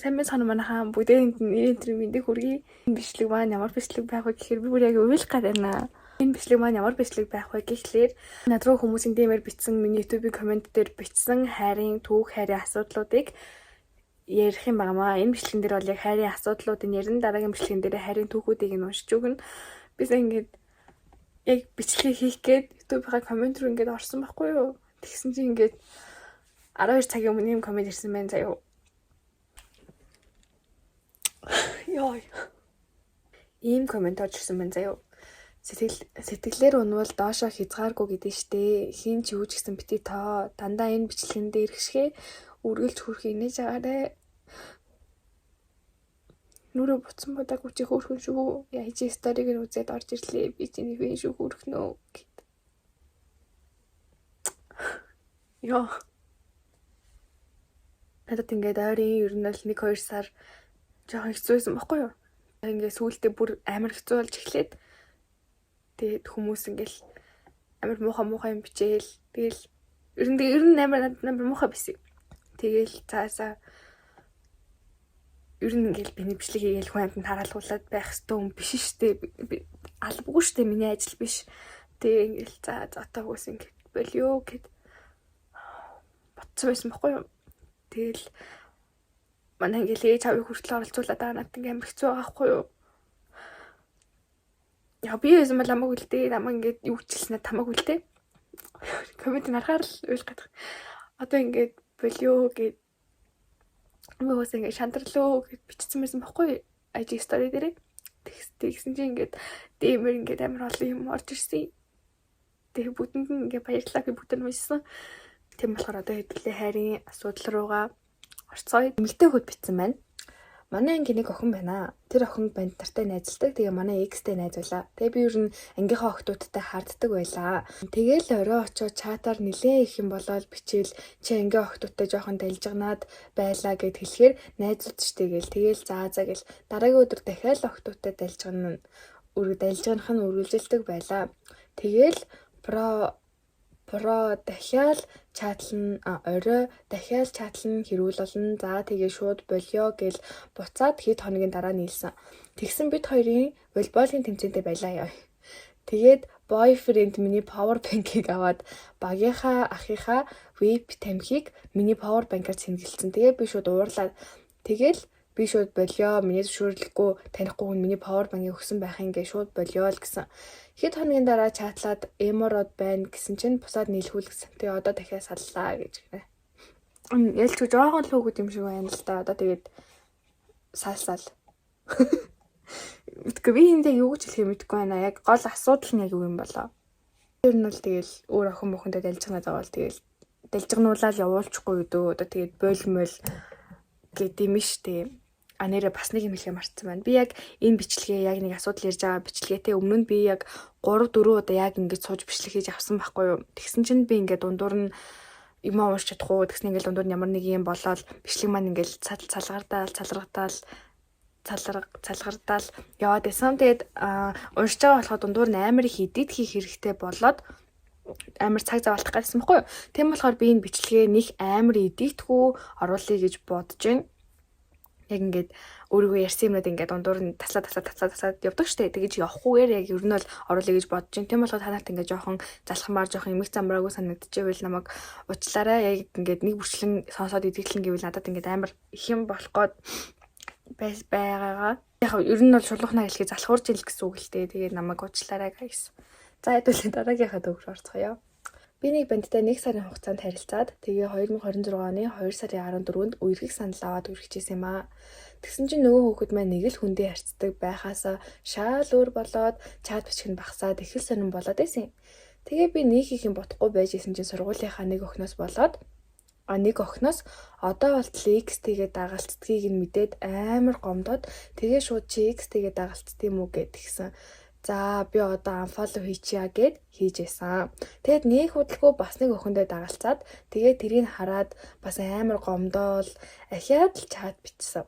Сайн мэд санаа манайхаа бүгдээрэнд нэрийн мэндийг хүргэе. Энэ бичлэг маань ямар бичлэг байх вэ гэхээр би бүр яг уйлах гадна. Энэ бичлэг маань ямар бичлэг байх вэ гэхлээр над руу хүмүүсийн дэмээр бичсэн миний YouTube-ийн коммент дээр бичсэн хайрын түүх, хайрын асуудлуудыг ярих юм байна. Энэ бичлэгэн дээр бол яг хайрын асуудлуудын ярин дараагийн бичлэгэн дээр хайрын түүхүүдийг нь уншиж өгнө. Бис ингээд яг бичлэгийг хийх гээд YouTube-ийн коммент руу ингээд орсон байхгүй юу? Тэгсэн чинь ингээд 12 цагийн өмнө юм коммент ирсэн байна заяа. Яа. Ийм коммент орчихсон байна заяа. Сэтгэлээр унвал доошоо хязгааргүй гэдэг штэ. Хин ч юу ч гэсэн бити тоо. Дандаа энэ бичлэгэн дээр ихшгэ үргэлж хүрх инээж байгаарэ. Нүрэ буцсан бодог үчи хөөрхөн шүү. Яаж сториг нь үзээд орж ирлээ. Би чиний фэн шүү хөөрхнөө гэд. Яа. Надад ингээд ойрын ер нь л 1-2 сар жоохон хэцүүсэн баггүй юу? Ингээд сүүлдээ бүр амар хэцүү болж эхлээд тэгээд хүмүүс ингээл амар муухай юм бичээл тэгэл ер нь амар муухай бисээ. Тэгэл цаасаа ер нь ингээл биний бичлэг хийгээл хүн амтнд хараалгуулад байх хэвээр юм биш штэ. Албагүй штэ миний ажил биш. Тэгээ ингээл за отоогоос ингээд болио гэд бодсон байсан баггүй юу? Тэгэл манай ингээл ээж авыг хүртэл оролцуулаад байгаа надад ингээм амар хэцүү байгаа байхгүй юу? Яа би юм бол намайг үлдээ намайг ингээд юу хичээлснэ тамаг үлдээ. Коммент нарахаар л уйл гадах. Одоо ингээд болио гэд нөгөөс ингээд шантарлоо гэд бичсэн байсан байхгүй юу? IG story дээр. Тэгсэн чинь ингээд дэмэр ингээд амар олон юм орж ирсэн. Тэгээ бүтэнд нь ингээд баярлалаа гэж бүтэн уншсан. Тийм болохоор одоо хэдүүлээ хайрын асуудал руугаа орцгоё. Эмэгтэй хүүд бичсэн байна. Манай анги нэг охин байна. Тэр охин бандтартай найзалдаг. Тэгээ манай X-тэй найзуулаа. Тэгээ би ер нь ангийнхаа охтуудтай харддаг байлаа. Тэгээл орой очоод чатаар нилээн их юм болоод бичээл чи ангийн охтуудтай жоохон далжгнаад байлаа гэд хэлэхээр найзууд штэ гээл. Тэгээл заа гэл дараагийн өдөр дахиад охтуудтай далжгнах нь үргэлжилдэг байлаа. Тэгээл дахиад орой дахиад чатлан хэрүүл болно. За тэгээ шууд болио гэл буцаад хэд хоногийн дараа нийлсэн. Тэгсэн бид хоёрын волейболын тэмцээндээ байлаа. Тэгээд бойфренд миний power bank-ийг аваад багийнхаа ахыхаа vape тамхиг миний power bank-аар цэнгэлсэн. Тэгээ би шууд уурлаад тэгэл би шууд болио миний зөвшөөрлөхгүй танихгүй хүн миний power bank-ийг өгсөн байх юм гээ шууд болио л гэсэн. Хэд хоногийн дараа чатлаад эмород байна гэсэн чинь бусаад нийлхүүл гэсэн. Тэгээ одоо дахиад саллаа гэж гэнэ. Ялч жоохон л хөөгд юм шиг байна л да. Одоо тэгээд салсаал. Мэдгүй би эндээ юу гэж хэлэх юм мэдэхгүй байна. Яг гол асуудал нь яг юу юм болоо. Тэр нь бол тэгэл өөр охин мохондоо далжгнаа заавал тэгэл далжгнуулаад явуулчихгүй дөө. Одоо тэгээд бойлмол гэдэм штэ. Нэрээ бас нэг юм хэлхий марцсан байна. Би яг энэ бичлэгээ яг нэг асуудал ярьж байгаа бичлэгээтэй өмнө нь би яг 3-4 удаа яг ингэж сууж бичлэг хийж авсан байхгүй юу. Тэгсэн чинь би ингээд дундуур нь юм уурч чадахгүй. Тэгсэн ингээд дундуур нь ямар нэг юм болоод бичлэг маань ингээд цалгардаал яваад байсан. Тэгээд уншиж байгаа болохоо дундуур нь амар их эдит хийх хэрэгтэй болоод амар цаг зав алдах гэсэн байхгүй юу. Тийм болохоор би энэ бичлэгээ нэг амар эдитгүй оруулъя гэж бодож байна. Яг ингээд өөрийгөө ярьсан юмнууд ингээд дундуур нь таслаад явдаг штэ. Тэгэж явахгүйгээр яг ер нь бол оруулъя гэж бодож байна. Тийм болохоор танарт ингээд жоохон залхамаар жоохон эмэг замраагүй санагдчихвэл намайг уучлаарай. Яг ингээд нэг бүрчлэн сонсоод идэглэн гэвэл надад ингээд амар их юм болох гээд байгаагаа. Яг ер нь бол шулуухнаа хэлхий залхуурж ил гэсэн үг л дээ. Тэгээд намайг уучлаарай гэсэн. За хэдүүлээ дараагийнхаа дүүгээр орцгоё. Би нэг бандтай 1 сарын хугацаанд харилцаад тэгээ 2026 оны 2 сарын 14-нд үерхийг санал аваад үргэлжлэжсэн юм аа. Тэгсэн чинь нөгөө хүүхэд маань нэг л хүндээ харьцдаг байхаасаа шаал өөр болоод чат бичих нь багасаад их л сонирн болоод байсан юм. Тэгээ би нэг их юм бодохгүй байж исэн чинь сургуулийнхаа нэг охиноос болоод нэг охиноос одоо болтол X-тэйгээ дагалцдгийг нь мэдээд амар гомдоод тэгээ шууд чи X-тэйгээ дагалцд юм уу гэд тэгсэн. За би одоо unfollow хийчихье гэд хийжсэн. Тэгэд нэг хөдөлгөө бас нэг охиндоо дагалцаад тэгээд тэрийг хараад бас амар гомдоол ахиад л чат бичсэн.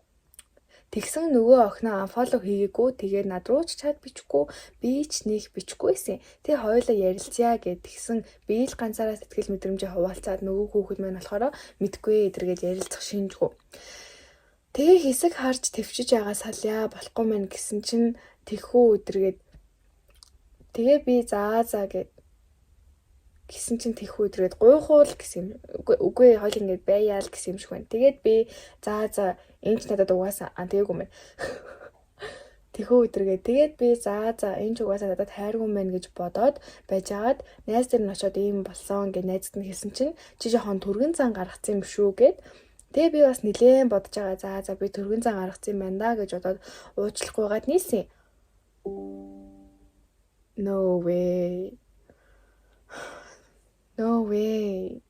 Тэгсэн нөгөө охиноо unfollow хийгээгүй тэгээд над руу ч чат бичихгүй би ч нэг бичихгүйсэн. Тэгээ хоёулаа ярилцъя гэд тэгсэн би л ганцаараа сэтгэл мэдрэмжээ хуваалцаад нөгөө хүүхэд маань болохоор мэдгүй эдэргээд ярилцах шинжгүй. Тэгээ хэсэг харж төвчж байгаа салъя болохгүй мэн гэсэн чинь тэхүү өдргээд тэгээ би заа гэсэн чинь тэхүү өдргээд гуйхуул гэсэн юм. Үгүй хойл ингээд байяал гэсэн юм шиг байна. Тэгээд би заа энэ ч надад угаасаа тэгээгүй мэн. Тэхүү өдргээд тэгээд би заа энэ ч угаасаа надад хайргүй мэн гэж бодоод байжгаад найз дээр нь очиод ийм болсон гэж найзад нь хэлсэн чинь чи жоохон түргэн зан гаргацсан юм шүү гэд. Тэгээ би бас нилээн бодож байгаа. За би түргэн зан гаргацсан юм байна да гэж бодоод уучлахгүйгээд нийлсэн. No way.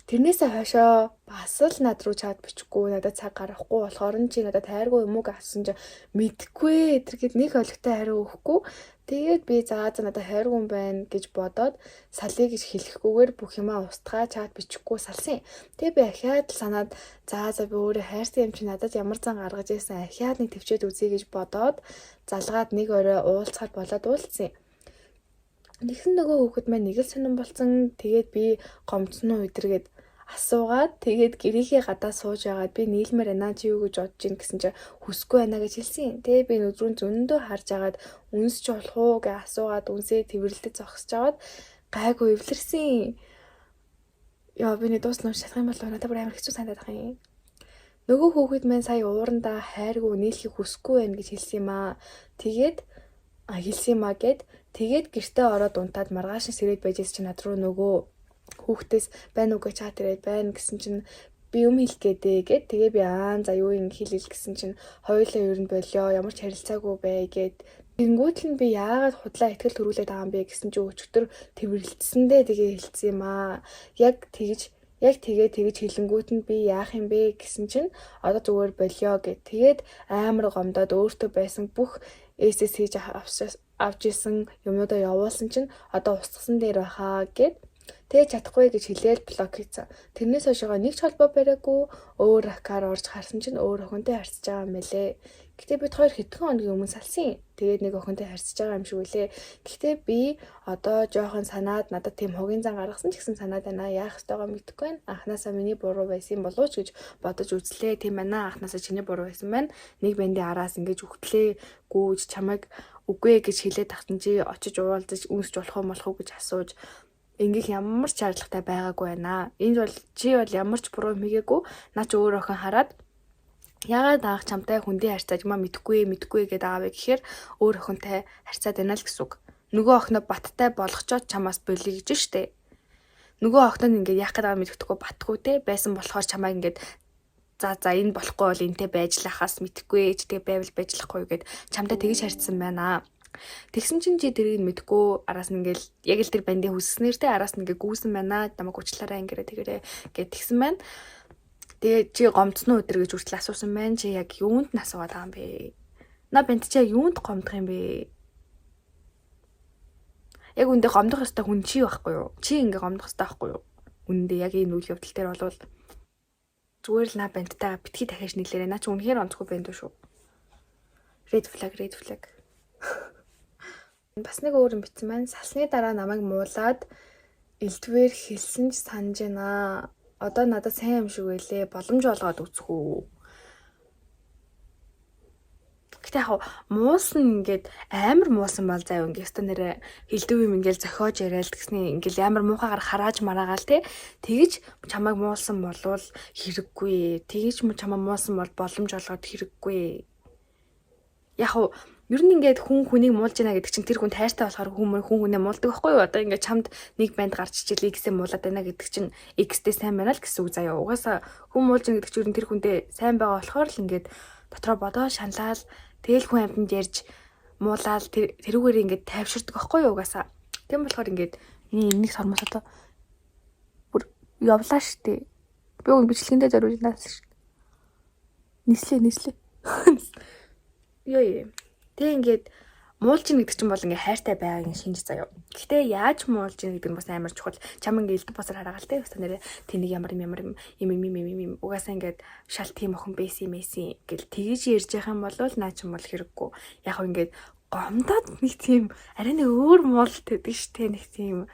Тэрнээсээ хойшоо бас л над руу чад бичихгүй, надад цаг гаргахгүй болохоор нь чи надад хайргүй юм уу гэж асуусан чинь мэдхгүй. Тэргээд нэг ойлгохтой хариу өгөхгүй. Тэгээд би заа надад хайргүй юм байна гэж бодоод салъя гэж хэлэхгүйгээр бүх юмаа устгаа чад бичихгүй салсан. Тэгээ би ахиад л санаад би өөрөө хайрсан юм чи надад ямар зан гаргаж ирсэн ахиад нэг төвчээд үзье гэж бодоод залгаад нэг орой уулзахаар болоод уулзсан. Нэгэн нөгөө хүүхэд маань нэг л сонирн болсон. Тэгээд би гомцсон үдэргээд асуугаад тэгээд гэрийнхээ гадаа сууж байгаад би нийлмээр байна чи юу гэж бодож ин гэсэн чинь хүсгүй байна гэж хэлсэн. Тэгээ би өдрөн зөндөө харж агаад үнсч болох уу гэж асуугаад үнсээ тэрвэрлдэж зогсож агаад гайгүй эвлэрсэн. Яа би нэг дуусна шатах юм бол надад бүр амар хэцүү санагдаад байгаа юм. Нөгөө хүүхэд маань сая уурандаа хайргүй нийлхийг хүсгүй байна гэж хэлсэн юм аа. Тэгээд гэртээ ороод унтаад маргааш сэрээд байжээс чи над руу нөгөө хүүхдээс байна уу гэж чат ирээд байна гэсэн чинь би юм хэлэх гээдээ гэд. Тэгээ би за юу ингэ хэлэл гэсэн чинь хоёулаа ер нь болио ямар ч харилцаагүй бай гэд. Тэнгүүт л би яагаад худлаа ихтгэл төрүүлээд байгаа юм бэ гэсэн чинь өчтөр тэрвэрлдсэндээ тэгээ хэлсэн юм аа. Яг тэгээ хэлэнгүүт нь би яах юм бэ гэсэн чинь одоо зүгээр болио гэд. Тэгээд амар гомдоод өөртөө байсан бүх ээсээс хийж авч исэн юмнуудаа явуулсан чинь одоо устгасан дээр байхаа гэд. Тэгээ чадахгүй гэж хэлээл блок хийсэн. Тэрнээс хойшоо нэг ч холбоо бариагүй өөр аккаар орж харсан чинь өөр охинтой харьцаж байгаа юм байлээ. Гэтэ бид хоёр хэдхэн хоногийн өмнө салсан. Тэгээд нэг охинтой харьцаж байгаа юм шиг үлээ. Гэтэ би одоо жоохон санаад надад тийм хогийн зан гаргасан ч гэсэн санаад байна. Яах ёстойгоо мэдэхгүй байна. Анханасаа миний буруу байсан болов ч гэж бодож үзлээ. Тийм байна. Анханасаа чиний буруу байсан байна. Нэг бэнди араас ингэж үхтлээ гүйж чамайг үгүй гэж хэлээд тахсан чи очиж уулзаж үнсч болох уу гэж асууж ингээл ямар ч шаардлагатай байгаагүй байна. Энд бол чи бол ямар ч буруу хийгээгүй. Наа ч өөр охин хараад яагаад аах чамтай хүндээ харьцааж мэдэхгүй гэдэг аав гэхээр өөр охинтой харьцаад байна л гэсэн үг. Нөгөө охиноо баттай болгочоод чамаас болиё гэж штэ. Нөгөө охин нь ингээд яах гэдэг мэддэхгүй батгүй те байсан болохоор чамаа ингээд за энэ болохгүй бол энтэй байжлахаас мэдэхгүй ч тэгээ байвал байжлахгүй гэд чамтай тэгж харьцсан байна. Тэгсэн чинь чи тэрийг мэдгүй араас нь ингээл яг л тэр бандын хүсснээр те араас нь ингээ гүйсэн байна. Намайг уучлаарай тэгэрэ гэд тэгсэн байна. Тэгээ чи гомцсон өдөр гэж үртэл асуусан байна. Чи яг юунд нь асуугаад байгаа юм бэ? На банд чи юунд гомдох юм бэ? Яг үндэ гомдох ёстой хүн чи байхгүй юу? Чи ингээ гомдох ёстой байхгүй юу? Үндэ яг энэ үйл явдал дээр болвол зүгээр л на бандтайгаа битгий дахиаш нийлээрэй. Наа чи үнэхээр онцгүй банд шүү. Red flag. Бас нэг өөр юм битсэн байна. Салсны дараа намайг муулаад элдвэр хэлсэн ч санаж байна. Одоо надад сайн юм шиг байлээ. Боломж олгоод үзэх үү. Гэтэ яг муусан ингээд амар муусан бол заяа ингээд өстө нэрэ хэлдэв юм ингээд зохиож яриад гэсний ингээд амар муухагаар харааж мараагаал те. Тэгэж чамайг муулсан болвол хэрэггүй. Тэгэж чамайг муулсан бол боломж олгоод хэрэггүй. Яг ер нь ингээд хүн хүнийг муулж яана гэдэг чинь тэр хүн тайртай болохоор хүн хүнээ муулдаг байхгүй юу? Одоо ингээд чамд нэг банд гарч ичээл X-ээ муулаад байна гэдэг чинь X-тэй сайн байна л гэсэн үг заяа. Угаасаа хүн муулж яана гэдэг чинь тэр хүндээ сайн байгаа болохоор л ингээд дотроо бодоо шаналал тэгэл хүн амьтанд ярьж муулаад тэрүүгээр ингээд тайвширдаг байхгүй юу угаасаа. Тийм болохоор ингээд энийг сормос одоо бүр явлаа штэ. Би үн бичлэгэндээ зориулнаас штэ. Нислээ. Ёо. Тэг ингээд муулж ийн гэдэг чинь бол ингээ хайртай байгааг шинж заяа. Гэхдээ яаж муулж ийн гэдэг нь бас амар чухал. Чам ингээ элдв босоор хараагаал те. Өстө нэрэ тэнийг ямар юм угаасаа ингээд шал тийм охин байсан гэл тгийж ярьж явах юм бол наа ч юм бол хэрэггүй. Яг ингээд гомдоод нэг тийм арай нэг өөр муулт байдаг штэ нэг тийм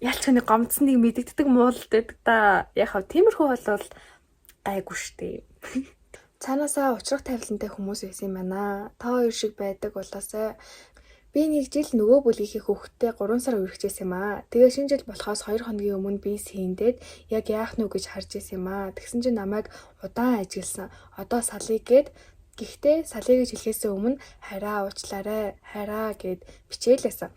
ялч нэг гомдсон нэг мэддэгдэг муулт байдаг да. Яг тиймэрхүү болвол гайгүй штэ. Цаанаасаа учрах тавилантай хүмүүс байсан юм байна. Та хоёр шиг байдаг болоосай. Би нэг жил нөгөө бүлгийнхээ хүүхэдтэй 3 сар үргэлжсэн юм аа. Тэгээ шинэ жил болохоос 2 хоногийн өмнө би сийндээд яг яах нү гэж харж исэн юм аа. Тэгсэн чинь намайг удаан ажигласан. Одоо салъя гэд гэхдээ салъя гэж хэлхээс өмнө хараа уучлаарай, хараа гэд бичээлээсэн.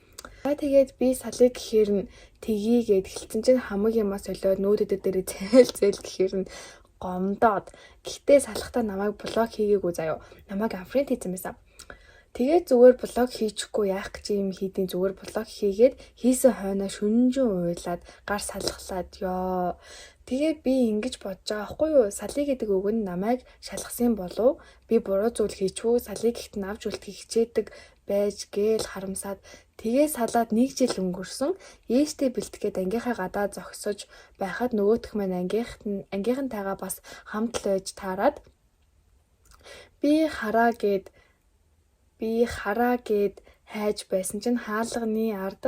Тэгээд би салъя гэхээр нь тгий гэд хэлсэн чинь хамаг юмаа солиод нүүдэд дээр зээл гэхээр нь гомдоод. Гэхдээ салахтаа намайг блок хийгээгүй заяо. Намайг unfriend хийсэн байсан. Тэгээд зүгээр блог хийчихгүй яах гэж юм хийдیں зүгээр блог хийгээд хийсэн хойноо шүнжин уйлаад гар салхлаад ёо. Тэгээд би ингэж бодож байгаа байхгүй юу? Салъя гэдэг үг нь намайг шалгасан болов би буруу зүйл хийчихв. Салъя гэхэд нь авч үлдэхийг хичээдэг байж гээл харамсаад тэгээ салаад 1 жил өнгөрсөн. Ээжтэй бэлтгэхэд ангийнхаа гадаа зогсож байхад нөгөөх маань ангийнхантайгаа бас хамт л байж таарад би хараа гэд хайж байсан чинь хаалганы ард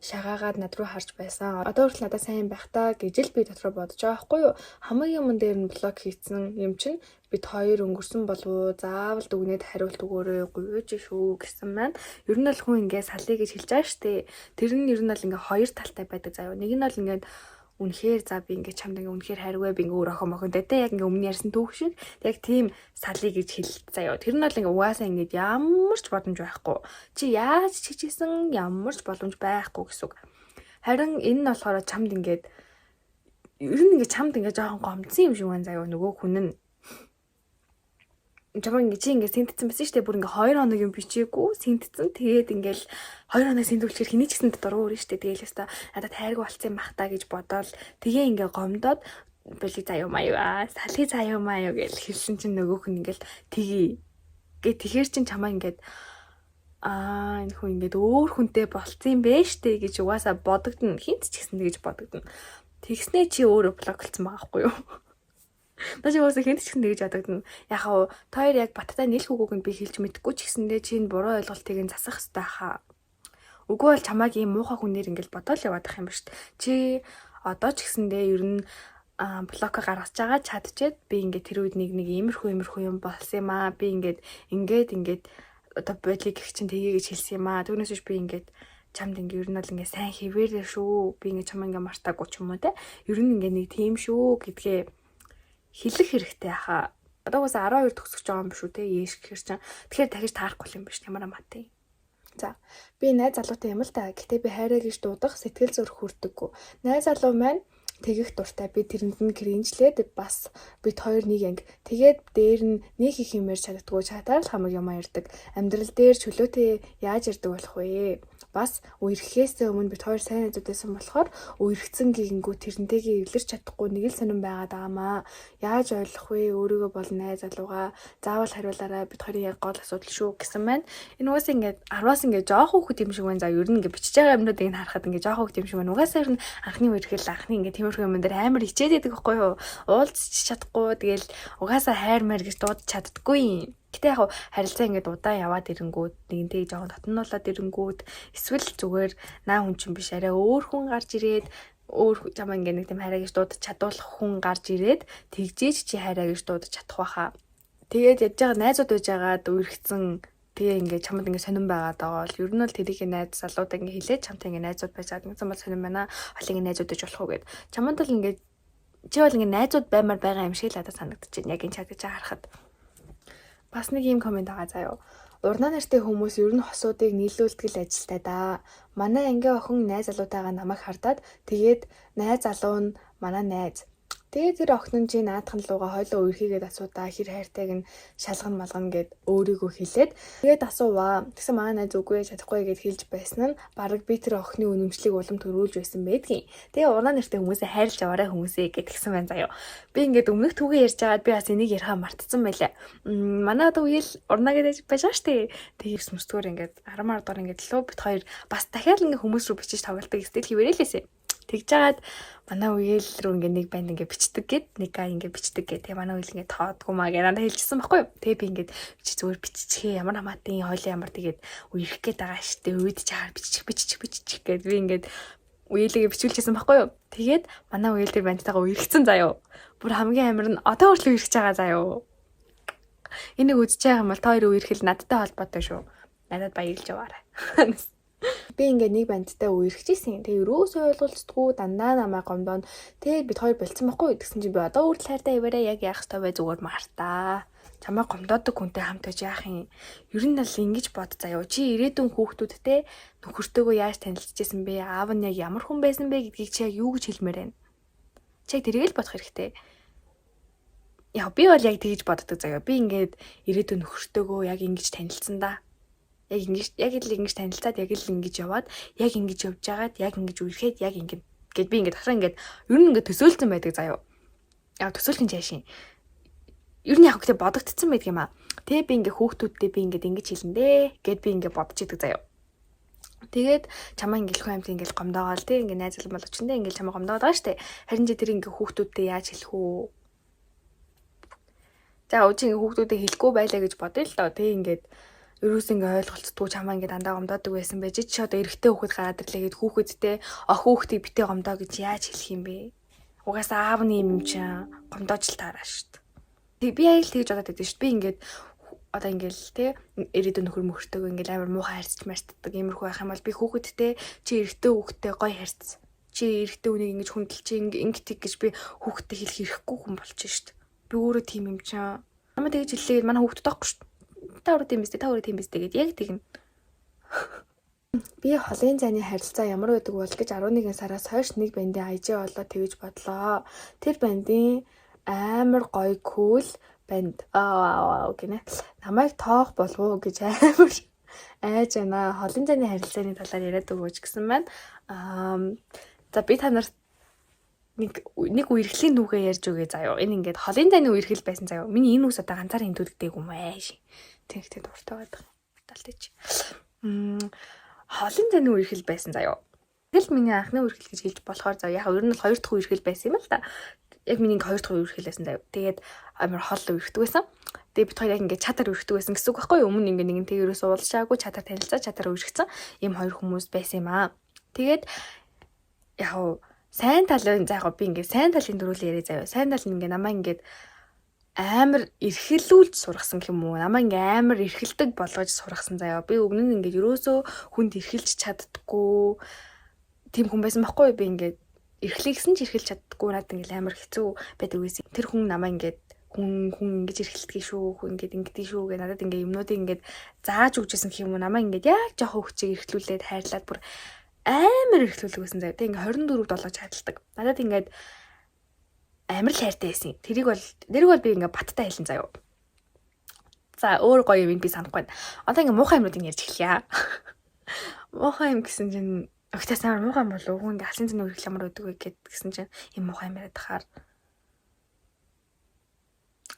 шагаагаад над руу харж байсан. Одоо хүртэл надад сайн байх та гэж л би дотроо бодож байгаа байхгүй юу? Хамаг юмн дээр нь блог хийсэн юм чинь бид хоёр өнгөрсөн болов уу? Заавал дүгнээд хариулт өгөөрэй гуйж шүү гэсэн маань. Ер нь бол хүн ингээд салъя гэж хэлж байгаа штэ. Тэр нь ер нь бол ингээд хоёр талтай байдаг заяа. Нэг нь бол ингээд үнэхээр за би ингээд чамд ингээд үнэхээр хайргүй би ингээд өөр охин мохонтой те яг ингээд өмнө ярьсан түүх шиг яг тийм салъя гэж хэлэлт заяа. Тэр нь бол ингээд угаасаа ингээд ямар ч боломж байхгүй. Чи яаж чичээсэн ямар ч боломж байхгүй гэсэн үг. Харин энэ нь болохоор чамд ингээд ер нь ингээд чамд ингээд жоохон гомдсон юм шиг байна заяа. Нөгөө хүн нь чамаа чи ингээд синтэтсэн байсан шүү дээ. Бүр ингээд 2 хоног юм бичээгүй синтэтсэн. Тэгээд ингээд 2 хоног синтүүлчихэр хэний ч гэсэн дургуур шүү дээ. Тэгээл өстой надад хайргүй болцсон юм бах та гэж бодоол. Тэгээ ингээд гомдоод боли заяа маяа. Салхи заяа маяа гэж хэлсэн чинь нөгөөх нь ингээд тгий. Тэгэхээр чин чамаа ингээд энэ хүн ингээд өөр хүнтэй болцсон юм бэ штэ гэж угаасаа бодогдно. Хинт ч гэсэн тэгж бодогдно. Тэгснээ чи өөрөө блоклцсан байгаа байхгүй юу? Даши уусаа хинт ч гэсэн тэгж бодогдно. Яг хаа тоор яг баттай нийлх үгүйг нь би хэлж мэдэхгүй ч гэсэндээ чинь буруу ойлголтыг нь засах хэрэгтэй хаа. Үгүй бол чамааг ийм муухай хүнээр ингээд бодоол яваад ах юм ба шүү дээ. Чи одоо ч гэсэндээ ер нь блок гаргаж байгаа чадчихэд би ингээд тэр үед нэг иймэрхүү юм болсон юм аа. Би ингээд одоо бодлыг гэх чинь тгий гэж хэлсэн юм аа. Түүнээс биш би ингээд чамд ингээд ер нь бол ингээд сайн хിവэрээ шүү. Би ингээд чамаа ингээд мартаагүй ч юм уу те. Ер нь ингээд нэг тийм шүү гэдгээ хэлэх хэрэгтэй хаа. Одоо уусаа 12 төгсөж байгаа юм биш үү те. Ээш гэхэр чинь тэгэхээр дахиж таарахгүй юм биш ямар амаатай. За би найз залуутай юм л та. Гэтэ би хайраа гэж дуудах сэтгэл зүрх хүрдэггүй. Найз залуу маань тэгэх дуртай. Би тэрэнд нь кринжлээд бас бид хоёр нэг анги. Тэгээд дээр нь нэг их юм ярьж чаддгүй чатаар л хамаг юм ярьдаг. Амьдрал дээр чөлөөтэй яаж ярьдаг болох вэ? Бас үерхээс өмнө бид хоёр сайн найзууд байсан болохоор үерхцэн гингүү тэрнтэйгээ эвлэрч чадахгүй нэг л сонирн байгаад байгаамаа. Яаж ойлгох вэ? Өөрийгөө бол найз залууга заавал хариулаарай. Бид хоёрын яг гол асуудал шүү гэсэн маань. Энэ уус ингээд 10-аас ингээд жоох хүүхэд юм шиг байна. За ер нь ингээд бичиж байгаа юмнуудыг харахад ингээд жоох хүүхэд юм шиг байна. Угаасаа ер нь анхны үерхэл анхны ингээд тиймэрхүү юм дээр амар хичээд байдаг байхгүй юу? Уулзч чадахгүй тэгэл угаасаа хайр маяр гэж дуудаж чаддаггүй юм. Гэтэ яг харилцаа ингээд удаан яваад ирэнгүүт нэгэнтэй жоохон татнуулаад ирэнгүүт эсвэл зүгээр наа хүн чинь биш арай өөр хүн гарч ирээд өөр чамаа ингээд нэг тийм хайраа гэж дуудаж чадуулах хүн гарч ирээд тэгжээч чи хайраа гэж дуудаж чадах байхаа. Тэгээд яж байгаа найзууд байж байгаад үерхсэн тэгээ ингээд чамд ингээд сонирн байгаад байгаа бол ер нь бол тэрийг найз залуудаа ингээд хэлээд чамтай ингээд найзууд байж байгаа гэсэн бол сонирн байна. Хоолыг найзууд гэж болох уу гэд. Чамд л ингээд чи бол ингээд найзууд баймаар байгаа юм шиг л надад санагдчихэв. Яг энэ чад гэж харахад. Бас нэг юм комент байгаа заяо. Урнаа нартай хүмүүс ер нь хосуудыг нийлүүлдэг л ажилтай да. Манай ангийн охин найз залуутайгаа намайг хардаад тэгээд найз залуу нь манай найз. Тэгээд тэр охин нь чи наадхан лууга хойлоо үерхийгээд асуудаа хэр хайртайг нь шалган малгана гэд өөрийгөө хэлээд тэгээд асууваа. Тэгсэн манай найз үгүй чадахгүй гэд хэлж байсан нь бараг би тэр охины үнэмшлийг улам төрүүлж байсан байдгийн. Тэгээ урнаа нартай хүмүүсээ хайрлаж аваарай хүмүүсээ гэдгсэн байна заяо. Би ингээд өмнөх түүгээ ярьж байгаад би бас энийг ярихаа мартсан байлаа. Манай одоо үеэл урнаа гэдэг байж байгаа штэ. Тэгээд сүмсдгээр ингээд 10 дор ингээд лөө бит хоёр бас дахиад ингээд хүмүүс рүү бичиж тоглолтыг стил хийвэрэлээсэ. Тэгж жагаад манай үеэл рүү ингээд нэг банд ингээд бичдэг гэд нэг гай ингээд бичдэг гэд. Тэгээ манай үеэл ингээд тоодгүй маа гэж надад хэлчихсэн байхгүй юу. Тэгээ би ингээд зүгээр биччихээ ямар хамаатын хойлоо ямар тэгээд үерх гээд байгаа штэ. Үйд чагаар бичих гэд би ингээд үеэлгээ бичүүлчихсэн байхгүй юу. Тэгээд манай үеэл дээр бандтайгаа үерхсэн заяо. Бүр хамгийн амар нь одоо хүртэл үерхэж байгаа заяо. Энийг үзэж байгаа юм бол та хоёр үерхэл надтай холбоотой шүү. Надад баярлж яваарай. Би ингээд нэг бандтай үерхчихсэн. Тэгээ юусоо ойлголцдгүй дандаа намайг гомдоон. Тэгээ бид хоёр болцсон байхгүй гэсэн чинь би одоо үрдэл хайртай ивэрэ яг яах ёстой вэ зүгээр мартаа. Чамаа гомдоодог хүнтэй хамт байж яах юм. Ер нь л ингэж бод заяа. Чи ирээдүйн хүүхдүүдтэй нөхөртөөгөө яаж танилцчихсан бэ? Аав нь яг ямар хүн байсан бэ гэдгийг чи яг юу гэж хэлмээр байна? Чи тэрийг л бодох хэрэгтэй. Яа би бол яг тэгж боддог заяа. Би ингээд ирээдүйн нөхөртөөгөө яг ингэж танилцсан да. Яг л ингэж танилцаад яг л ингэж яваад яг ингэж явж байгаад яг ингэж үерхэд яг ингэ гэд би ингээд хахраа ингээд ер нь ингээд төсөөлцөн байдаг заяа. Яг төсөөлөх жаашин. Ер нь яг гэхдээ бодогдсон байдаг юм аа. Тэгээ би ингээд хүүхдүүдтэй би ингээд ингэж хэлэндээ гэд би ингээд бодож идэг заяа. Тэгээд чамаа ингээд хүн амт ингээд гомдоогоол тий ингээд найзлал бол очиндээ ингээд чамаа гомдоод байгаа штэ. Харин чи тэр ингээд хүүхдүүдтэй яаж хэлэх үү? За үгүй ингээд хүүхдүүдэд хэлэхгүй байлаа гэж бодъё л доо. Тэг ингээд ерөөс ингээ ойлголцдгүй чамаа ингээ дандаа гомдоодаг байсан байж чи одоо эрэгтэй хүүхэд гараад ирлээ гэд хүүхэдтэй хүүхдийг битээ гомдоо гэж яаж хэлэх юм бэ? Угаасаа аав нь юм чинь гомдоож л таараа штт. Тэг би аял тэгж бодоод байдаг штт. Би ингээд одоо ингээл те ирээдүйн нөхөр мөхөртөөгөө ингээл амар муухай харьцаж марцдаг иймэрхүү байх юм бол би хүүхэдтэй чи эрэгтэй хүүхэдтэй гоё харьц. Чи эрэгтэй үнийг ингэж хүндэл чи ингэдэг гэж би хүүхэдтэй хэлэх ирэхгүй хүн болчих штт. Би өөрөө тийм юм чинь. Намаа тэгж хэллээ манай хүүхдүүд таахгүй штт. Та өөрөө тийм биз дээ гэд яг тэгнэ. Би холын зайны харилцаа ямар байдаг бол гэж 11 сараас хойш нэг бандын IG болоо тэгж бодлоо. Тэр бандын амар гоё кул банд гинэ. Намайг тоох болов уу гэж амар айж байна. Холын зайны харилцааны талаар яриад өгөөч гэсэн байна. За би та нарт нэг үерхлийн түүхээ ярьж өгье заяа. Энэ ингээд холын зайны үерхэл байсан заяа. Миний энэ үс одоо ганцаар хинтүүлдэг юм аа. Тэгтээ дуртай байдаг. Талтай чи. Холын зайны үерхэл байсан заяа. Тэгэл миний анхны үерхэл гэж хэлж болохоор заяа. Яг ер нь бол хоёр дахь үерхэл байсан юм л та. Яг миний хоёр дахь үерхэл байсан заяа. Тэгээд амар хол үерхдэг байсан. Тэгээд бид хоёр яг ингээд чатар үерхдэг байсан гэсэн үг байхгүй юу? Өмнө ингээд нэгэн тэгээрээс уулзчаагүй чатар танилцаа чатар үерхсэн. Ийм хоёр хүмүүс байсан юм аа. Тэгээд яг сайн талын за яг би ингээд сайн талын дөрүл яриа заяа. Сайн тал нь ингээд намаа ингээд амар эрхэлүүлж сургасан гэх юм уу? Намаа ингээм амар эрхэлдэг болгож сургасан заяа. Би өмнө нь ингээд ерөөсөө хүнд эрхэлж чаддаггүй тийм хүн байсан байхгүй юу? Би ингээд эрхлэхсэн ч эрхэлж чаддаггүй надад ингээд амар хэцүү байдаг байсан. Тэр хүн намаа ингээд хүн ингэж эрхэлдэг шүү, хүн ингээд ингэдэг шүү гэ надад ингээд юмнуудыг ингээд зааж өгчээсэн гэх юм уу? Намаа ингээд яг жоохон хүчийг эрхлүүлээд хайрлаад бүр амар эрхлүүлдэг байсан заяа. Тэг ингээд 24-д болгож хадалдаг. Надад ингээд амар л хайртай байсан. Тэрийг бол би ингээ баттай хэлэн заяа. За өөр гоё юм би санахгүй байна. Одоо ингээ муухай юмнуудыг ярьж эхлэе. Муухай юм гэсэн чинь өгтөөс амар муухай юм болов уу? Ингээ алсын зэний үргэлж ямар өгдөг вэ гэсэн чинь юм муухай юм яриад тахаар.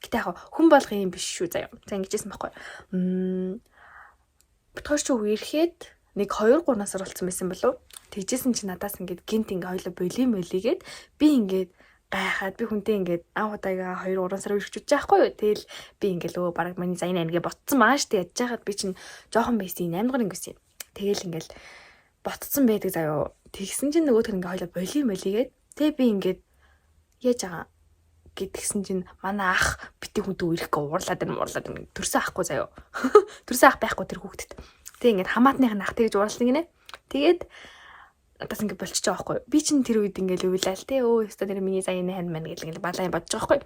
Гэтэ яг хүн болгох юм биш шүү заяа. За ингэжсэн байхгүй. Битгаар ч үерхэд нэг 2-3 насар болсон байсан болов. Тэгжсэн чинь надаас ингээ гинт ингээ хоёлоо болим болигээд би ингээ гайхаад би хүнтэй ингээд анх удаагаа 2-3 сар үргэлжлүүлж байхгүй юу. Тэгэл би ингээд лөө бараг миний заяа нэгэ ботцсон маа штэ ядж хаад би чинь жоохон байсан 8 дахь ангисэн. Тэгэл ингээд ботцсон байдаг заяа. Тэгсэн чинь нөгөөх нь ингээд хоёлоо болигээд тэг би ингээд яаж байгаа гэдгсэн чинь манай ах бити хүнтэй үерхгүй уурлаад байна төрсөн ахгүй заяа. Төрсөн ах байхгүй тэр хүүхдэд. Тэг ингээд хамаатных нь ах тэгж уурлсан гинэ. Тэгээд надаас ингэ болчихж байгаа байхгүй. Би чинь тэр үед ингээл уйлал те өө өстө тэр миний заяаны хань мань гэл ингээл балаа юм бодож байгаа байхгүй.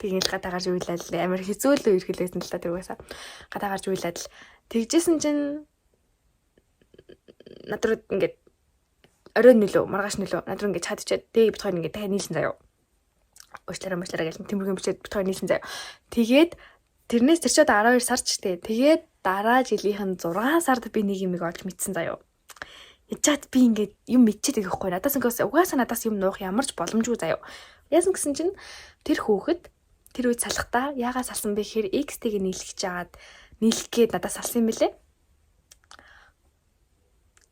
Тэг ингээл гадаа гарч уйлал амар хэцүүлээ ирхэлсэн л та тэр угаасаа. Гадаа гарч уйлал тэгжсэн чинь надрууд ингээд оройн нөлөө маргааш нөлөө надруу ингээд чадчихад тэг бит хоёр ингээд дахиад нийлсэн заяа. Уучлаарай гэл тэмэрхэн бичээд бит хоёр нийлсэн заяа. Тэгээд тэрнээс тэр ч одоо 12 сар ч те. Тэгээд дараа жилийнх нь 6 сард би нэг юмыг олж мэдсэн заяа. Ячаад би ингээд юм мэдчихэд байхгүй. Надаас ингээс угаасаа надаас юм нуух ямарч боломжгүй заяа. Яасан гэсэн чинь тэр хүүхэд тэр үед салхтаа яагаад салсан бэ гэхээр X-тэйг нийлгэж жагаад нийлэх гээд надаас салсан юм бэлээ.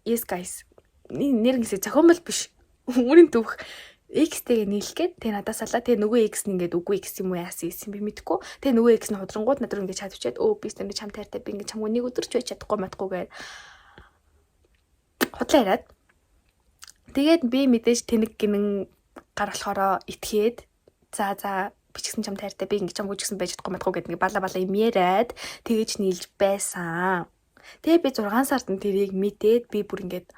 Yes guys. Нэр гэсэн зохион бол биш. Өөрийн түүх X-тэйг нийлэх гээд тэг надаас салаа. Тэг нөгөө X нь ингээд үгүй X юм уу яасан юм би мэдэхгүй. Тэг нөгөө X нь худрангууд надад ингээд чадвчаад өө би стандартд чам тайртай би ингээд чамгүй нэг өдөр ч байж чадахгүй матгүй гээд худлаа яриад. Тэгээд би мэдээж тэнэг гинэн гар болохоро итгээд за бичсэн чам тайртай би ингэ чамгүй ч гэсэн байж чадахгүй мэдгүй гэдэг бала юм яриад тэгэж нийлж байсан. Тэгээ би 6 сард нь тэрийг мэдээд би бүр ингээд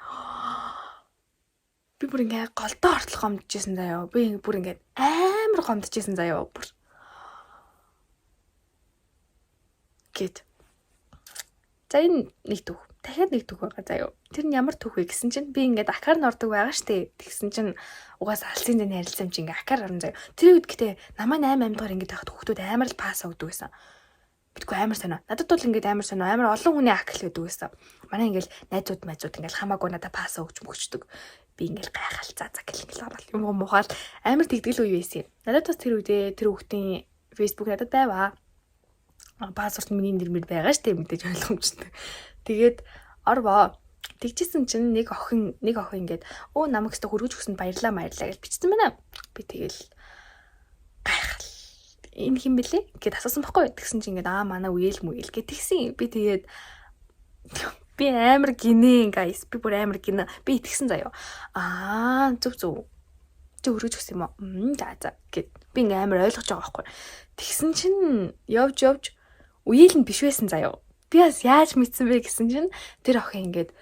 голдоо ортол гомдчихсэн заяа. Би бүр ингээд амар гомдчихсэн заяа. Бүр гэт. За энэ нэг түүх. Дахиад нэг түүх байгаа заяа. Тэр нь ямар түүх вэ гэсэн чинь би ингээд акаар нь ордог байгаа штэ. Тэгсэн чинь угаасаа алсын дэний харилцаам чи ингээд акаар орно заяа. Тэр үед гэтээ намаа 8 дахь ингээд тахад хүүхдүүд амар л пааса өгдөг байсан. Битгүй амар сонио. Надад бол ингээд амар сонио. Амар олон хүний акл гэдэг байсан. Манай ингээд найзууд ингээд хамаагүй надад пааса өгч мөгчдөг. Би ингээд гайхал заа гэл орол юм мухаал амар тэгдэл үе байсан. Надад бас тэр үедээ тэр хүүхдийн Facebook надад байваа. Пассворд нь миний нэрмэр байгаа штэ мэдээж ойлгомжтой. Тэгээд орвоо. Тэгжсэн чинь нэг охин ингээд намайг өстө хөргөж өгсөнд баярлаа гэж бичсэн байна. Би тэгэл гайхал. Энэ хэм бэлээ гэд асуусан байхгүй. Тэгсэн чинь ингээд манай үеэл мүгээл гэд тэгсэн. Би тэгээд би амар гинэ guys. Би бүр амар гинэ. Би итгэсэн заяа. Зүг. Чи хөргөж өгсөн юм уу? За гэд би ингээд амар ойлгож байгаа байхгүй. Тэгсэн чинь явж үеэл нь биш байсан заяа. Би бас яаж мэдсэн бэ гэсэн чинь тэр охин ингээд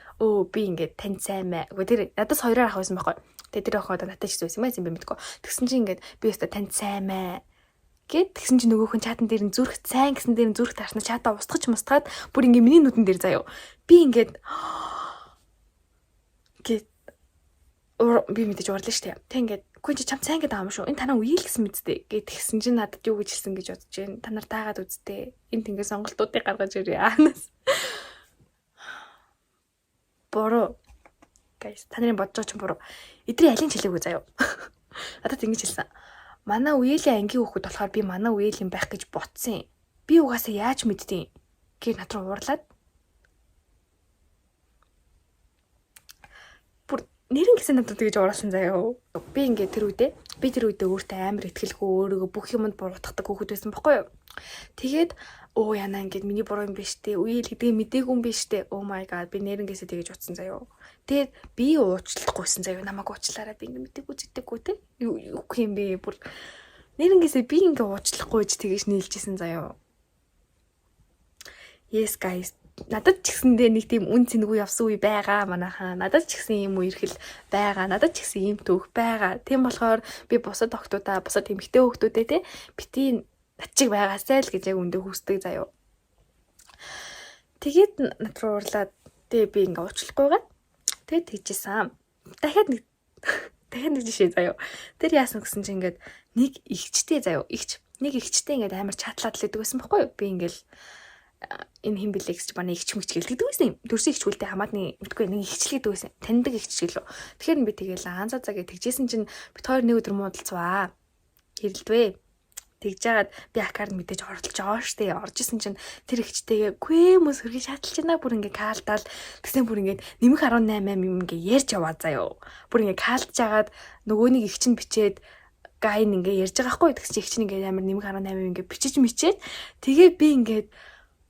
би ингээд тань сайн мэ. Тэр надаас хоёроор ах байсан байхгүй. Тэгээ тэр охин одоо надад ч байсан юм мэдгүй. Тэгсэн чинь ингээд би өстө тань сайн мэ. Тэгсэн чинь нөгөөх нь чатан дээр нь зүрх сайн гэсэн дээр нь зүрх таарснаа чатаа устгаад бүр ингээд миний нүдэн дээр заяа. Би ингээд би мэдээж уурлаа штэ. Тэг ингээд үгүй чи чам сайн гэдэг аам шүү. Энэ танаа үеэл гэсэн мэдтэй тэгсэн чинь надад юу гэж хэлсэн гэж бодож байна. Та нар таагаад үзтээ. Энд ингээд сонголтуудыг гаргаж ирээ. Бороо. Guys, та нарын бодож байгаа ч буруу. Эдрийн алин хэлээгүй заяа. Надад ингэж хэлсэн. Манай үеэлийн ангийн хүүхэд болохоор би манай үеэлийн байх гэж ботсон. Би угаасаа яаж мэдтiin гэр над руу уурлаад. Нэрэн гэсэн надад тэгж ууралсан заяа. Би ингээд тэр үедээ өөртөө амар ихтгэлгүй өөрийгөө бүх юмд буруутгадаг хүүхэд байсан байхгүй юу. Тэгээд яна ингээд миний буруу юм биш те. Үеэл гэдэг мдээгүй юм биш те. Oh my god би нэрэнгээсээ тэгж утсан заяа. Тэгээд би уучлахгүйсэн заяа. Намайг уучлаарай би ингээд мдээгүй зэдэггүй те. Юу юм бэ бүр нэрэнгээсээ би ингээд уучлахгүй гэж тэгж нийлжсэн заяа. Yes guys. Надад ч гэсэндээ нэг тийм үн цэнгүй явсан үе байгаа манайхаа. Надад ч гэсэн юм үерхэл байгаа. Надад ч гэсэн юм түүх байгаа. Тийм болохоор би бусад охтуудаа, бусад эмэгтэй хүүхдүүдээ те бити над чиг байгаасай л гэж яг үндэ хүсдэг заяа. Тэгээд над руу уурлаад би ингээ уучлахгүйгээ. Тэгээд тэгжсэн. Дахиад нэг жишээ заяа. Тэр яасан гэсэн чинь ингээд нэг игчтэй заяа. Нэг игчтэй ингээд амар чатлаад л идэг байсан байхгүй юу? Би ингээл энэ хин бэлээ гэж манай игч мэгч гэлдэг байсан юм. Төрсөн игч хүлдэ хамаатны мэдгүй нэг игчлээд байсан. Таньдаг игч гэлөө. Тэгэхээр би тэгээл анзаа гэж тэгжсэн чинь бит хоёр нэг өдөр муудалцваа. Хэрэлдвэ. Тэгж жагаад би акаар мэдээж оролцож байгаа штэ. Орж исэн чинь тэр игчтэйгээ гүй мөс хөргий шатлж байна. Бүр ингээ каалтаал тэгсэн бүр ингээ нэмэх 18 юм ингээ ярьж яваа заяа. Бүр ингээ каалтж жагаад нөгөөнийг игч нь бичээд гайн ингээ ярьж байгаа хгүй. Тэгс чи игч нь ингээ амар нэмэх 18 юм ингээ бичиж мичээд тэгээ би ингээ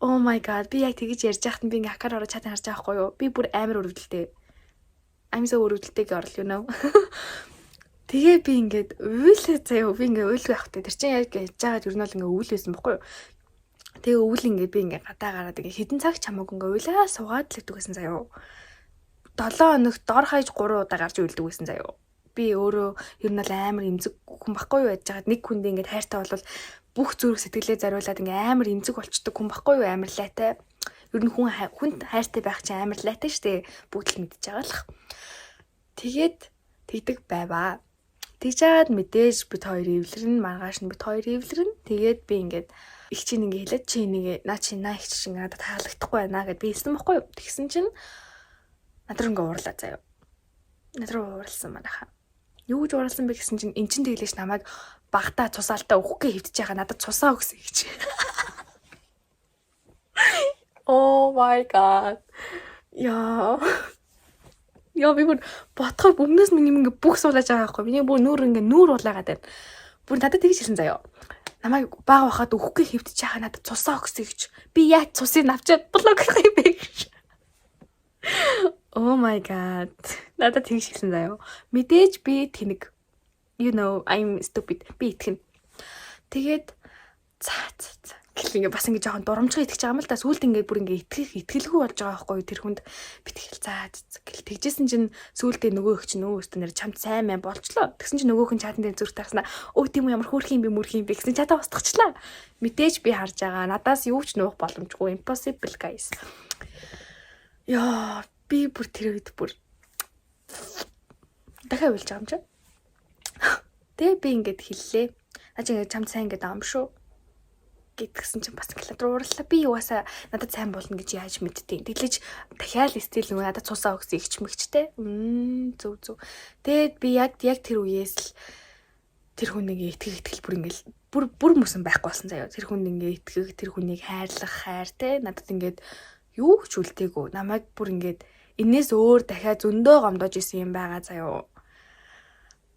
oh my god би яг тэгэж ярьж байхад би ингээ акаар ороо чатан харж байгаа хгүй юу. Би бүр амар өрөвдөлтэй. I'm so өрөвдөлтэй girl you know. Тэгээ би ингээд уйлээ заяа. Би ингээ уйлгүй явахтай. Тэр чинь яг яаж жагаад ер нь бол ингээ өвлөөсөн баггүй юу. Тэгээ өвл ингээ би ингээ гадаа гараад ингээ хэдэн цаг чамаг ингээ уйлаа суугаад л гэдэг байсан заяа. 7 хоногт дор хаяж 3 удаа гарч уйлдаг байсан заяа. Би өөрөө ер нь бол амар эмзэг хүн баггүй юу яаж жагаад нэг хүндээ ингээ хайртай болвол бүх зүрх сэтгэлээ зариулаад ингээ амар эмзэг болчдөг хүн баггүй юу амар лайтай. Ер нь хүнд хайртай байх чинь амар лайтай штэ. Бүгд л мэдчихэж байгаа л. Тэгээд тэгдэг байваа. Тэгжээд мэдээж бит хоёр эвлэрэн маргааш нь бит хоёр эвлэрэн. Тэгээд би ингээд их чинь ингээ хэлээд чи энийг наа чи наа их чинь надад таалагдахгүй байна гэд би хэлсэн байхгүй юу. Тэгсэн чинь надруу ингээ уурлаа заяа. Надруу уурлсан манайхаа. Юу гэж уурлсан бэ гэсэн чинь эн чин тэглэж намайг багтаа цусаалтаа өгөхгүй хэвдэж байгаа надад цусаа өгсөн гэж. Oh my god. Яа би бүр ботхоор өмнөөс минь ингээ бүх суулаж байгаа байхгүй. Миний бүр нүүр улаагаад байна. Бүр надад тэгж хэлсэн заяа. Намайг бага бахад өгөхгүй хэвдэж байгаа надад цусаа өгсөн гэж. Би яаж цусыг авчаад блок хийх юм бэ гэж. Oh my god. Надад тэгж хэлсэн заяа. Мэдээж би тэнэг. You know, I'm stupid. Би итгэн. Тэгээд гэл ингээ бас ингээ жоохон дурамжгаа итгэж байгаа юм л да. Сүүлд ингээ бүр ингээ итгэлгүй болж байгаа байхгүй юу тэр хүнд битгэл гэл тэгжсэн чинь сүүлдээ нөгөө их чинь өөстө нэр чамд сайн мэн болчлоо. Тэгсэн чинь нөгөө хүн чатан дээр зүрх тарснаа өө тийм үү ямар хөөрхөн юм бэ мөрхөн юм бэ гэсэн чатаа устгачлаа. Мэдээж би харж байгаа. Надаас юу ч нуух боломжгүй. Impossible guys. Яа би бүр тэр үед бүр дахиад уйлж байгаа юм чи. Тэгээ би ингээд хэллээ. Наач ингээд чамд сайн гэдэг юм шүү. Гэтгсэн чинь бас ингээд уурлаа. Би юусаа надад сайн болно гэж яаж мэдтiin. Тэглэж дахиад стил нөгөө надад цусаа өгсөн ихч мэгчтэй. Зөв. Тэгээд би яг тэр үеэс л тэр хүн нэг итгэл бүр ингээд бүр мөсөн байхгүй болсон заяа. Тэр хүн ингээд итгэх, тэр хүнийг хайрлах хайр те надад ингээд юу ч үлдээгүй. Намайг бүр ингээд энээс өөр дахиад зөндөө гомдож исэн юм байгаа заяа.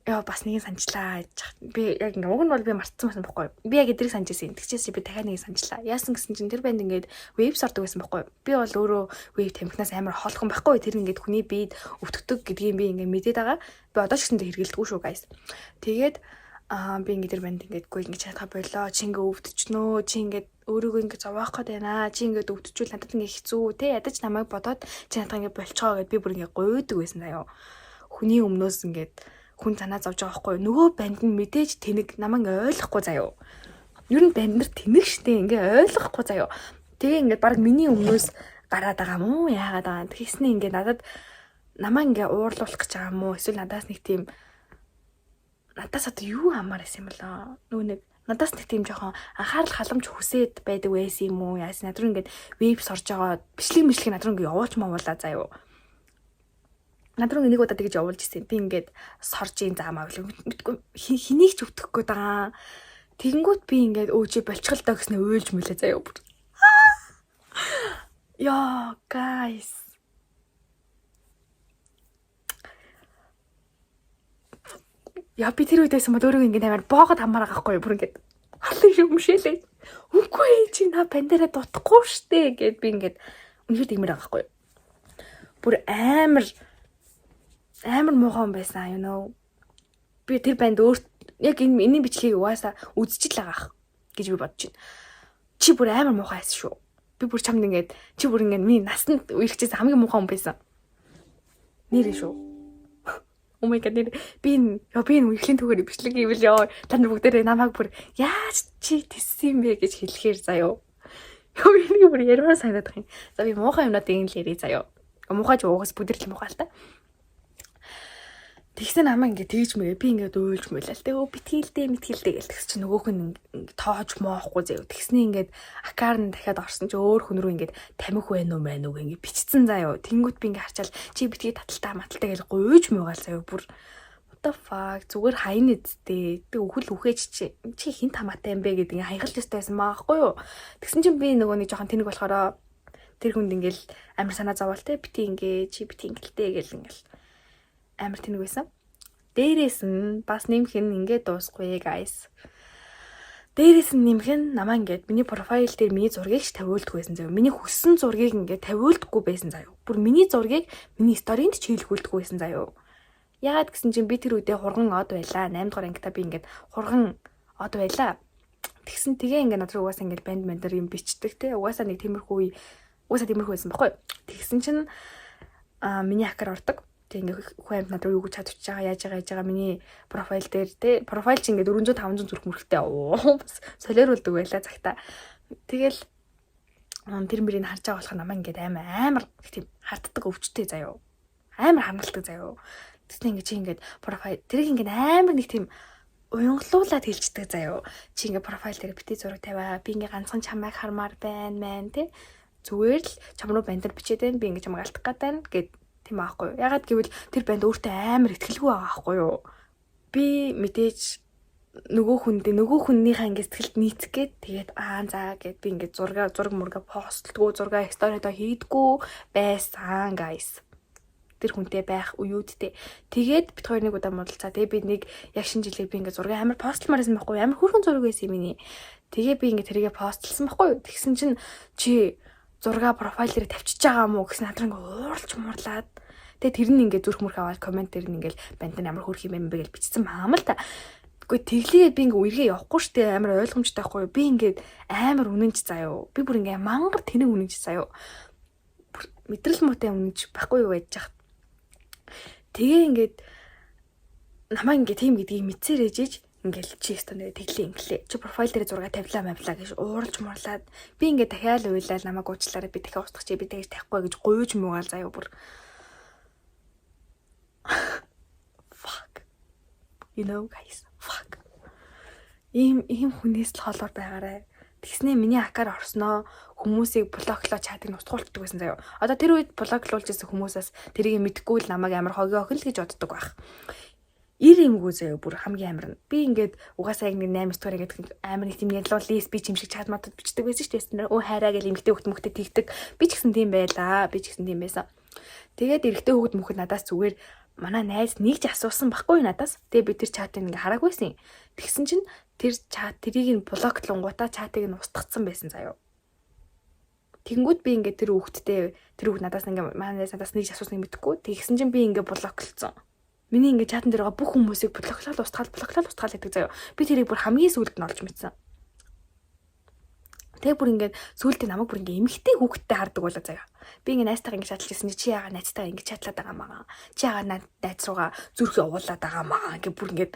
Яа бас нэг санджлаа. Би яг ингээ уг нь бол би мартсан байсан байхгүй. Би яг эдрийг санджсэн. Тэгчээс би дахиад нэг санджлаа. Яасан гэсэн чинь тэр банд ингээд веб сордог байсан байхгүй. Би бол өөрөө веб тамхинаас амар хоолхон байхгүй. Тэр ингээд хүний биед өвтгдөг гэдгийг би ингээ мэдээд байгаа. Би одоо ч гэсэн хэрэгэлдэггүй шүү guys. Тэгээд би ингээ тэр банд ингээд гоо ингээ чадхаа болоо. Чи ингээ өвдчихнөө. Чи ингээ өөрийгөө ингээ зовоох гээд байна. Чи ингээ өвдчихвэл надад ингээ хэцүү те. Ядаж намайг бодоод чи надад ингээ болцгоо гэд би бүр ингээ гойдог байсан заяа. Хүний өмнөөс ингээд хүн танаа зовж байгаа байхгүй юу? Нөгөө банд нь мэдээж тэнэг намайг ойлгохгүй заяа. Ер нь банд нар тэнэг штэ ингээ ойлгохгүй заяа. Тэгээ ингээ баг миний өмнөөс гараад байгаа юм уу? Яагаад байгаа юм? Тэгснэ ингээ надад намайг ингээ уурлуулах гэж байгаа юм уу? Эсвэл надаас нэг тийм надаас одоо юу хамаар байсан юм болоо? Нөгөө нэг надаас нэг тийм жоохон анхаарал халамж хүсээд байдаг байсан юм уу? Яасан над руу ингээ веб сорж байгаа бичлэг над руу ингээ явуулч мавуулаа заяа. Над руу нэг удаа тэгж явуулж ирсэн. Би ингээд сорж ийн заамаа билээ. Хэнийг ч өвдөхгүй даа. Тэгэнгүүт би ингээд өөжи болчихл доо гэснээр уйлж мөлөө заяа бүр. Яа, guys. Яа би тэр үед байсан бол өөрөө ингээд амар боогод хамаар байгаа байхгүй бүр ингээд халын юмшээлээ. Үгүй чи на пандераа дутахгүй штэ гэд би ингээд үнэхээр тэгмэр байгаа байхгүй. Бүр амар муухай юм байсан you know. Би тэр банд яг энэ бичлэгийг угаасаа үзчихэл байгаа гэж би бодож байна. Чи бүр амар муухай байсан шүү. Би бүр чамд ингээд чи бүр ингээд миний насанд үерхчихсэн хамгийн муухай хүн байсан. Нэрээ шүү. Oh my god би үерхлийн түүгээр бичлэг хийвэл ёо та нар бүгдээрээ намайг бүр яаж чи тиссэн юм бэ гэж хэлэхээр заяо. Ёо би бүр ярмаар санагдах юм. За би муухай юмнууд ингэ л ярий заяо. Муухай ч уугаас бүдэрл муухай л та. Тэгсэн намаа ингээ тэгж мэрээ би ингээ уйлж мөлөл тэ битгийлдэ мэтгийлдэ гэл тэгс чи нөгөөх нь тоож моохгүй заяа тэгсний ингээд акаар нь дахиад орсон чи өөр хүн рүү ингээд тамхи байна уу мэн үг ингээ бичсэн заяа тэнгүүт би ингээ харчаал чи битгий таталтай маталтай гэл гуйж муугаал заяа бүр what the fuck зүгээр хайн эдтэй тэг үхэл үхэж чи хин тамаатай юм бэ гэдэг ингээ хаягалт өстэй байсан маахгүй юу тэгсэн чинь би нөгөө нэг жоохон тэнэг болохоор тэр хүнд ингээл амар санаа зовоол тэ бити ингээ чи бити ингэлтэй гэл ингээл амар тэнэг байсан. Дээрээс нь бас нэмэх нь ингээд дуусгүй guys. Дээрээс нь нэмэх нь намаа ингээд миний профайл дээр миний зургийг ч тавиулдаггүй байсан заяа. Миний хүссэн зургийг ингээд тавиулдаггүй байсан заяа. Бүр миний зургийг миний сторинд ч хийлгүүлдэггүй байсан заяа. Яагаад гэсэн чинь би тэр үедээ хурган од байлаа. 8 дугаар ангита би ингээд хурган од байлаа. Тэгсэн тэгээ ингээд над руу угаасаа ингээд банд мандер юм бичдэг те. Угаасаа тиймэрхүү байсан баггүй. Тэгсэн чинь миний хакер ордог. Тэг ингээ хүн амт надад юу гэж чадчих байгаа яаж байгаа миний профайл дээр те профайл чи ингээ 400 500 зүрх мөрхтэй бас солиоруулдаг байлаа цагта. Тэгэл тэр мөрийг харж байгаа болох намаа ингээ амар тийм харддаг өвчтэй заяо. Амар хангалдаг заяо. Тэгсэн ингээ чи ингээ профайл тэрийг ингээ амар нэг тийм уянгалуулаад хэлждэг заяо. Чи ингээ профайл дээр бити зураг тавиа. Би ингээ ганцхан чамайг хармаар байна мэн те. Зүгээр л чам руу бандер бичээд байна. Би ингээ чамайг алдах гээд байна гэд тийм аахгүй. Ягаад гэвэл тэр банд өөртөө амар ихтгэлгүй байгаа аахгүй юу. Би мэдээж нөгөө хүннийхээ ингэ сэтгэлд нийцгээд тэгээд за гэд би ингэ зураг мурга постлдгүү зураг сториодоо хийдгүү байсан guys. Тэр хүнтэй байх уюудтэй. Тэгээд бит хоёр нэг удаа муудалцаа. Тэгээд би нэг яг шинэ жилээр би ингэ зураг амар постлмаар байсан байхгүй юу. Амар хүрхэн зураг байсан юм миний. Тэгээд би ингэ тэрийгэ постлсан байхгүй юу. Тэгсэн чинь чи зураг профайл дээр тавьчихж байгаа мó гэсэн надран ууралж муурлаад тэгээ тэр нь ингээд зүрх мөрх аваад комент дээр нь ингээд банд амар хөрх юм бэ гэж бичсэн маам л та. Үгүй тэглээгээд би ингээ үргээ явахгүй штэ амар ойлгомжтой байхгүй юу? Би ингээд амар үнэнч заяо. Би бүр ингээ мангар тэнэг үнэнч заяо. Мэдрэл муутай үнэнч байхгүй юу гэж яах. Тэгээ ингээд намаа ингээ тийм гэдгийг мэдсээр ээжиж ингээл чи өстө тэглээ инглээ. Чи профайл дээр зураг тавилаа мавлаа гэж ууралж муурлаад би ингээ дахиад уйлаад намайг уучлаарай би дахиад устгах чи би тэгж тахгүй гэж гуйж муугаал заяо бүр. Fuck. You know guys. Fuck. Ийм хүнээс л хоолоор байгаарай. Тэгснээ миний акаар орсноо хүмүүсийг блоклоо чатыг устгуулдаг байсан заяо. Одоо тэр үед блоклуулж исэн хүмүүсээс тэрийг мэдгүй л намайг амар хогоо охин л гэж боддог байх. Ир юмгүй заяо бүр хамгийн амар нь. Би ингээд угаасаа нэг 8 дугаар ингээд амар нэг тийм ялуу лист би чимшиг чат матад бичдэг байсан шүү дээ. Өө хайраа гэл эмгтэй хөхт мөхтэй тэгдэг. Би ч гэсэн тийм байлаа. Би ч гэсэн тийм байсан. Тэгээд эрэгтэй хөхт мөхөд надаас зүгээр манай найз нэг ч асуусан байхгүй надаас. Тэгээ би тэр чатыг ингээ хараагүйсэн. Тэгсэн чинь тэр чат тэрийг нь блоклонгуудаа чатыг нь устгацсан байсан заяо. Тэнгүүд би ингээ тэр хөхттэй тэр хөхт надаас ингээ манай найз надаас нэг ч асуусныг мэдэхгүй. Тэгсэн чинь би ингээ блоклцсон. Миний ингээ чатан дээр байгаа бүх хүмүүсийг блоклол устгаал гэдэг заяо. Би тэрийг бүр хамгийн сүүлд нь олж мэдсэн. Тэгээ бүр ингээд сүүлдээ намайг бүр ингээ эмхтэй хүүхдтэй хардаг болоо заяа. Би ингээ найзтайгаа ингээ чатлаж ирсэн чи яага найзтайгаа ингээ чатлаад байгаа маа. Чи яага найз руугаа зүрхээ угуулад байгаа маа ингээ бүр ингээ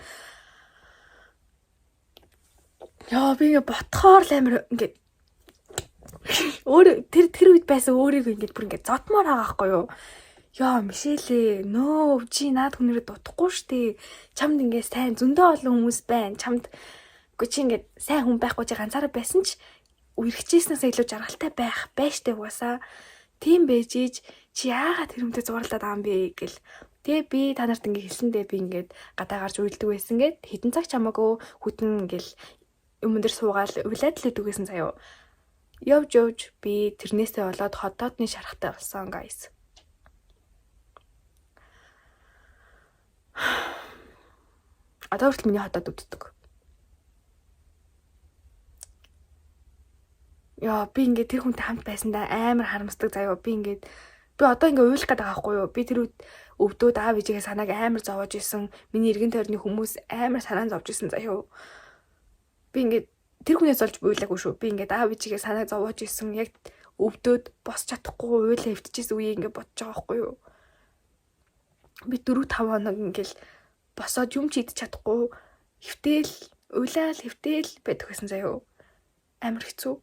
яа би ингээ ботхоор л амир ингээ өөр тэр үед байсан өөрийгөө ингээ бүр ингээ зодмоор байгаа байхгүй юу? Яа Мишелээ нөө чи наад хүнээрээ дутахгүй штэ. Чамд ингээ сайн зөндөө олон хүмүүс байна. Чамд үгүй чи ингээ сайн хүн байхгүй чи ганцаараа байсан ч үргэжсэнээс илүү жаргалтай байштай угаасаа. Тийм байж ич чи яагаад тэр хүнтэй зурлаад байгаа юм бэ гэл. Тэгээ би та нарт ингээ хэлсэндээ би ингээд гадаа гарч уйлдаг байсан гэд хэдэн цаг чамаагүй хүтэн ингээл юм дээр суугаал уйлаад л идэг гэсэн заяо. Явж би тэрнээсээ болоод хотоодны шарахтай болсон guys. Одоо хүртэл миний хотод үддэг. Яа би ингээд тэр хүнтэй хамт байсандаа амар харамсдаг заяо. Би одоо ингээ уйлах гэдэг байгаа байхгүй юу? Би тэр үед өвдөөд аав ээжигээ санааг амар зовоож исэн. Миний эргэн тойрны хүмүүс амар санаа зовж исэн заяо. Би ингээд тэр хүнээс олж уйлаагүй шүү. Би ингээд аав ээжигээ санааг зовоож исэн. Яг өвдөөд босч чадахгүй уйлаа хөвтчихсэн үеийг ингээ бодож байгаа байхгүй юу? Би 4-5 хоног ингээл босоод юм ч идэж чадахгүй хөвтээл хөвтээл байдаг гэсэн заяо. Амар хэцүү.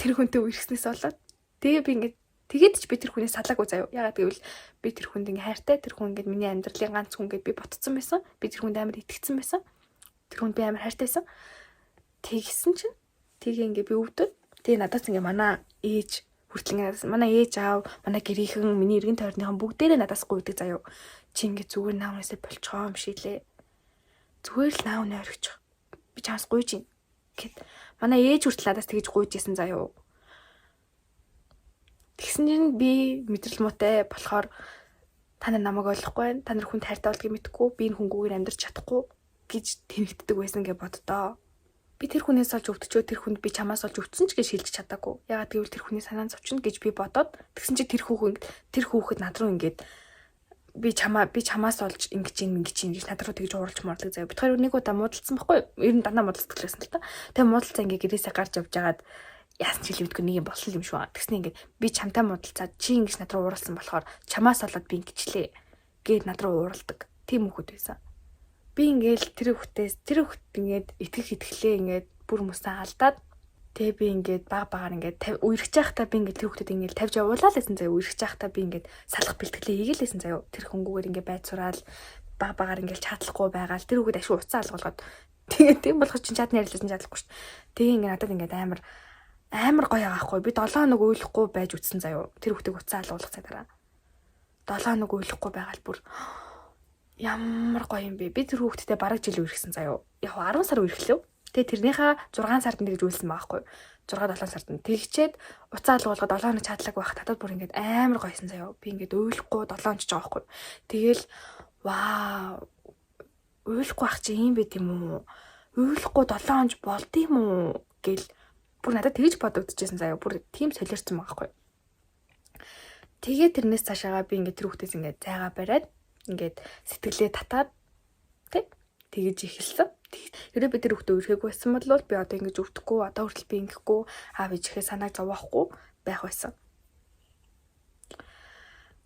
Тэр хүнтэй үерхснээс болоод тэгээ би ингээд тэгээд ч би тэр хүнээс салаагүй заяо. Ягаад гэвэл би тэр хүнд ингээ хайртай тэр хүн ингээд миний амьдралын ганц хүн гэд би ботцсон байсан. Би тэр хүнд амар итгэцсэн байсан. Тэр хүнд би амар хайртай байсан. Тэгсэн чинь тэгээ ингээ би өвдөд. Тэгээ надаас ингээ манай ээж хүртэл манай ээж аав, манай гэрийнхэн, миний эргэн тойрныхан бүгдээрээ надаас гуйдаг заяо. Чи ингээ зүгээр наавнасаа болчихоо юм шилээ. Зүгээр л наавны орхичих. Би чамс гуйж ийн гэд. Манай ээж хүртэл надаас тэгж гуйж исэн заяо. Тэгсэн чинь би мэдрэл муутай болохоор та нар намайг ойлгохгүй байна. Та нар хүнд хайртай болдгийг мэдэхгүй. Би энэ хүнгүүгээр амьдрч чадахгүй гэж тэнэгддэг байсан гэж боддоо. Би тэр хүнээс олж өвдчөө тэр хүнд би чамаас олж өвдсөн ч гэж шилжиж чадаагүй. Ягаад гэвэл тэр хүний санаа зовчихно гэж би бодоод тэгсэн чинь тэр хүүхэд над руу ингээд би чамаас олж ингэж гэж над руу тэгж ууралж муурлаг заяа. Би тэр нэг удаа муудалцсан байхгүй юу? Ер нь дандаа муудалцдаг байсан л та. Тэгээ муудалцаа ингээ гэрээсээ гарч явж байгаад яасан ч хэлвэдгүй нэг юм болсон юм шүү. Тэгснэ ингээ би чамтай муудалцаад чи ингэж над руу ууралсан болохоор чамаас олоод би ингэчлээ гээд над руу ууралдаг. Тийм хүүхэд байсан. Би ингээл тэр хүүхэд ингээд итгэлээ ингээд бүр мөсөө алдаад тэгээ би ингээд багаар ингээд үерхэж байхдаа би ингээд тэр хүүхдэд ингээд тавьж явуулаа л гэсэн заяа. Үерхэж байхдаа би ингээд салах бэлтгэлээ хийгээлсэн заяа. Тэр хөнгүүгээр ингээд байд сураал багаар ингээд чатлахгүй байгаал тэр хүүхэд ашиг уцаа алгуулгаад тэгээ тийм болох чинь чатны ярилцсан чадлахгүй шүү. Тэгээ ингээд надад ингээд амар гоё аахгүй. Би 7 хоног уйлахгүй байж үтсэн заяа. Тэр хүүхдийг уцаа алгуулах цагаараа 7 хоног уйлахгүй байгаал бүр ямар гоё юм бэ. Би тэр хүүхдтэй бараг жил үерхсэн заяа. Яг 10 сар үерхлээ. Тэгээ тэрнийхээ 6 сард нэгж үйлсэн байхгүй. 6-7 сард нь тэгчээд уцаа алгуулгаад 7 хоног чатлаг байх татад бүр ингээд амар гойсон заяа. Би ингээд уйлахгүй 7 хоног ч байгаа байхгүй. Тэгэл вау. Уйлахгүй ах чи юм бэ тийм үү? Уйлахгүй 7 хоног болд юм уу гэл бүр надад тэгж бодогдчихсэн заяа. Бүр тийм солиорсон байгаа байхгүй. Тэгээ тэрнээс цаашаага би ингээд тэр хүүхдээс ингээд зайгаа бариад ингээд сэтгэлээ татаад тэгэж эхэлсэн. Хэрэв бид тэр хүүхдээ үргэхгүй байсан бол би одоо ингэж өвдөхгүй, одоо хүртэл би ингэхгүй, аав ээжийнхээ санааг зовоохгүй байх байсан.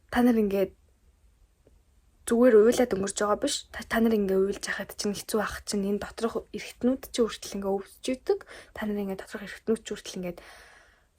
Та нар ингээд зүгээр уйлаад өнгөрч байгаа биш. Та нар ингээ уйлж яхад чинь хэцүү ах чинь энэ доторх эргэтнүүд чинь хүртэл ингээ өвсөж идэг. Та нар ингээ доторх эргэтнүүд чинь хүртэл ингээ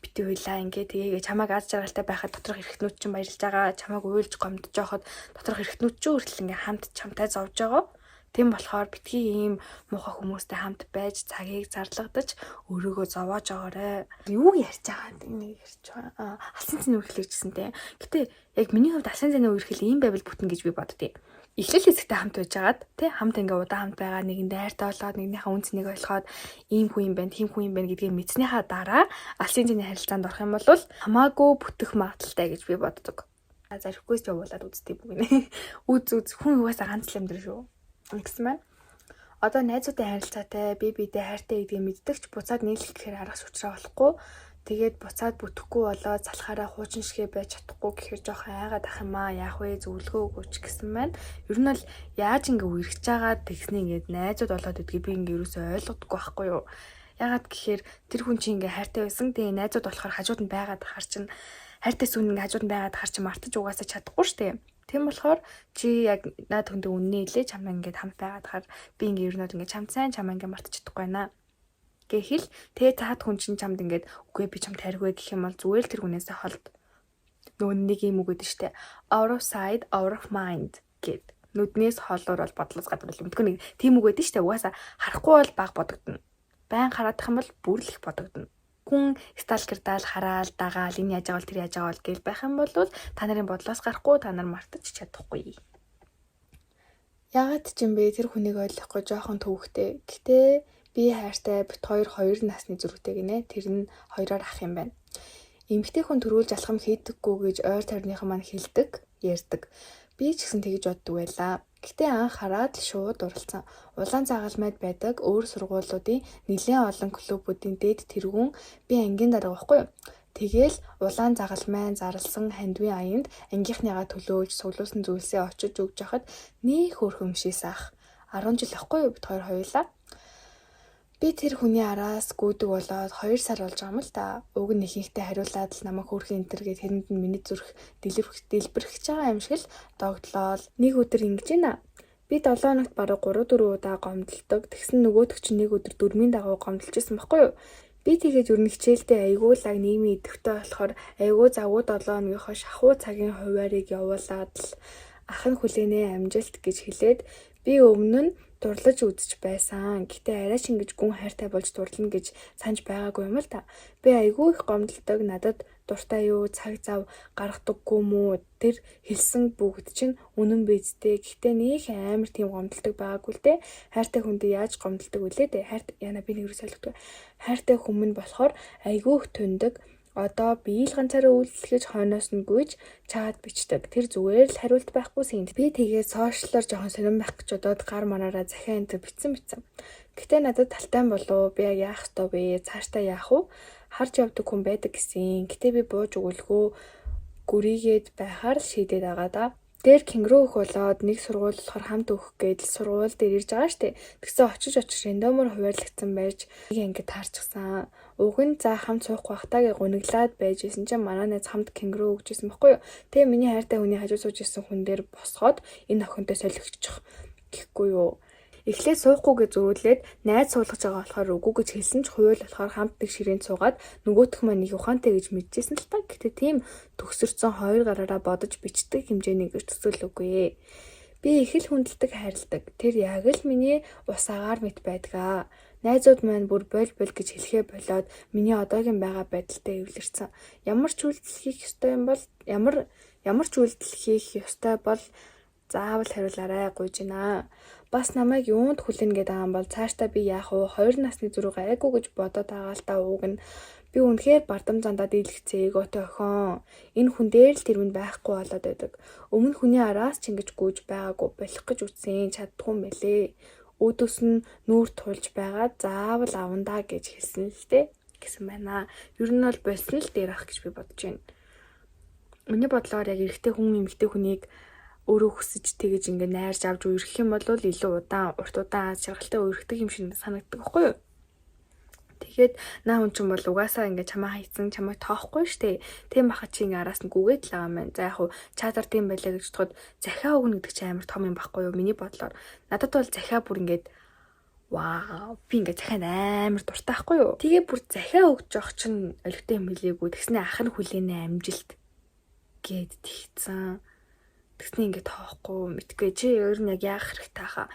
бити уйлаа ингээ тэгээ чамайг аз жаргалтай байхад доторх эргэтнүүд чинь баярлж байгаа. Чамайг уйлж гомдож байхад доторх эргэтнүүд чинь хүртэл ингээ хамт чамтай зовж байгаа. Тийм болохоор битгий ийм муухай хүмүүстэй хамт байж цагийг зарлагдаж өөрийгөө зовоож байгаарэ. Юу ярьж байгаа нэг ярьж байгаа. Алсын цэний үргэлжлэжсэн те. Гэтэ яг миний хувьд алсын цэний үргэлжлэл ийм байвал бүтэн гэж би боддتي. Эхлэл хэсэгтээ хамт байжгаад те хамт ингээ удаан хамт байгаа нэгэндээ хайртай болоод нэгнийхээ үн цэнийг ойлгоод ийм хүн юм байна, тийм хүн юм байна гэдгийг мэдснийхаа дараа алсын цэний харилцаанд орох юм бол хамаагүй бүтэх магадaltaй гэж би боддог. Зарихгүйс явуулаад үзтий бүгнэ. Үз хүн угаасаа ганц л амьдрал шүү. Гэсэн байна. Одоо найзуудын харилцаатай бибидээ хайртай гэдгийг мэддэгч буцаад нийлэх гэхээр аргас учраа болохгүй. Тэгээд буцаад бүтэхгүй болоод залхаараа хуучин шигэ байж чадахгүй гэхээр жоох айгаад ах юм аа. Яах вэ? Зөвлөгөө өгөөч гэсэн байна. Ер нь бол яаж ингээ үргэж байгаа тэгснэ ингээд найзууд болоод идгийг би ингээ ерөөсөй ойлгодоггүй байхгүй юу? Ягаад гэхээр тэр хүн чинь ингээ хайртай байсан. Тэгээ найзууд болохоор хажууд нь байгаад ахаар чинь хайртай сүн ингээ хажууд нь байгаад ахаар чинь мартаж угаасаа чадахгүй шүү дээ. Тийм болохоор чи яг наад хүндээ үннээ илээ чамаа ингээд хамт байгаад хахаар би ингээд ерөнөд ингээд чамд сайн чамаа ингээд мартаж чадахгүй байна гэхэл тэгээ таад хүн чинь чамд ингээд үгүй би чамд хайргүй гэх юм бол зүгээр л тэр хүнээсээ холд нөгөө нэг юм үг гэдэг штэ out of sight out of mind гэд нүднээс хоолоор бол бодлоос гадар л мэдгүй нэг тийм үг гэдэг штэ угаасаа харахгүй бол баг бодогдно байн хараадах юм бол бүр л их бодогдно хүн сталкердаал хараал дагаал энэ яаж байгаа бол тэр яаж байгаа бол гэл байх юм бол та нарын бодлоос гарахгүй та нар мартаж чадахгүй. Яагаад ч юм бэ тэр хүнийг ойлгохгүй жоохон төвөгтэй. Гэтэ би хайртай бит хоёр насны зүрхтэй гинэ. Тэр нь хоёроор ах юм байна. Эмэгтэй хүн төрүүлж алхам хийдэггүй гэж ойр тойрныхан маань хэлдэг, ярьдаг. Би ч гэсэн тэгж боддог байлаа. Гэтэ анх хараад шууд уралцсан. Улаан загалмайд байдаг өөр сургуулиудын нэлээд олон клубүүдийн дээд тэргүүн би ангийн дарга байхгүй юу? Тэгэл улаан загалмайн зарлсан хандвийн аянд ангийнхныгаа төлөөж суглуулсан зүйлсээ очиж өгч яхад нэг хөөрхөмшээс ах 10 жил ахгүй юу бид хоёр хоёулаа. Би тэр хүний араас гүйдэг болоод 2 сар болж байгаа юм л да. Уг нь ихэнхдээ хариулаад л намайг хөөрхөн энтер гээд тэрэнд нь миний зүрх дэлбэрхэж байгаа юм шиг л догтлол. Нэг өдөр ингэж байна. Би 7 хоногт бараг 3-4 удаа гомдолдог. Тэгсэн нөгөөдөг чинь нэг өдөр дөрмийн дагуу гомдолж байсан байхгүй юу? Би тэгээд ер нь хичээлдээ аягуулаг нийгмийн идэвхтэй болохоор аягуу завгүй 7 хоногийнхоо шахуу цагийн хуваарийг явуулаад л ах нь хүлээнэ амжилт гэж хэлээд би өмнө нь дурлаж үзэж байсан. Гэтэ арайч ингэж гүн хайртай болж дурлана гэж санаж байгаагүй юм л та. Би айгүй их гомдолдог надад дуртай юу цаг зав гаргадаггүй мүү тэр хэлсэн бүгд чинь үнэн биздээ. Гэтэ нэг амар тийм гомдолдог байгаагүй л дээ. Хайртай хүндээ яаж гомдолдог вүлээ дээ. Яна би нэг юу солигддог. Хайртай хүмүүс болохоор айгүй их тундаг. Одоо би л ганцаараа үйлчлэж хойноос нь гүйж чаад бичдэг. Тэр зүгээр л хариулт байхгүй синд. Би тэгээд сошиалор жоохон сонирн байх гэж бодоод гар мараараа захиа энэ бичсэн. Гэтэ надад талтай болов би яах ёстой вэ? Цаашдаа яах вэ? Харж явдаг хүн байдаг гэсэн. Гэтэ би бууж өгөлгөө гүрийгээд байхаар л шийдээд байгаа да. Дээр кенгуру өх болоод нэг сургууль болохоор хамт өгөх гээд сургууль дээр ирж байгаа штэ. Тэгсэн очиж рандомор хуваарлагдсан байж ингэ таарчихсан. Уг нь за хамт суух байхтаа гуниглаад байж исэн чинь манай найз хамт кенгуру өгчээсэн байхгүй юу. Тэгээ миний хайртай хүний хажуу сууж исэн хүн дээр босгоод энэ охинтой солигдчих гэхгүй юу. Эхлээд суухгүй гэж зөрүүлээд найз суулгаж байгаа болохоор үгүй гэж хэлсэн ч хууль болохоор хамт нэг ширээнд суугаад нөгөөх маань их ухаантай гэж мэдчихсэн л та. Гэтэ тийм төгсөрцөн хоёр гараараа бодож бичдэг хэмжээний гэж төсөөл үгүй. Би их л хүндэлдэг хайрладаг. Тэр яг л миний усаагаар мэт байдгаа. Найзууд маань бүр боль гэж хэлхээ болоод миний одоогийн байгаа байдалтай эвлэрсэн. Ямар ч үйлдэл хийх ёстой бол заавал хариулаарай гуйж гинэ. Бас намайг юунд хүлээн гэдэг юм бол цаашдаа би яах вэ? 2 насны зүрх айгуу гэж бодоод байгаа л та ууг нь. Би үнэхээр бардам зандаа дийлгэцээ эготой охин. Энэ хүн дээр л тэр минь байхгүй болоод байдаг. Өмнө хүний араас ч ингэж гүйж байгаагүй болох гэж үтсэн чаддгүй юм бэлээ. Өөдөөс нь нүүр тулж байгаа заавал авандаа гэж хэлсэн л дээ гэсэн байна. Ер нь бол болсон л дээр ах гэж би бодож байна. Миний бодлоор яг эрэгтэй хүн эмэгтэй хүнийг өөрөө хүсэж тэгэж ингээд найрж авч үерхэх юм бол илүү урт удаан шаргалтай үерхдэг юм шиг санагддаг байхгүй юу? Тэгээд наа хүн чинь бол угаасаа ингээд чамаа хайцсан чамайг тоохгүй штэ. Тийм бахад чи ингээд араас нь гүгээд л байгаа юм. За яг хуу чатар тийм байлаа гэж бодоход захиа өгнө гэдэг чинь амар том юм байхгүй юу? Миний бодлоор. Надад бол захиа бүр ингээд вау би ингээд захиа амар дуртай байхгүй юу? Тэгээ бүр захиа өгч явах чинь олигтой юм хэлээгүй. Тэгснэ ах нь хүлээнэ амжилт гээд тэгцэн. Тэгснэ ингээд тоохгүй мэдгүй чи ер нь яг яах хэрэгтэй хаа.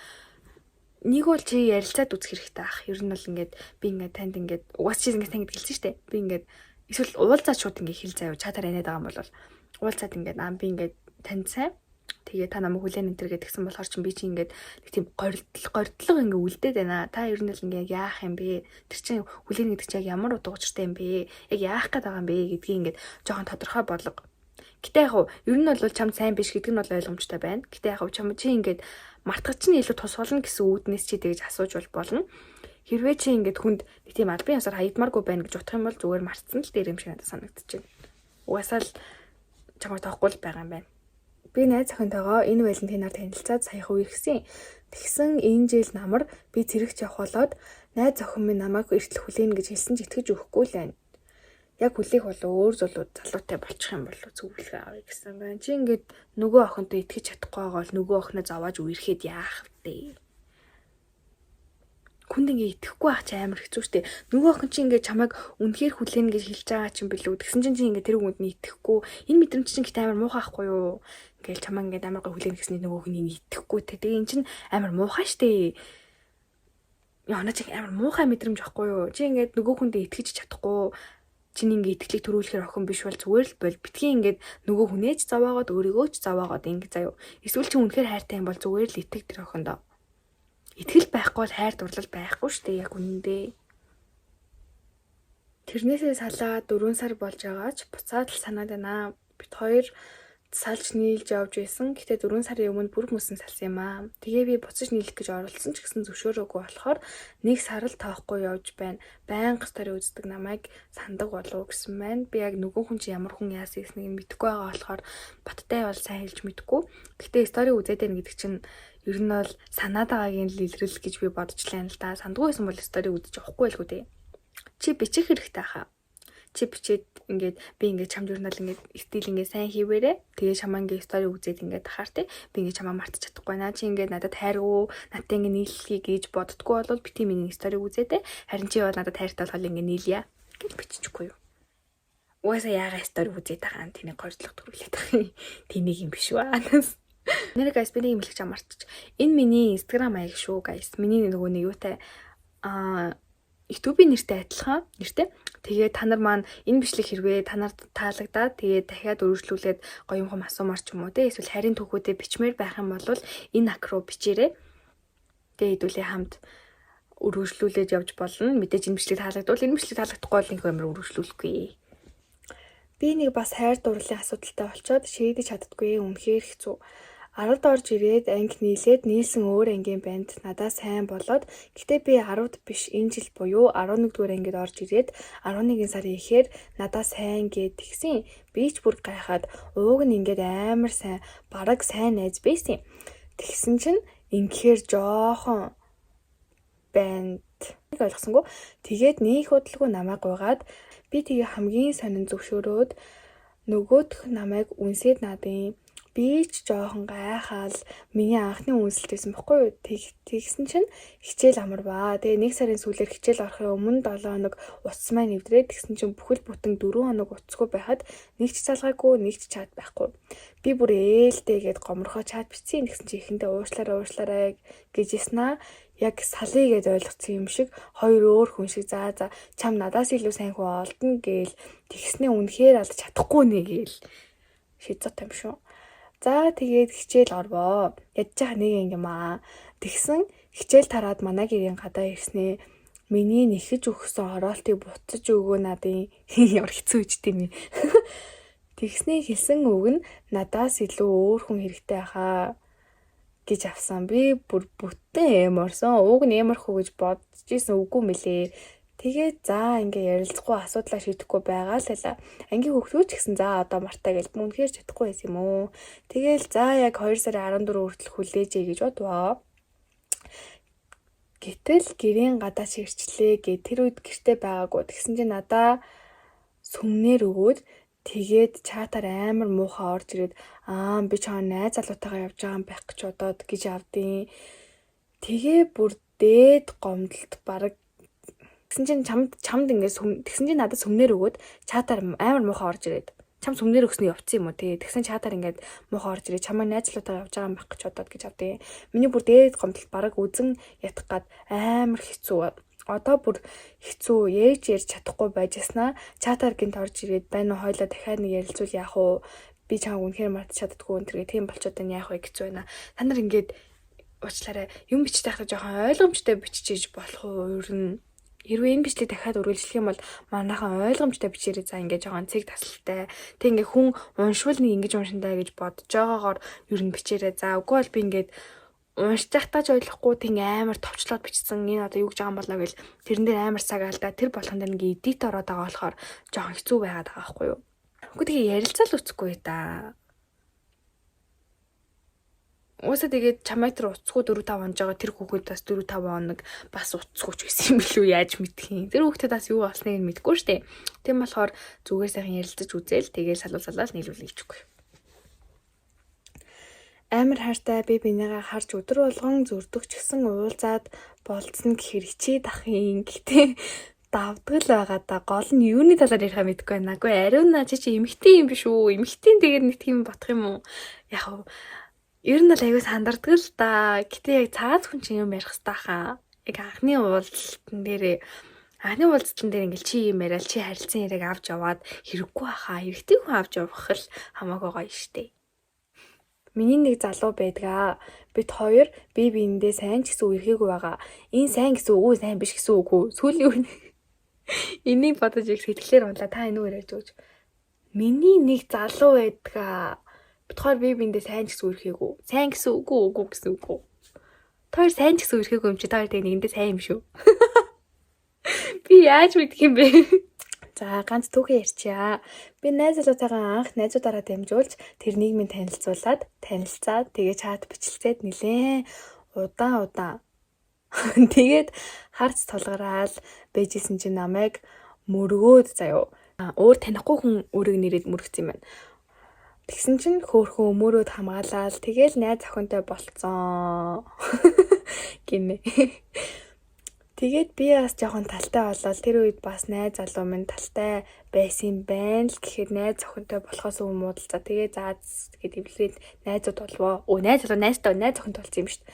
Нэг бол чи ярилцаад үзэх хэрэгтэй ах. Ер нь бол ингээд би ингээд танд ингээд угаас чи ингээд танд хэлсэн штэ. Би ингээд эсвэл уулзаад шууд ингээд хэл заяа чатаар яриад байгаа юм бол уулзаад ингээд би ингээд танд сайн. Тэгээ та намайг хүлээн энэ төр гэдгсэн болохоор чи би чи ингээд нэг тийм гордлого ингээд үлдээд байна. Та ер нь л ингээд яах юм бэ? Тэр чин хүлээн гэдэг чи яг ямар утга учиртай юм бэ? Яг яах гээд байгаа юм бэ гэдгийг ингээд жоохон тодорхой болгоо. Гэтэ яг ер нь бол чам сайн биш гэдэг нь бол ойлгомжтой байна. Гэтэ яг чам чи ингээд мартгач нь илүү тус болно гэсэн үүднээс чи тэгж асууж болно. Хэрвээ чи ингээд хүнд нэг тийм албан ёсоор хаягдмааргүй байна гэж бодох юм бол зүгээр мартсан л дээр юм шиг надад санагдчихэв. Угаасаа л чамайг тоохгүй л байгаа юм байна. Би найз охинтойгоо энэ Валентинаар танилцаад саяхан үерхсэн. Тэгсэн энэ жил намар би цэрэгч явах болоод найз охин минь намайг эртэл хүлээнэ гэж хэлсэн ч итгэж өгөхгүй л байна. Яг хүлээх бол өөр залуутай болчих юм бол зөвлөгөө авъя гэсэн байна. Чи ингээд нөгөө охинтой итгэж чадахгүй байгаа бол нөгөө охиноо зовоож үерхэд яах вэ? Хүнд ингээд итгэхгүй байх чи амар хэцүү шттэ. Нөгөө охин чи ингээд чамайг үнэхээр хүлээнэ гэж хэлж байгаа чинь билүү. Тэгсэн чинь чи ингээд тэр хүнд нь итгэхгүй. Энэ мэдрэмж чинь ихтэй амар муухай ахгүй юу? Ингээл чамайг ингээд амар гоо хүлээнэ гэсний нөгөө хүн итгэхгүй те. Тэгээ эн чинь амар муухай шттэ. Яа наа чи амар муухай мэдрэмж ахгүй юу? Чи ингээд нөгөө хүндээ итгэж чадахгүй. Чиний ингээд итгэлийг төрүүлэхээр охин биш бол зүгээр л бол битгий ингээд нөгөө хүнээж заваагаад өөрийгөө ч заваагаад ингэ заяа. Эсвэл чи үнэхээр хайртай юм бол зүгээр л итэг тэр охиндоо. Итгэл байхгүй бол хайр дурлал байхгүй шүү дээ яг үнэндээ. Тэрнээсээ салаад 4 сар болж байгаа ч буцаад л санаад байна. Бид хоёр салж нийлж явж байсан. Гэтэ 4 сарын өмнө бүр мөсөн салсан юм аа. Тэгээ би буцаж нийлэх гэж оролцсон ч гэсэн зөвшөөрөөгүй болохоор 1 сар л тоохгүй явж байна. Байнга стори үздэг намайг сандаг болов гэсэн байна. Би яг нөгөө хүн чи ямар хүн яасан гэснийг мэдэхгүй байгаа болохоор баттай бол сайн хэлж мэдэхгүй. Гэтэ стори үзээд байна гэдэг чинь ер нь бол санаад байгаагийн л илрэл гэж би бодож лайн л да. Сандгүй байсан бол стори үзэж авахгүй л үү дээ. Чи бичих хэрэгтэй хаа. Чи бичээд ингээд би ингээд чам журнал ингээд стил ингээд сайн хийвэрэ. Тэгээ чамаа ингээд стори үзээд ингээд тахаар те. Би ингээд чамаа мартаж чадахгүй наа. Чи ингээд надад хайргүй, надтай ингээд нийлхий гэж боддггүй бол бити миний стори үзээ те. Харин чи бол надад хайртай болохоор ингээд нийлье гэж биччихгүй юу. Угаасаа яагаад стори үзээд байгаа нь тэний гордлого төрүүлээд байгаа юм. Тэнийг юм биш үү? Нэр гайс би нэг юм хэлж амарч. Энэ миний Instagram аяг шүү гайс. Миний нөгөө нэг юутай YouTube-ийн нэртэй адилхан нэртэй. Тэгээ та нар маань энэ бичлэг хэрвээ та нарт таалагдаад тэгээ дахиад өргөжлүүлээд гоё юм асуумар ч юм уу те эсвэл харин төгөөдөө бичмээр байх юм бол энэ ак руу бичээрэй. Тэгээ хэдүүлээ хамт өргөжлүүлээд явж болно. Мэдээж энэ бичлэг таалагдвал энэ бичлэг таалагдахгүй бол инх амар өргөжлүүлэхгүй. Би нэг бас хайр дурлалын асуудалтай болчоод шийдэж чаддаггүй үнэхээр хэцүү. 10-д орж ирээд анги нийлээд нийлсэн өөр ангийн банд надаа сайн болоод гэтээ би 10-д биш энэ жил буюу 11-р ангид орж ирээд 11 сарын ихээр надаа сайн гэд тэгсэн. Би ч бүр гайхаад ууг нь ингээд амар сайн бараг сайн найз байсан. Тэгсэн чинь ингэхээр жоохон банд ойлгосонгүй. Тэгээд нэг хөдөлгөө намайг гуйгаад би тэгээ хамгийн сонин зөвшөөрөөд нөгөөх намайг үнсээд надын би ч жоохон гайхаал миний анхны үнсэлт байсан бохгүй юу. Тэгсэн чинь хичээл амар баа. Тэгээ 1 сарын сүүлээр хичээл орохын өмнө 7 хоног утас маань нэвдрээд тэгсэн чинь бүхэл бүтэн 4 хоног утасгүй байхад нэг ч залгаагүй нэг ч чат байхгүй. Би бүр ээлтэйгээд гомрохоо чат бичсэн. Тэгсэн чинь ихэндээ уушлаарай гэж яснаа. Яг салъя гэж ойлгоцсон юм шиг хоёр өөр хүн шиг за чам надаас илүү сайн хүн олдно гээл тэгснээ үнэхээр алж чадахгүй нэ гээл шийдзот юм шүү. За тэгээд хичээл орвоо. Ядчих нэг юм аа. Тэгсэн хичээл тараад манай гэрийн гадаа ирснээ. Миний нэхэж өгсөн ороолтыг буцаж өгөө надын ямар хэцүү үжтэй юм. Тэгснээ хэлсэн үг нь надаас илүү өөр хүн хэрэгтэй хаа гэж авсан. Би бүр бүтэн эморсон. Уг нь эморхоо гэж бодож исэн үгүй мөлий. Тэгээд за ингээ ярилцахгүй асуудлаа шийдэхгүй байгаа л байла. Ангийн хөвгтөөч гэсэн за одоо мартаа гэж мөнхээр чадахгүй байсан юм уу. Тэгээл за яг 2 сарын 14 хүртэл хүлээжээ гэж бодвоо. Гэтэл гэрийн гадаа ширчлээ гэ тэр үед гэртээ байгаагүй. Тэгсэн чинь надаа сүмнэр өгөөд тэгээд чатаар амар муухай орж ирээд би чаа найз залуутайгаа явж байгаа юм байх гэж бодоод гэж авдیں۔ Тэгээ бүр дээд гомдолд баг тэгсэн чинь чамд ингээд тэгсэн чинь надад сүмнэр өгөөд чатаар амар муухай орж ирээд чам сүмнэр өгснөө явцсан юм уу те. Тэгсэн чатаар ингээд муухай орж ирээд чамаа найзлуудаа явж байгаа юм байх гэж бодоод гэж авдیں۔ Миний бүр дээд гомдолд баг үзэн ятах гад амар хэцүү. Одоо бүр хэцүү ярьж чадахгүй байжснаа чатаар гинт орж ирээд байна уу хойлоо дахиад нэг ярилцвал яах вэ? Би чамаг үнэхээр мартаж чаддгүй өнтергээ тийм болчоод байна яах вэ гэж байна. Та нар ингээд уучлаарай юм бичиж байхдаа жоохон ойлгомжтой бичиж болох уу ер нь? Хэрвээ энэ бичлэг дахиад үргэлжлэх юм бол манайхан ойлгомжтой бичээрэй за ингээд жоохон цэг тасалтай. Тэг ингээд хүн уншвал нэг ингэж уншинтай гэж бодож байгаагаар ер нь бичээрэй. За үгүй бол би ингээд уншиж таач ойлгохгүй тийм амар товчлоод бичсэн энэ одоо юу гэж байгаа юм болоо гэл тэрэн дээр амар цаг алдаа тэр болгон дээр ингээ эдит ороод байгаа болохоор жоохон хэцүү байгаад байгаа байхгүй юу. Үгүй тэгээ ярилцаал үцэхгүй да. Уусаа тэгээд чамайг тэр уцгүй 4-5 хонож байгаа тэр хүүхэд бас 4-5 хоног бас уцгүйч гэсэн юм билүү яаж мэдхийн. Тэр хүүхдэд бас юу болсныг нь мэдэхгүй штэ. Тийм болохоор зүгээр сайхан ярилцаж үзээл тэгээд салуулсалаад нийлүүл хийчихгүй. Амар хайртай би бинийгаа харж өдөр болгон зүрдэг ч гэсэн уулзаад болцсон гэхэр хичээд ахын гэтээ давдгал байгаа да. Гол нь юуны талаар ярих мэдгүй байна. Агүй ариун чи эмхтэн юм биш үү? Эмхтэн тэгээд нэг тийм бодох юм уу? Яг ер нь л аягүй сандардаг л да. Гэтээ яг цааз хүн чинь юм ярих хэрэгтэй хаа. Яг анхны уулзалтан дээр ингээл чи юм яриад чи харилцан яриаг авч яваад хэрэггүй хаа. Эрэгтэй хүн авч явах л хамаагүй гоё штэ. Миний нэг залуу байдгаа. Бид хоёр бие биендээ сайн ч гэсэн үерхээгүй байгаа. Энэ сайн гэсэн үг үү, сайн биш гэсэн үг үү? Сүүлийн үед энийг бодож их сэтгэлээр унлаа. Та энэ үг ярьж өгч. Миний нэг залуу байдгаа. Бид хоёр бие биендээ сайн ч гэсэн үерхээгүй. Сайн гэсэн үг үү, үгүй гэсэн үг үү? Та хоёр сайн ч гэсэн үерхээгүй юм чи та хоёр тэгээ нэгэндээ сайн юм шүү. Би яаж мэдх юм бэ? За ганц түүхий ярьчаа. Би найз залуутайгаа анх найзуудаараа дамжуулж тэр нийгмийн танилцуулаад танилцаад тэгээ чат бичлцээд нилээн удаан тэгээд харц тулгараал бэжсэн чинь намайг мөргөөд заяо. Өөр танихгүй хүн өөрийг нэрэд мөргөц юм байна. Тэгсэн чинь хөөхөн өмөрөөд хамгаалаад тэгээл найз охинтой болцсон гинэ. Тэгээд би бас жоохон талтай болол тэр үед бас найз залуу минь талтай байсан байна л гэхэд найз охинтой болохоос өмнө муудалцаа. Тэгээ заац тэгээд эвлэрээд найзууд болвоо. Найз охинтой болсон юм шүү дээ.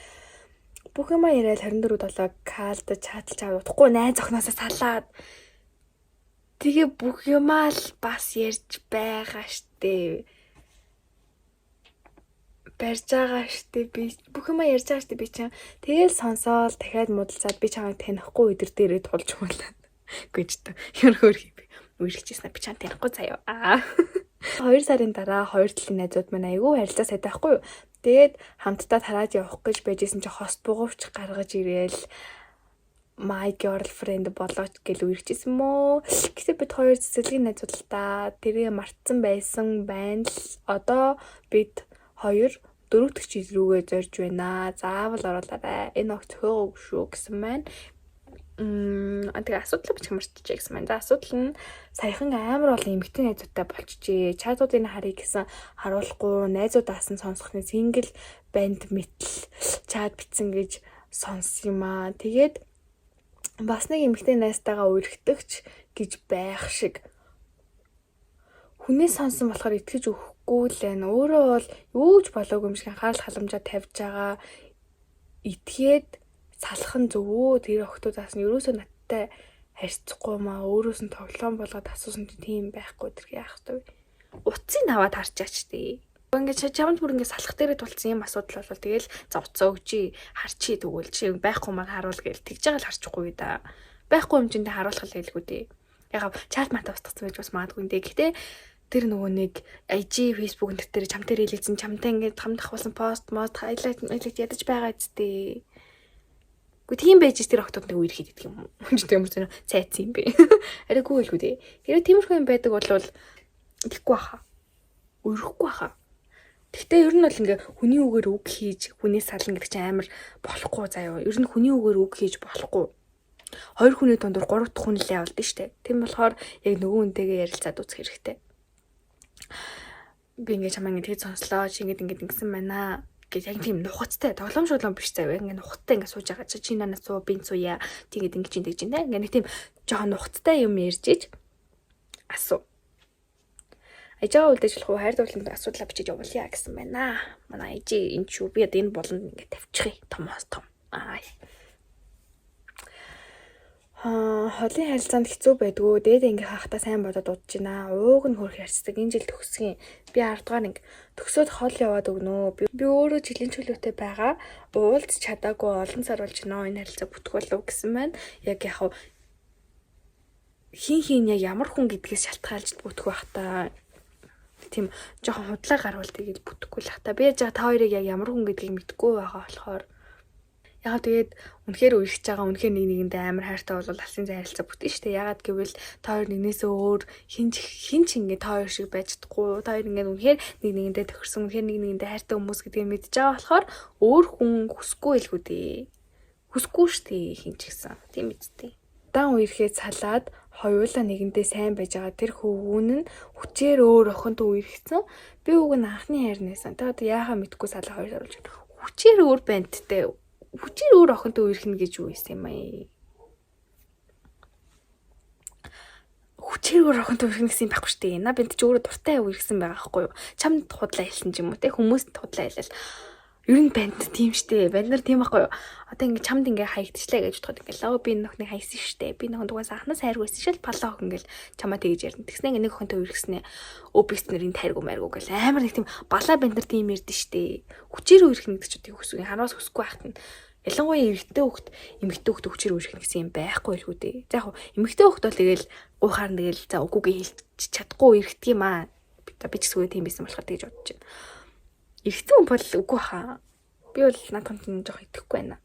Бүх юм яриад 24/7 калд чаталж авахгүй найз охиноосоо салаад. Тэгээ бүх юмаа л бас ярьж байгаа штэ. Барьж байгаа штэ би бүх юм ярьж байгаа штэ би чинь тэгэл сонсоол дахиад муудалцаад би чамайг танихгүй өдөр дээрээ тулж муулаа. Гүйж та хөрхөр би үргэлжчихсэн би чамайг танихгүй заяа. 2 сарын дараа 2 талын найзууд маань айгүй харилцаа сайтай байхгүй юу. Тэгээд хамтдаа тараад явах гэж байжсэн чи хост бугуувч гаргаж ирээл my girlfriend болооч гэл үргэлжчихсэн мөө. Гэтэл бид хоёр цэцэрлэгийн найзууд л та тэрийг мартсан байсан байна л одоо бид хоёр дөрөвдөг жил рүүгээ зорж байна. Заавал оруулаарай. Энэ огт хөөгөө шүү гэсэн маань. Тэгээ асуудал бичих марччихъя гэсэн маань. За асуудал нь саяхан амар олон эмэгтэй найзуудтай болчихжээ. Чатуудын харъя гэсэн харуулахгүй найзуудаас нь сонсохны single band metal чат битсэн гэж сонс юм аа. Тэгээд бас нэг эмэгтэй найзтайгаа үргэлжтэгч гэж байх шиг хүнээс сонсон болохоор итгэж өгөхгүй л байна. Өөрөө бол юу ч болоогүй юм шиг анхаарал халамжаа тавьж байгаа. Итгээд салах нь зөв үү? Тэр охтуудаас нь ерөөсөө надтай харьцахгүй маа өөрөөс нь тоглоом болгоод асуусан чинь тийм байхгүй тэр яах вэ? Утсыг аваад харчаач тий. Ингээд чамд бүр ингээд салах дээрээ тулцсан юм асуудал бол тэгэл за уцаа өгчий харчий тэгвэл чи байхгүй маа харуул гээл тэгж байгаа л харчихгүй да. Байхгүй юм чинь тэ харуулах л хэлгүй дээ. Яг чат мата устгацсан байж бас магадгүй дээ. Гэхдээ тэр нөгөө нэг IG Facebook дээр чамтай хэлсэн чамтай ингээд хамт ахуулсан пост хайлайт ядаж байгаа зү. тийм байж тэр охтууд нэг үер хийдэг юм. Үнэхээр ямар зэн цайц юм бэ. Арай гүү хэлгүй дээ. Хэрвээ тиймэрхүү юм байдаг бол ихгүй баха. Өрөхгүй баха. Гэхдээ ер нь бол ингээ хүний үгээр үг хийж хүнээс сална гэдэг чинь амар болохгүй заяа. Ер нь хүний үгээр үг хийж болохгүй. Хоёр хүний дундуур гурав дахь хүн л явуулдаг штэ. Тийм болохоор яг нөгөө хүнтэйгээ ярилцаад үзэх хэрэгтэй. Би ингээ чамаа ингээ тэгж сонслоо. Чи ингээ ингэсэн байна гэж яг тийм нухацтай тоглоом шоглоом биш заяа. Ингээ нухацтай ингээ сууж байгаа чи надад суу би сууя. Тэгээд ингээ чинь тэгж дээ. Ингээ нэг тийм жоохон нухацтай юм ярьж иж асуу. Ажаа үлдээж болох уу хайр дурлалд асуудлаа бичиж явуулъя гэсэн байна. Манай ээжи энэ шүү би энэ болонд ингээ тавьчихъя. Томоос том. Холын харилцаанд хэцүү байдгүй. Дээд ингээ хаахта сайн бодоод удаж байна. Ууг нь хөрх ярьцдаг. Энэ жил төгсгий. Би 10 дугаар анги төгсөөд хол яваад өгнө. Би өөрөө жилийн чөлөөтэй байгаа. Уулз чадаагүй олон сар болж байна. Энэ харилцаа бүтэх болов гэсэн байна. Яг хин яг ямар хүн гэдгээс шалтгаалж бүтэх байх та. Тийм жоохон худлаа гарвал тэгээд бүтэхгүй л хата. Би яа та хоёрыг яг ямар хүн гэдгийг мэдэхгүй байгаа болохоор яг тэгээд үнэхээр үерхэж байгаа үнэхээр нэг нэгэндээ амар хайртай бол алсын зай харилцаа бүтэн штэ. Ягаад гэвэл та хоёр нэгнээсээ өөр хин ч ингээ та хоёр шиг байж чадахгүй. Та хоёр ингээ үнэхээр нэг нэгэндээ тохирсон үнэхээр нэг нэгэндээ хайртай хүмүүс гэдгийг мэдж байгаа болохоор өөр хүн хүсэхгүй илгүү дээ. Хүсэхгүй штэ хин ч гэсэн. Тийм үстэй. Дан үерхээ салаад хоёулаа нэгэндээ сайн байж байгаа тэр хөвгүүн нь хүчээр өөр охинд үерхсэн. Би үг нь анхны хайрнаас. Тэгээд яахаа мэдгүй салаа хоёр оруулж байна. Хүчээр өөр бандтай. Хүчээр өөр охинд үерхнэ гэж юу юм аа? Хүчээр өөр охинд үерхнэ гэсэн юм байхгүй шүү дээ. На бинт ч өөрөө дуртай үерхсэн байгаа байхгүй юу? Чамд худлаа хэлсэн ч юм уу те хүмүүст худлаа хэлэл. Ер нь банд тийм штэ. Банд нар тийм байхгүй юу? Одоо ингэ чамд ингэ хаягдчихлаа гэж бодоход ингэ лав би нөхний хайсан штэ. Би нөхөн дугаас анхнаас хайргүйсэн шил палаа охин гэл чамаа тэгж ярина. Тэгснэ ингэ нэг охинтой үерхснээ. Өөбис нэрийн тайргуу майргуу гэл амар нэг тийм балаа банд нар тийм ярьдэн штэ. Хүчээр үерхнэ гэдэг ч үгүй хүсгүй. Хараас хүсгүй байхад нь ялангуяа эмэгтэй хөхт хүчээр үерхнэ гэсэн юм байхгүй л үү дээ. За яг эмэгтэй хөхт бол тэгэл гуйхаар нь тэгэл за үгүйгээ хэлж чадахгүй эргдэг юм аа. Би ч зүгээр тийм байсан болохоор тэгж бодож байна. Эргэтэн хүн бол үгүй хаа. Би бол надад нь жоох итгэхгүй байна.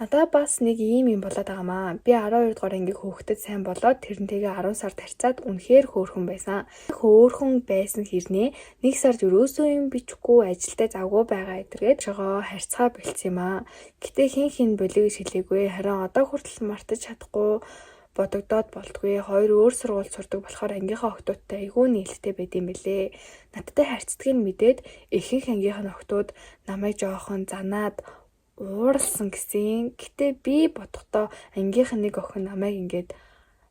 Надаа бас нэг ийм юм болоод байгаамаа. Би 12 дугаар ангийн хүүхдэд сайн болоод тэрнтэйгээ 10 сар тарьцаад үнэхээр хөөрхөн байсан. Хөөрхөн байсан хэрнээ нэг сард өрөөсөө юм бичихгүй ажилдаа завгүй байгаа эдрэгээд жогоо харьцаа бэлдсэн юм аа. Гэтэ хин болиг гэж хэлээгүй. Харин одоо хүртэл мартаж чадахгүй бодогдоод болдгүй. Хоёр өөр сургууль сурдаг болохоор ангийнхаа охтуудтай айгүй нээлттэй байд юм бэлээ. Надтай харьцдгийг мэдээд ихэнх ангийнхаа охтууд намайг жоохон занаад ууралсан гэсэн. Гэтэ би бодохдоо ангийнх нэг охин намайг ингээд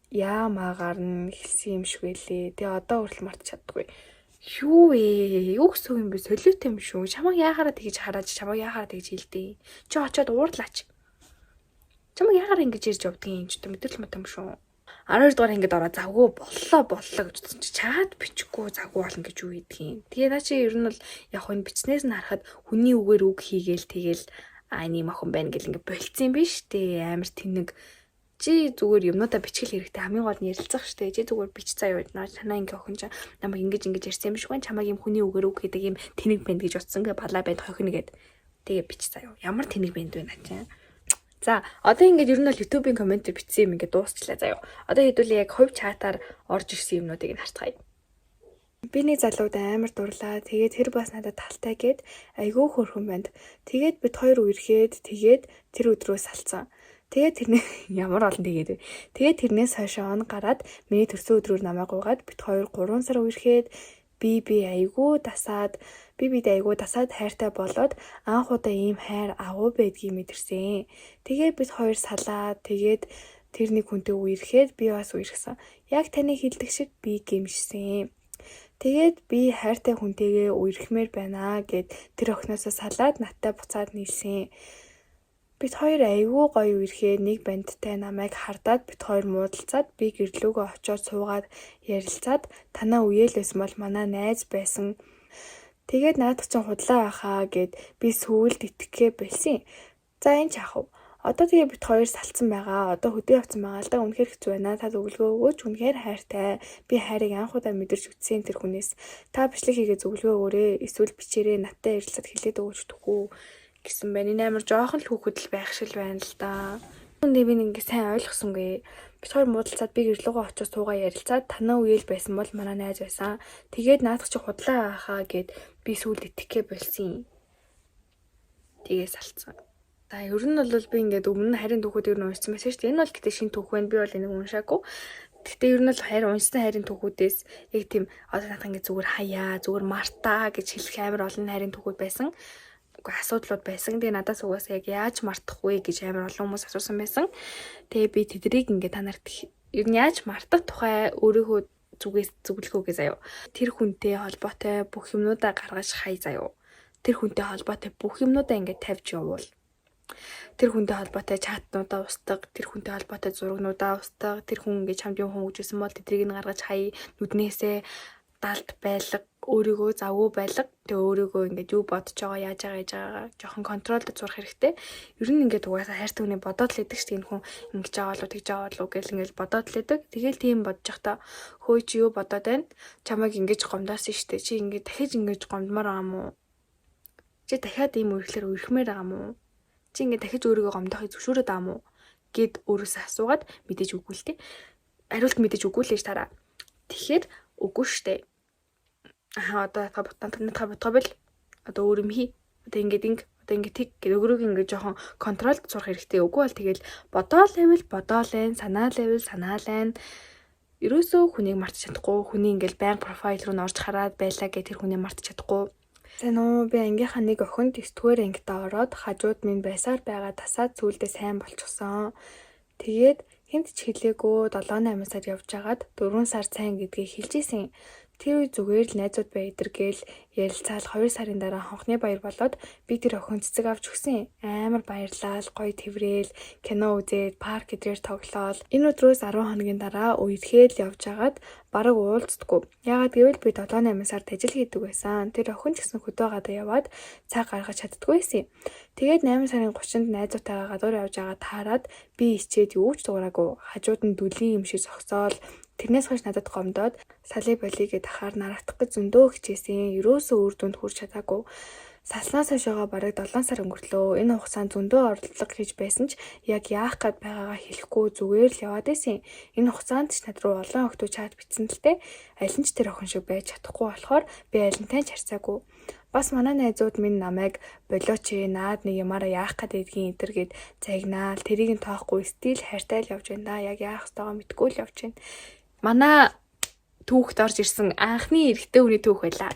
яамаагаар нь хэлсэн юм шиг байлээ. Тэгээ одоо хүртэл мартаж чаддаггүй. Юу вэ? Юу гэсэн юм бэ? Солиотой юм шүү. Чамайг яахаараа тэгж хараад чамайг яахаараа тэгж хэлдэг. Чи очиод уурлаач. Чамайг яахаар ингэж ирж явдгийг ч гэдэг мэдрэл мод юм шүү. 12 дугаар ингээд ороо завгүй боллоо гэж бодсон чи чаад бичихгүй завгүй болно гэж юу гэдгийг. Тэгээ наа чи ер нь бол яг хөө бичснээс нь харахад хүний үгээр үг хийгээл тэгэл ийм охин байна гэл ингээд болцсон юм биш үү? Амар тэнэг. Чи зүгээр юмнуудаа бичихэл хэрэгтэй. Хамгийн гол нь ярилцах штэ. Чи зүгээр бич заяа байна. Танаа ингээ охин ч намайг ингэж ярьсан юм биш үү? Чамайг юм хүний үгээр үг гэдэг юм тэнэг банд гэж утсан гэ балаа байд хохин нэгэд. Тэгээ бич заяа. Ямар тэнэг банд вэ наа чи? За, одоо ингээд ер нь бол YouTube-ийн комментээр бичсэн юм ингээд дуусчлаа заяа. Одоо хэдүүлээ яг хувь чатаар орж ирсэн юмнуудыг нь харцгаая. Би нэг залууд амар дурлаа. Тэгээд тэр бас надад талтай гээд айгүй хөөрхөн банд. Тэгээд бид хоёр үерхэд тэгээд тэр өдрөө салцсан. Тэгээд тэрний ямар олон тэгээд вэ. Тэгээд тэрнээс хойш он гараад миний төрсөн өдрөөр намайг гуйгаад бид хоёр 3 сар үерхэд бид айгүй дасаад хайртай болоод анх удаа ийм хайр агуу байдгийг мэдэрсэн. Тэгээд бид хоёр салаад тэгээд тэр нэг хүнтэй үерхэд би бас үерхсэн. Яг таны хэлдэг шиг би гэмшсэн. Тэгээд би хайртай хүнтэйгээ үерхмээр байна гэд тэр охиноосоо салаад надтай буцаад нийлсэн. Бид хоёр айгүй гоё үерхээ нэг бандтай намайг хардаад бид хоёр муудалцаад би гэрлүүгөө очиод суугаад ярилцаад танаа үеэлсэн бол манай найз байсан. Тэгээд наадах чинь худлаа байхаа гэд би сүүлд итгэхээ болсон. За энэ ч яах вэ? Одоо тэгээ бид хоёр салцсан байгаа. Одоо хөдөө явцсан байгаа л да. Үнэхээр хэцүү байна. Та зөвлөгөө өгөөч. Үнэхээр хайртай. Би хайрыг анх удаа мэдэрч үтсэн тэр хүнээс. Та бичлэг хийгээ зөвлөгөө өгөөрэй. Эсвэл бичээрэй. Надтай ярилцаад хэлээд өгөөч төгөө гэсэн байна. Энэ амар жоохон л хүүхэд л байх шиг байна л да. Үндэ би ингээ сайн ойлгосонгүй. Бид хоёр муудалцаад би гэрлүүгөө очиж суугаа ярилцаад танаа үеэл байсан бол манай найз байсан. Тэгээд наадах чи худлаа байхаа гэд би сүүлд итгэхээ болсон. Тгээс алцсан. За ер нь бол би ингээд өмнө харин түүхүүдийг нь уншсан байсан шүү дээ. Энэ бол гэтээ шинэ түүх байна. Би бол энийг уншаагүй. Гэхдээ ер нь бол харин уншсан харин түүхүүдээс яг тийм одоо надад ингээд зүгээр хаяа, зүгээр мартаа гэж хэлэх амар олон харин түүхүүд байсан. Уу асуудлууд байсан. Тэгээ надаас угаасаа яг яаж мартах вэ гэж амар олон хүмүүс асуусан байсан. Тэгээ би тэдрийг ингээд та нарт ер нь яаж мартах тухай өөрийнхөө зүгээс зөвлөхөөгээ заяа. Тэр хүнтэй холбоотой бүх юмнуудаа гаргаж хай заяа. Тэр хүнтэй холбоотой бүх юмнуудаа ингээд тавьж явуул. Тэр хүнтэй холбоотой чатнуудаа устгах, тэр хүнтэй холбоотой зурагнуудаа устгах, тэр хүн ингээд чамд юм хөнгөжсөн бол тэдрийг нь гаргаж хай, нүднээсээ далд байлга, өөрийгөө завгүй байлга. Тэгээ өөрийгөө ингээд юу бодож байгаа, яаж байгаагаа жоохон контролд зурх хэрэгтэй. Ер нь ингээд угаасаа хайртай хүний бодоод л идэг чинь хүн ингэж байгаа болов тэгж байгаа болов гэл ингээд бодоод л идэг. Тэгэл тийм бодож явахдаа хөөе чи юу бодоод байна? Чамайг ингэж гомдоосон шүү дээ. Чи ингээд дахиж ингэж гомдмоор байгаа мó? Чи дахиад ийм үргэлээр үрхмээр байгаа мó? Чи ингээд дахиж өөрийгөө гомдохыг зөвшөөрөд байгаа мó гэд өөрөөсөө асуугаад мэдээж үгүй л тээ. Хариулт мэдээж үгүй л ээж тараа. Тэгэхээр үгүй штэ. Одоо та бодгоо одоо өөр юм хий. Одоо ингээд тэг гэдэг өөрийгөө ингээд жоохон контролд сурах хэрэгтэй. Үгүй бол тэгэл бодоолэн, санаалэн. Ерөөсөө хүнийг мартаж чадахгүй. Хүний ингээд байнга профайл руу н орж хараад байлаа гэх тэр хүнийг мартаж чадахгүй. Сайн уу, би ангийнхаа нэг охинд 9-р ангидаа ороод хажууд минь байсаар байгаа тасаад сүүлдээ сайн болчихсон. Тэгээд хинт ч хэлээгүй 7-8 сар явж агаад 4 сар сайн гэдгийг хэлж ийсэн. Тэр үе зүгээр л найзууд байдаг гээл ярилцаал 2 сарын дараа хонхны баяр болоод би тэр охин цэцэг авч өгсөн. Амар баярлал, гоё тэврээл, кино үзээд, парк эдрээр тоглоол. Энэ өдрөөс 10 хоногийн дараа үерхэд явж агаад бараг уулздаггүй. Яагаад гэвэл би 7-8 сард ажил хийдэг байсан. Тэр охин ч гэсэн хөдөө гадаа яваад цаг гаргаж чаддгүй байсан. Тэгээд 8 сарын 30-нд найзуудтайгаа гадуур явж байгаа таарад би ичээд юу ч дуураагүй. Хажууд нь дүлийн юм шиг зогсоол. Тэрнээс хойш надад гомдоод салий болигээд ахаар нарагдах гэж зөндөө хичээсэн. Ерөөсөө үр дүнд хүрч чадаагүй. Салснаас хойшоо бараг 7 сар өнгөрлөө. Энэ хугацаанд зөндөө оролдлого хийж байсан ч яг яах гээд байгаагаа хэлэхгүй зүгээр л яваад байсан. Энэ хугацаанд ч над руу олон охтууд чат бичсэн л те. Аль нь ч тэр охин шиг байж чадахгүй болохоор би алинтай ч харьцаагүй. Бас манай найзууд минь намайг болооч наад нэг ямаараа яах гээд байдгийн энтер гэд загнаал. Тэрийг нь тоохгүй стил хайртай л явж байна да. Яг яах ёстойгоо мэдгүй л явж байна. Манай түүхт орж ирсэн анхны эрэгтэй хүний түүх байлаа.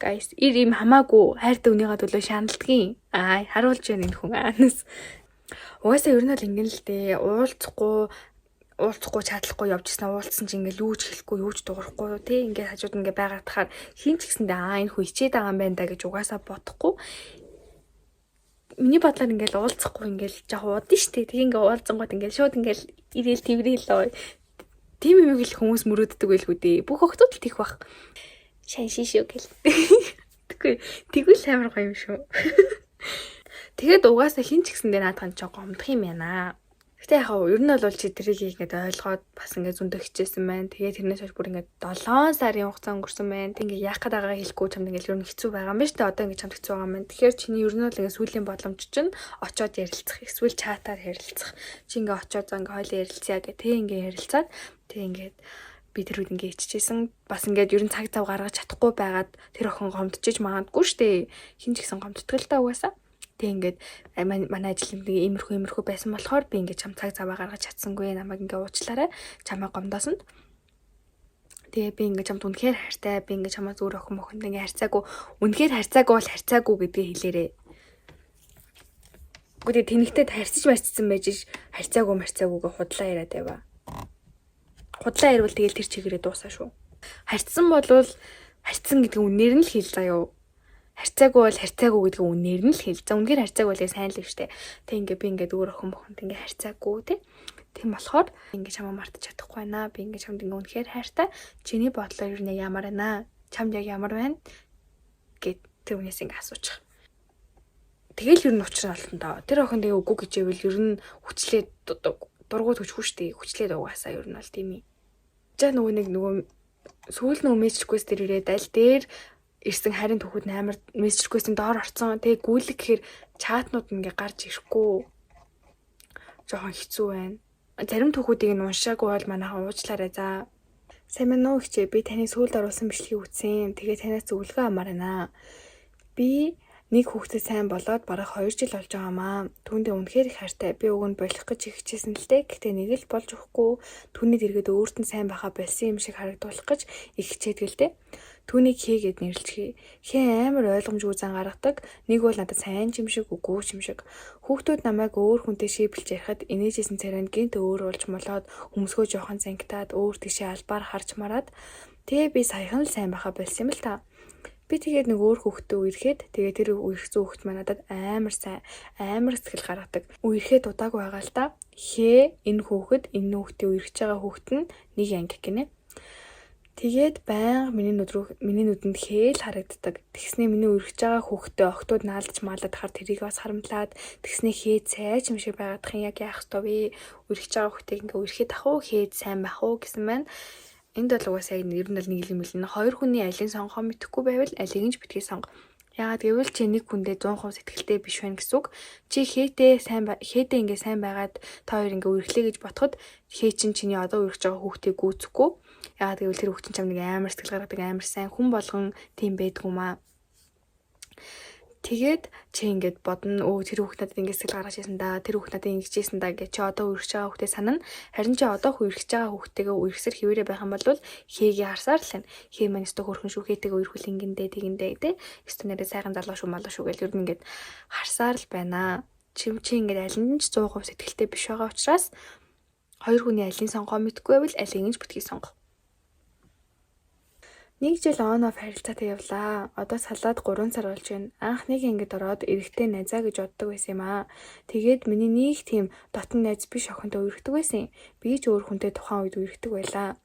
Guys, ийм хамаагүй хайртай хүнийгээ төлөө шаналдгийн. Харуулж байна энэ хүн анаас. Угаасаа ер нь бол ингэн л дээ. Уулзахгүй чадлахгүй явжсэн уулзсан чинь ингээл юу ч хэлэхгүй юу ч дуурахгүй тий ингээд хажууд ингээд байгаад тахаар хин ч гэсэндээ энэ хүн ичээд байгаа юм байна да гэж угаасаа бодохгүй. Миний бодлоор ингээл уулзахгүй ингээл жоох удаа штэ. Тэг ингээ уулзангууд ингээл шууд ингээл ирээл тэврээл лөө. Тийм юм их хүмүүс мөрөөддөг байлгүй дээ. Бүх охтууд л тийх бах. Шан шишүү гэл. Тэгвэл амар гоё юм шүү. Тэгээд угаасаа хин ч гэсэндээ наадхан ч гомдох юм яана. Гэтэ яг ер нь бол чи тэрийг ингээд ойлгоод бас ингээд зөндөө хичээсэн байна. Тэгээд тэрнээс хойш бүр ингээд 7 сарын хугацаа өнгөрсөн байна. Тэг ингээд яах гээд байгаагаа хэлэхгүй чамд ингээд ер нь хэцүү байгаа юм байна шүү дээ. Одоо ингээд чамд хэцүү байгаа юм байна. Тэгэхээр чиний ер нь бол ингээд сүүлийн боломж чинь очоод ярилцах, эсвэл чатаар ярилцах. Чи ингээд очоод за ингээд хойлоо ярилцъя гэх тэг ингээд ярилцаад тэг ингээд би тэр үед ингээд иччихсэн. Бас ингээд ер нь цаг зав гаргаж чадахгүй байгаад тэр охин гомдчихж магадгүй шүү дээ. Хин ч гэсэн гомддог л та угаасаа. Тэг ингээд манай ажлын нэг иймэрхүү байсан болохоор би ингээд чам цаг заваа гаргаж чадсангүй намайг ингээд уучлаарай чамаа гомдоосон. Тэгээ би ингээд чамд үнэхээр хайртай би ингээд чамаа зүгээр охин мохонд ингээд харьцаагүй үнэхээр харьцаагүй бол харьцаагүй гэдгийг хэлээрээ. Гэхдээ тэнэгтэй харьцаж марцсан байж харьцаагүйгээ худлаа яриад байва. Худлаа ярил тэгэл тэр чигээрээ дуусаа шүү. Харьцсан болвол харьцсан гэдэг үнээр нь л хэл заяа. Харьцаагүй бол харьцаагүй гэдэг үнээр нь л хэл. За үнээр харьцаагүй бол сайн л юм штэ. Тэг ингээ би ингээ өөр охин бохонд ингээ харьцаагүй тий. Тийм болохоор ингээ чамаа мартаж чадахгүй байна. Би ингээ чамд ингээ үнэхээр хайртай. Чиний бодлоор юу нэг ямар байна? Чамд яг ямар байна? Гэт тэр хүнээс ингээ асуучих. Тэгэл ер нь учраа олно доо. Тэр охин тэгээ үгүй гэж ивэл ер нь хүчлээ дургуут хүчгүй штэ. Хүчлээ дугаасаа ер нь бол тийм юм. За нөгөө сүүл нөө мессежгүйс тэр ирээд аль дээр ирсэн харин түүхэд амар мессеж реквестийн доор орцсон. Тэгээ гүйлэг гэхээр чатнууд ингээ гарч ирэхгүй. Жохон хэцүү байна. Зарим түүхүүдийг нь уншаагүй бол манайхан уучлаарай за. Сайн мэн үү хичээ, би таны сүүлд оруулсан бичлэгийг үзсэн. Тэгээ танаас зөвлөгөө амар байна. Би нэг хүүхдэд сайн болоод бараг 2 жил болж байгаамаа. Түүндээ үнэхээр их хайртай. Би уг нь болох гэж хичээсэн л дээ. Гэхдээ нэг л болж өгөхгүй. Түүний дэргэд өөрт нь сайн байхаа болсон юм шиг харагдуулах гэж их хичээдэг л дээ. Түүнийг хийгээд нэрлэхий. Хээ амар ойлгомжгүй зан гаргадаг. Нэг бол надад сайн юм шиг үгүй юм шиг. Хүүхдүүд намайг өөр хүнтэй шийбэлж ярихад инээжсэн царайнд гинт өөр болж молоод өмсгөө жоохон зангитаад өөр тийшээ албаар харж мараад тэгээ би саяхан л сайн байхаа болсон юм л та. Би тэгээд нэг өөр хүүхдтэй үерхэд тэгээд тэр үерхсэн хүүхд маань надад амар сайн амар сэтгэл гаргадаг. Үерхэд удаагүй байгаа л та. Хээ энэ хүүхэд энэ хүүхдээ үерхэж байгаа хүүхэд нь нэг анги гинэ. Тэгээд байнга миний нүдэнд хээл харагддаг. Тэгснээ миний үерхэж байгаа хүүхдээ октод наалдж маалаад хахаар тэрийг бас харамтлаад тэгснээ хээд сайж юм шиг байгаадах яг яах ёстой вэ? Үерхэж байгаа хүүхдээ ингээ үерхэд ах уу хээд сайн байх уу гэсэн маань энд бол угаасаа ер нь л нэг юм л нэ хоёр хүний алийг сонгохоо мэдэхгүй байвал алийг нь битгий сонго. Яагаад гэвэл чи нэг хүндээ 100% сэтгэлтэй биш байх гэсэн үг. Чи хээтэй ингээ сайн байгаад та хоёр ингээ үерхлээ гэж ботход хээ чин чиний одоо үерхэж байгаа хүүхдийг гүйцэхгүй. Яагаад гэвэл тэр хүүхд чинь чамд амар сэтгэл гаргадаг амар сайн хүн болгон тийм байдгүмаа. Тэгээд чи ингээд бодно тэр хүүхд надад ингээд сэтгэл гаргаж ирсэн да тэр хүүхд надад ингэж ирсэн да гэж чи одоо үерхэж байгаа хүүхдээ санана. Харин чи одоо үерхэж байгаа хүүхдтэйгээ үерхсэр хിവэрэ байх юм бол хээгээ харсаар л байна. Хээ маань өстө хөрхөн шүү хээтэйгээ үерхүүл ингэндээ тэгэндээ тэ өстө нэрээ сайхан залуу шүү малуу шүү гэл ер нь ингээд харсаар л байна. Чи ингээд аль нь ч 100% сэтгэлтэй биш байгаа учраас хоёр хүний алийг сонгоо мэдгүй байвал алийг нь битгий сонго. 1 жил on-off харилцаатай явлаа. Одоо салаад 3 сар болж байна. Анх нэг ангид ороод эрэгтэй найзаа гэж боддог байсан юм аа. Тэгээд миний нэг тийм дотн найз биш охинтой үерхдэг байсан. Би ч өөр хүнтэй тухайн үед үерхдэг байлаа.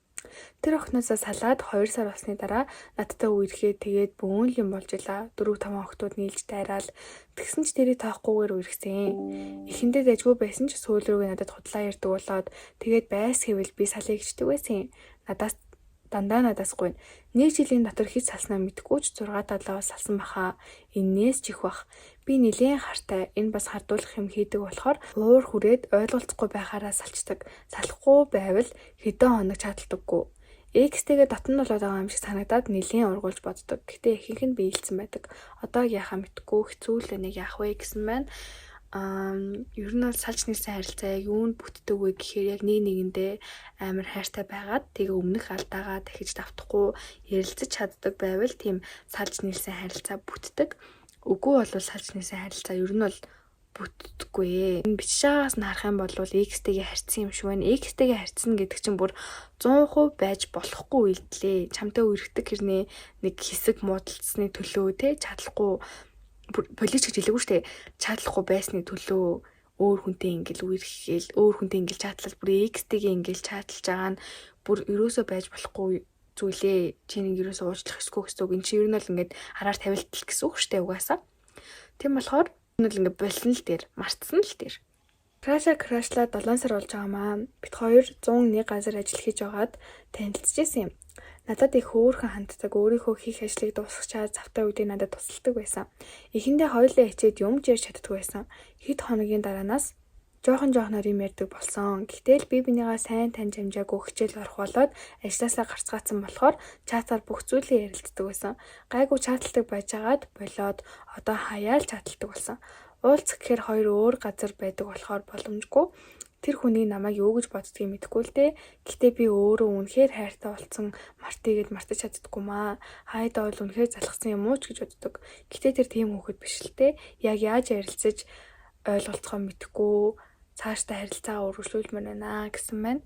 Тэр охиноосоо салаад 2 сар болсны дараа надтай үерхээ тэгээд бөөн юм болж илаа. 4-5 охтууд нийлж дайраал. Тэгсэн ч тэрийг таахгүйгээр үерхсэн. Эхэндээ дайггүй байсан ч сүүл рүүгээ надад худлаа ярьдаг болоод тэгээд байс хэвэл би салъя гэждэг байсан. Дандаа надаас гуйна. 1 жилийн дотор хит салснаа мэдгүй ч 6-7 салсан баха. Энээс ч их бах. Би нэлээд хартай. Энэ бас хардуулах юм хийдэг болохоор уур хүрээд ойлголцохгүй байхаараа салчдаг. Салахгүй байвал хэдэн хоног чадалтдаггүй. Экстэйгээ дотн болоод байгаа юм шиг санагдаад нэлээд ургуулж боддог. Гэтэ ихэнх нь биелсэн байдаг. Одоо яхаа мэдгүй хэцүү л нэг яах вэ гэсэн маань ер нь бол салж нийлсэн харилцаа юунд бүтдэг вэ гэхээр яг нэгэндээ амар хайртай байгаад тэгээ өмнөх алдаагаа дахиж давтахгүй ярилцаж чаддаг байвал тийм салж нийлсэн харилцаа бүтдэг. Үгүй бол салж нийлсэн харилцаа ер нь бол бүтдэггүй. Энэ бичиж байгаагаас нь харах юм бол X-тэйгээ харьцсан юм шиг байна. X-тэйгээ харьцсан гэдэг чинь бүр 100% байж болохгүй үйлдэлээ. Чамтай үерхдэг хэрнээ нэг хэсэг муудалцсны төлөө те чадлахгүй полич гэж хэлээгүй штэ чадлахгүй байсны төлөө өөр хүнтэй ингээл үерхгээл өөр хүнтэй ингээл чатлал бүр X-тэйгээ ингээл чатлж байгаа нь бүр ерөөсөө байж болохгүй зүйлээ чиний ерөөсөө уучлах эсгүй гэсэн үг. Энд чинь ер нь бол ингээд хараар тавилтал гэсэн үг штэ угаасаа. Тийм болохоор энэ бол ингээд болсон л дээр мартсан л дээр. Крашлаа 7 сар болж байгаамаа. Бид хоёр 101 газар ажил хийж байгаад танилцчихсэн юм. Надад их хөөрхөн ханддаг өөрийнхөө хийх ажлыг дуусгачаад завтай үедээ надад тусалдаг байсан. Эхэндээ хоёулаа хичээд юм ч ярьж чаддгүй байсан. Хэд хоногийн дараанаас жоохноор юм ярьдаг болсон. Гэтэл би бинийгаа сайн таньж амжаагүй хичээл орох болоод ажлаасаа гарцгаацсан болохоор чатаар бүх зүйлээ ярилцдаг байсан. Гайгүй чаталдаг байжгаад болоод одоо хаяа л чаталдаг болсон. Уулзах гэхээр хоёр өөр газар байдаг болохоор боломжгүй. Тэр хүний намайг юу гэж боддгийг мэдэхгүй л дээ. Гэтэ би өөрөө үнэхээр хайртай болсон мартыгээд мартаж чаддаггүй маа. Хайдаа бол үнэхээр залхсан юм уу ч гэж боддог. Гэтэ тэр тийм хүүхэд биш л дээ. Яг яаж ярилцаж ойлголцохоо мэдэхгүй цаашдаа харилцаа үргэлжлүүлмээр байна гэсэн маань.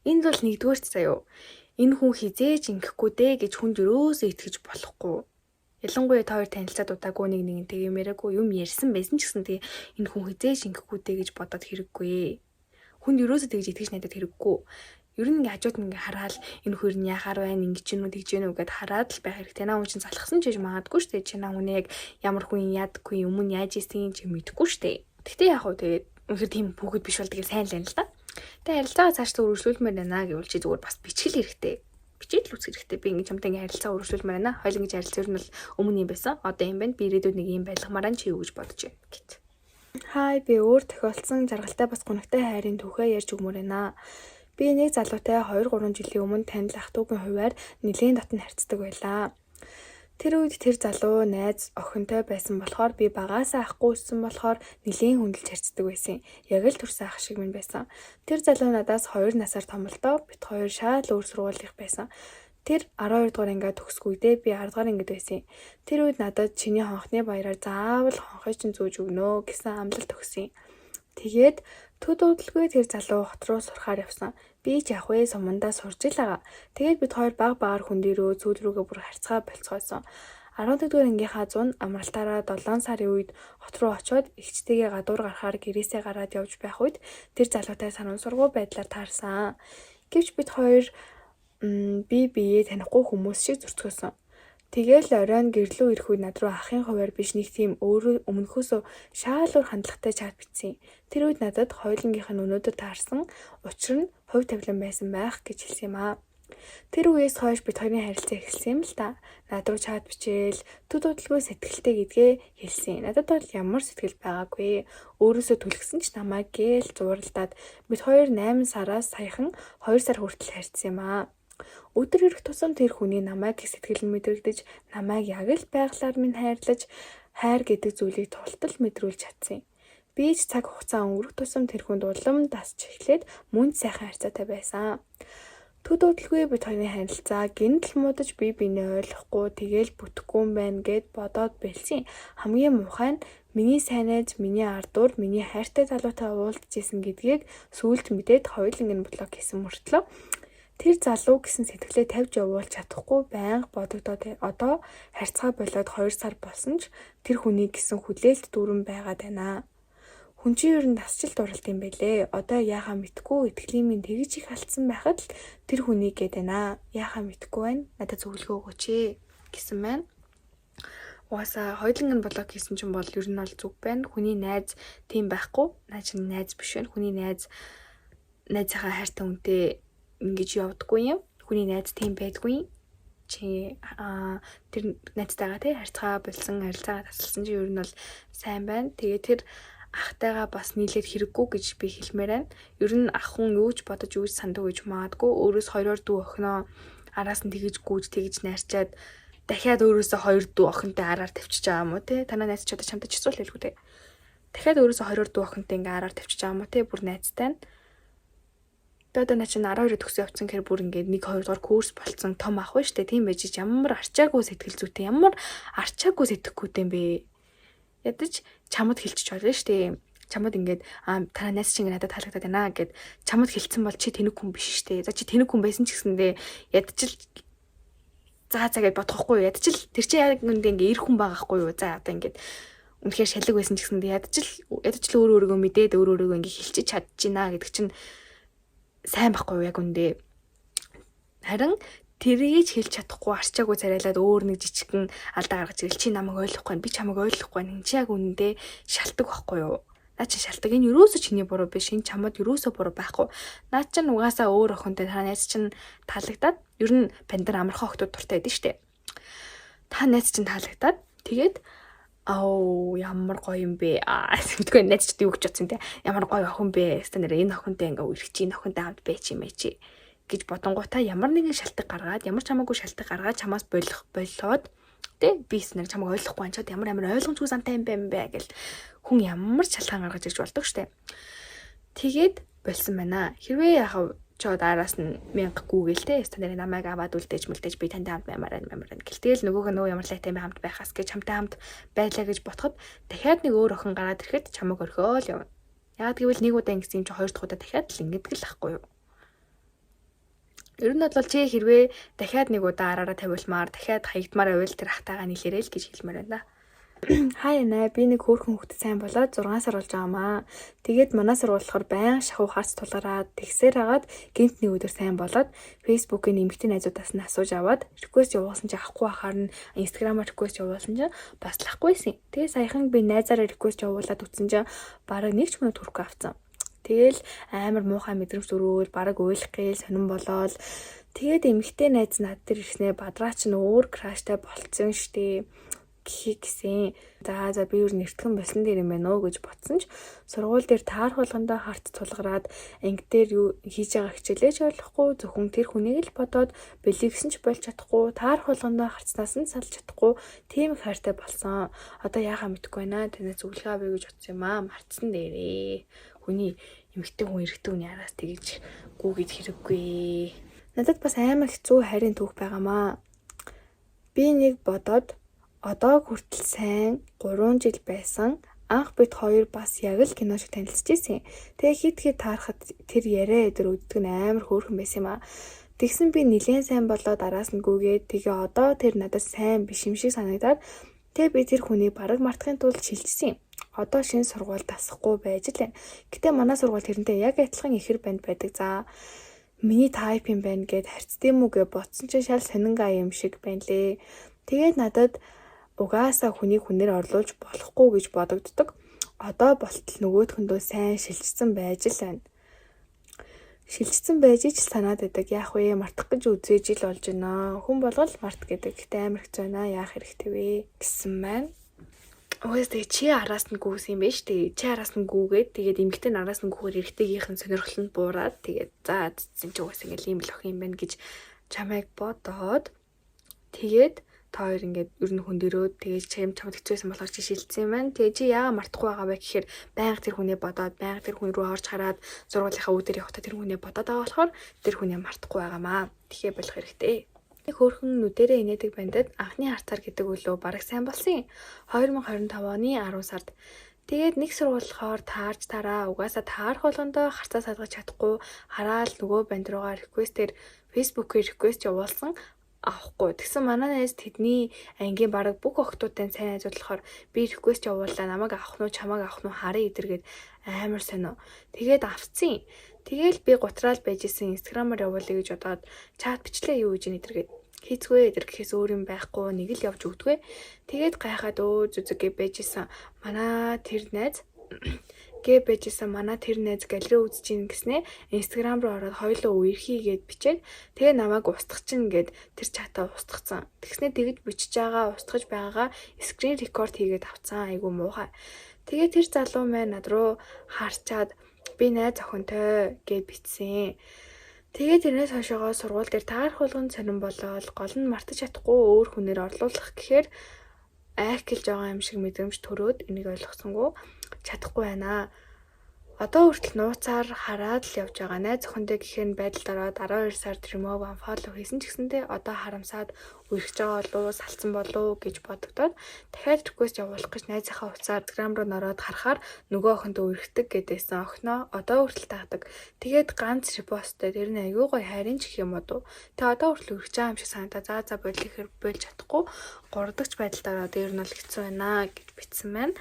Энд бол нэгдүгээрт заяо. Энэ хүн хизээж ингэхгүй дээ гэж хүнд өрөөсөө итгэж болохгүй. Ялангуяа та хоёр танилцаад удаагүй нэгнтэйгээ мэрэггүй юм ярьсан байсан ч гэсэн тэгээ энэ хүн хизээж ингэхгүй дээ гэж бодоод хэрэггүй. Хүнд ерөөсөө тэгж итгэж надад хэрэггүй. Ер нь ингээ хажууд ингээ хараад энэ хөр нь яхаар байна ингэж гэнүү тэгж гэнүү гэдээ хараад л байх хэрэгтэй. Наа хүн чинь залхсан ч гэж магадгүй шүү дээ. Чи наа хүн яг ямар хүн яадаггүй юм нь яаж ийсэн чи мэдэхгүй шүү дээ. Гэхдээ яг хөө тэгээд үнэхээр тийм хүүхэд биш бол тэгээ сайн л байна л да. Тэгээ харилцаагаа цаашдаа үргэлжлүүлмээр байна гэвэл чи зүгээр бас бичгэл хэрэгтэй. бичээд л үзэх хэрэгтэй. Би ингэж чамтай ингэ харилцаа өргөжүүлмээр байна. Хоёул ингэж харилцаа ер нь бол өмнө юм байсан. Одоо юм байна. Би ирээдүйд нэг юм байлгамаар нь чи юу гэж бодож байна гэж. Хай би өөр тохиолдсон жаргалтай бас гоногтой хайрын түүхээ ярьж өгмөр байна. Би нэг залуутай 2-3 жилийн өмнө танил ах トゥ угийн хуваар нэлээд дотн харьцдаг байлаа. Тэр үед тэр залуу найз охинтой байсан болохоор би багаасаа ахгүй өссөн болохоор нэлээд хүндэлж харьцдаг байсан. Яг л төрсөн ах шиг минь байсан. Тэр залуу надаас 2 насаар том л доо. Бид хоёр шал өөр сургуулийнх байсан. Тэр 12 дугаар ангиа төгсгүйдээ би 10 дугаар ангид байсан. Тэр үед надад чиний хонхны баяраар заавал хонхыг чинь зүүж өгнө гэсэн амлалт өгсөн. Тэгээд төд удалгүй тэр залуу хот руу сурахаар явсан. Би ч явах вэ сумандаа сурж л байгаа. Тэгээд бид хоёр баг хүндэрөө цүүд рүүгээ бүр харьцаа болцгоосон. 11 дугаар ангийнхаа 100 амралтаараа 7 сарын үед хот руу очиод эгчтэйгээ гадуур гарахаар гэрээсээ гараад явж байх үед тэр залуутай санамсаргуу байдлаар таарсан. Гэвч бид хоёр биеэ танихгүй хүмүүс шиг зөрчгөөсөн. Тэгэл оройн гэрлүү ирэх үед над руу ахын хуваар биш нэг тийм өөрөө өмнөхөөсөө шаалуур хандлагатай чат бичсэн. Тэр үед надад хоёулангийнх нь өнөөдөр таарсан учир нь хувь тавилан байсан байх гэж хэлсэн юм аа. Тэр үеэс хойш бид хоёрын харилцаа эхэлсэн юм л та. Над руу чат бичээл төд удалгүй сэтгэлтэй гэдгээ хэлсэн. Надад бол ямар сэтгэл байгаагүй. Өөрөөсөө түлхсэн ч намайг гээл зууралдаад бид хоёр 8 сараас саяхан 2 сар хүртэл харьцсан юм аа. Өдөр ирэх тусам тэр хүний намайг сэтгэл нь мэдрэгдэж, намайг яг л байглаар минь хайрлаж, хайр гэдэг зүйлийг тултал мэдрүүлж чадсан. Би ч цаг хугацаа өнгөрөх тусам тэр хүнд улам дасч эхлээд мөн сайхан харьцаатай байсан. Төд удалгүй бид хоёрын харилцаа гинтл муудаж бие биенээ ойлгохгүй тэгээл бүтэхгүй юм байна гэд бодоод бэлсэн. Хамгийн муухай нь миний сайн найз, миний ардуур, миний хайртай залуутай уулзж исэн гэдгийг сүүлд мэдээд хоёуланг нь блок хийсэн мөртлөө тэр залуу гэсэн сэтгэлээ тавьж явуулж чадахгүй байнга бодогдоод одоо харьцаа болоод 2 сар болсон ч тэр хүний гэсэн хүлээлт дүүрэн байгаад байна. Хүн чинь ер нь тасчил дуралт юм байлээ. Одоо яахаа мэдгүй итгэлийн минь тэгж их алдсан байхад л тэр хүнийг гээд байна. Яахаа мэдгүй байна. Надад зөвлөгөө өгөөч гэсэн байна. Угаасаа хоёуланг нь блок хийсэн чинь бол ер нь бол зүг байна. Хүний найз тийм байхгүй. Наач найз биш байна. Хүний найзынхаа хайртай хүнтэй ингэж явдаггүй юм. Хүний найз тийм байдгүй. Чи тэр найзтайгаа тий харьцаа болсон, харилцаагаа тасалсан чи ер нь бол сайн байна. Тэгээ тэр ахтайгаа бас нийлээд хэрэггүй гэж би хэлмээр байна. Ер нь ах хүн юу ч бодож юу ч санддаг гэж магадгүй. Өөрөөс 2-оор дүү охиноо араас нь тэгэж гүйж тэгэж найрчаад дахиад өөрөөсөө 2 дүү охинтой араар тавьчихж байгаа юм уу тий. Танаа найз ч одоо чамтай ч зүйл хэлгүй тий. Дахиад өөрөөсөө 2-оор дүү охинтой ингээ араар тавьчихж байгаа юм уу тий. Бүр найзтай нь одоо наа чи 12-д төгсөө явцсан гэхээр бүр ингээд 1-2 дугаар курс болцсон том ах ба штэ. Тийм байж ямар арчаагүй сэтгэл зүйтэй, ямар арчаагүй сэтгэхгүйтэй юм бэ. Ядаж чамд хэлчих болно штэ. Чамд ингээд танаа найз чинь надад таалагдаад байна гэд чамд хэлсэн бол чи тэнэг хүн биш штэ. За чи тэнэг хүн байсан ч гэсэндээ ядаж л за гэд бодохгүй юу. Ядаж л тэр чи яг ингээд эр хүн байгаа хгүй юу. За одоо ингээд үнэхээр шалэг байсан ч гэсэндээ ядаж л өөрөөгөө мэдээд өөрөөгөө ингээд хэлчих чадчихна гэдэг чинь сайн байхгүй яг үндэ. Харин тэрийг хэлж чадахгүй арчаагүй царайлаад өөр нэг жижигхэн алдаа гаргаж ирэл чи намайг ойлгохгүй байна. Би чамайг ойлгохгүй байна. Энд чи яг үндэ шалтгаан байхгүй юу? Наа чи шалтгаан энэ юусоо чиний буруу биш. Энэ чамд юусоо буруу байхгүй. Наа чин угаасаа өөр охинтой та найз чин таалагдаад ер нь пандар амархан охтууд дуртай байдаг штэ. Та найз чин таалагдаад тэгээд ямар гоё юм бэ. Мэдгүй найз ч юу гэж бодсон те. Ямар гоё охин бэ. Стандар энэ охинтой ингээ үргэлж энэ охинтой хамт байж юм чи гэж бодонгуудаа ямар нэгэн шалтгаан гаргаад ямар чамаагүй шалтгаан гаргаад чамаас болоод те би стандар чамайг ойлгохгүй анчаад ямар ойлгомжгүй сантай юм бэ гэл хүн ямар шалтгаан гаргаж ирж болдог штэ. Тэгээд болсон байна. Хэрвээ яхав чод араас нь 1000 гүүгэлтэй стандар намайг аваад үлдээж мүлдээж би тантай хамт баймаар гэлтэл нөгөө ямар лайтай би хамт байхаас гэж хамтаа хамт байлаа гэж ботход дахиад нэг өөр охин гараад ирэхэд чамайг орхиол явна. Яг гэвэл нэг удаа ингэсэн юм чи хоёр дахь удаа дахиад л ингэдэг л ахгүй юу. Ер нь бол чи хэрвээ дахиад нэг удаа араараа тавиулмаар дахиад хаягдмаар байвал тэр ахтайгаа нийлээрэй л гэж хэлмээр байна. Хай нэ би нэг хөөрхөн хүүхэд сайн болоод 6 сар болж байгаамаа. Тэгээд манай сургууль болохоор баян шахуу харц тулгараад тэгсээр хагаад гинт нэг өдөр сайн болоод Facebook-ийн эмэгтэй найзуудаас нь асууж аваад request явуулсан чи авахгүй хахаар нь Instagram-аар request явуулсан чи бас л авахгүйсэн. Тэгээд саяхан би найзаараа request явуулаад үтсэн чи бараг нэг ч минут хүрэхгүй авцсан. Тэгэл амар муухай мэдрэмж төрөөл бараг уйлах гээл сонирн болоод Тэгээд эмэгтэй найз над дээр ирснээр бадраа чинь өөр краштай болцсон штэ гэсэн. За би юу нэртгэн болсон дээр юм байна уу гэж бодсон ч сургууль дээр таарах болгондоо харт тулгараад анги дээр юу хийж байгаа хичээлээч ойлгохгүй зөвхөн тэр хүнийг л бодоод бэлэгсэн ч болж чадахгүй таарах болгондоо харцнаас нь салж чадахгүй тийм их хайртай болсон. Одоо яахаа мэдэхгүй байна. Танаас зөвлөгөө авъя гэж бодсон юм аа. Мартсан дээрээ. Хүний эмэгтэй хүн эрэгтэй хүний араас тэгж гүгээд хэрэггүй. Надад бас амар хэцүү хайрын түүх байгаамаа. Би нэг бодоод одоо хүртэл сайн 3 жил байсан. Анх бид хоёр бас яг л кино шиг танилцж ирсэн. Тэгээ хит хит таарахад тэр яриа өдөр өддөг нь амар хөөрхөн байсан юм аа. Тэгсэн би нилээн сайн болоод араас нь гүгээд тэгээ одоо тэр надад сайн биш юм шиг санагдаад тэгээ би тэр хүнийг бараг мартахын тулд шилжсэн юм. Одоо шинэ сургууль тасахгүй байж л байна. Гэтэ манай сургууль тэрнтэй яг адилхан ихэр банд байдаг. За миний тайп юм байна гэд харцдсан юм уу гэж бодсон чинь шал сонингаа юм шиг байна лээ. Тэгээд надад угаасаа хүнийг хүнээр орлуулж болохгүй гэж бодогддог. Одоо болтол нөгөөдхөндөө сайн шилжсэн байж л байна. Шилжсэн байж ч санаад байдаг. Яах вэ? Мартах гэж үзээж ил болж байна. Хүн болгол март гэдэг. Гэтэ амар хэцүү байна. Яах хэрэгтэй вэ? Гэсэн маань. Өөстэй чи араас нь гүйсэн юм байна штэ. Чи араас нь гүүгээд тэгээд эмэгтэй араас нь гүүгээр эрэгтэйгийнхэн сонирхол нь буураад тэгээд за цэцэн чи уус ингээл ийм л ох юм байна гэж чамайг бодоод тэгээд та хоёр ингээд ер нь хөндөрөөд тэгээд чамд хэцүүсэн болохоор чи шилжсэн юм байна. Тэгээд чи яагаад мартахгүй байгаа вэ гэхээр байнга тэр хүнээ бодоод байнга тэр хүн рүү орж хараад сургуулийнхаа үүдээр явахдаа тэр хүнээ бодоод байгаа болохоор тэр хүнээ мартахгүй байгаамаа. Тэхээ болох хэрэгтэй. Хөөрхөн нүдэрээ инээдэг бандад анхны харцаар гэдэг үлөө бараг сайн болсон юм. 2025 оны 10 сард. Тэгээд нэг сургуулийнхоор таарч тараа угаасаа таарах болгондоо харцаа садгаж чадахгүй хараад нөгөө банд руугаа реквестээр фэйсбүүкээр реквест явуулсан авахгүй. Тэгсэн манай найз тэдний ангийн бараг бүх охтуудтай сайн найзуулахаар би реквест явууллаа намайг авах нь чамайг авах нь харъя идэргээд амар сонио. Тэгээд авцсан. Тэгээл би гутраал байжсэн инстаграмаар явуулъя гэж бодоод чат бичлээ юу гэж идэргээд хийцгүй идэр гэхээс өөр юм байхгүй нэг л явж өгдөггүй. Тэгээд гайхаад зүзэгээ байжсэн манай тэр найз галерей үзэж ийн гэснээ инстаграм руу ороод хоёулаа үерхий гэд бичээд тэгээ намайг устгах чинь гэд тэр чатаа устгацсан. Тэгснээ тэгж бичиж байгаа устгаж байгаагаа скрин рекорд хийгээд авцсан. Айгу муухай. Тэгээ тэр залуу маань над руу харчаад би найз охинтой гэд бичсэн. Тэгээ тэрнээс хойшоогоо сургууль дээр таарах болгонд сонирн болоод гол нь мартаж чадахгүй өөр хүнээр орлуулах гэхээр айхлж байгаа юм шиг мэдрэмж төрөөд энийг ойлгосонгүй чадахгүй байна. Одоо хүртэл нууцаар хараад л явж байгаа. Найз охинтой гэхээр байдалд ороод 12 сард remove unfollow хийсэн ч гэсэндээ одоо харамсаад үерхэж байгаа болов салцсан болов гэж бодогдоод дахиад request явуулах гэж найзынхаа утсаар Instagram руу нороод харахаар нөгөө охинтой үерхдэг гэдээсэн охиноо одоо хүртэл таадаг. Тэгээд ганц репосттэй тэр нь аягүй гоё хайрын ч гэх юм уу. Тэгээ одоо хүртэл үерхэж байгаа юм шиг санагдаа. За бодлихэр болж чадахгүй 3 дахь байдалд ороод ер нь бол хэцүү байна гэж бичсэн байна.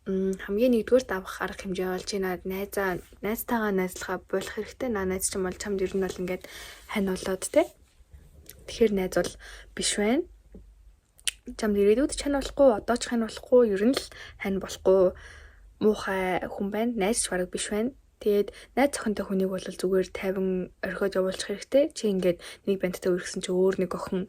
Хамгийн нэгдүгээр авах арга хэмжээ бол чи найзтайгаа найзлахаа болох хэрэгтэй. Найз ч юм бол чамд ер нь бол ингээд хань болоод те. Тэгэхээр найз бол биш байна. Чамд ирээдүйд чань болохгүй, одоо ч хань болохгүй, ер нь л хань болохгүй муухай хүн байна. Найз ч бараг биш байна. Тэгээд найз охинтой хүнийг бол зүгээр 50 орхиод явуулчих хэрэгтэй. Чи ингээд нэг бандтай үргэсэн чи өөр нэг охин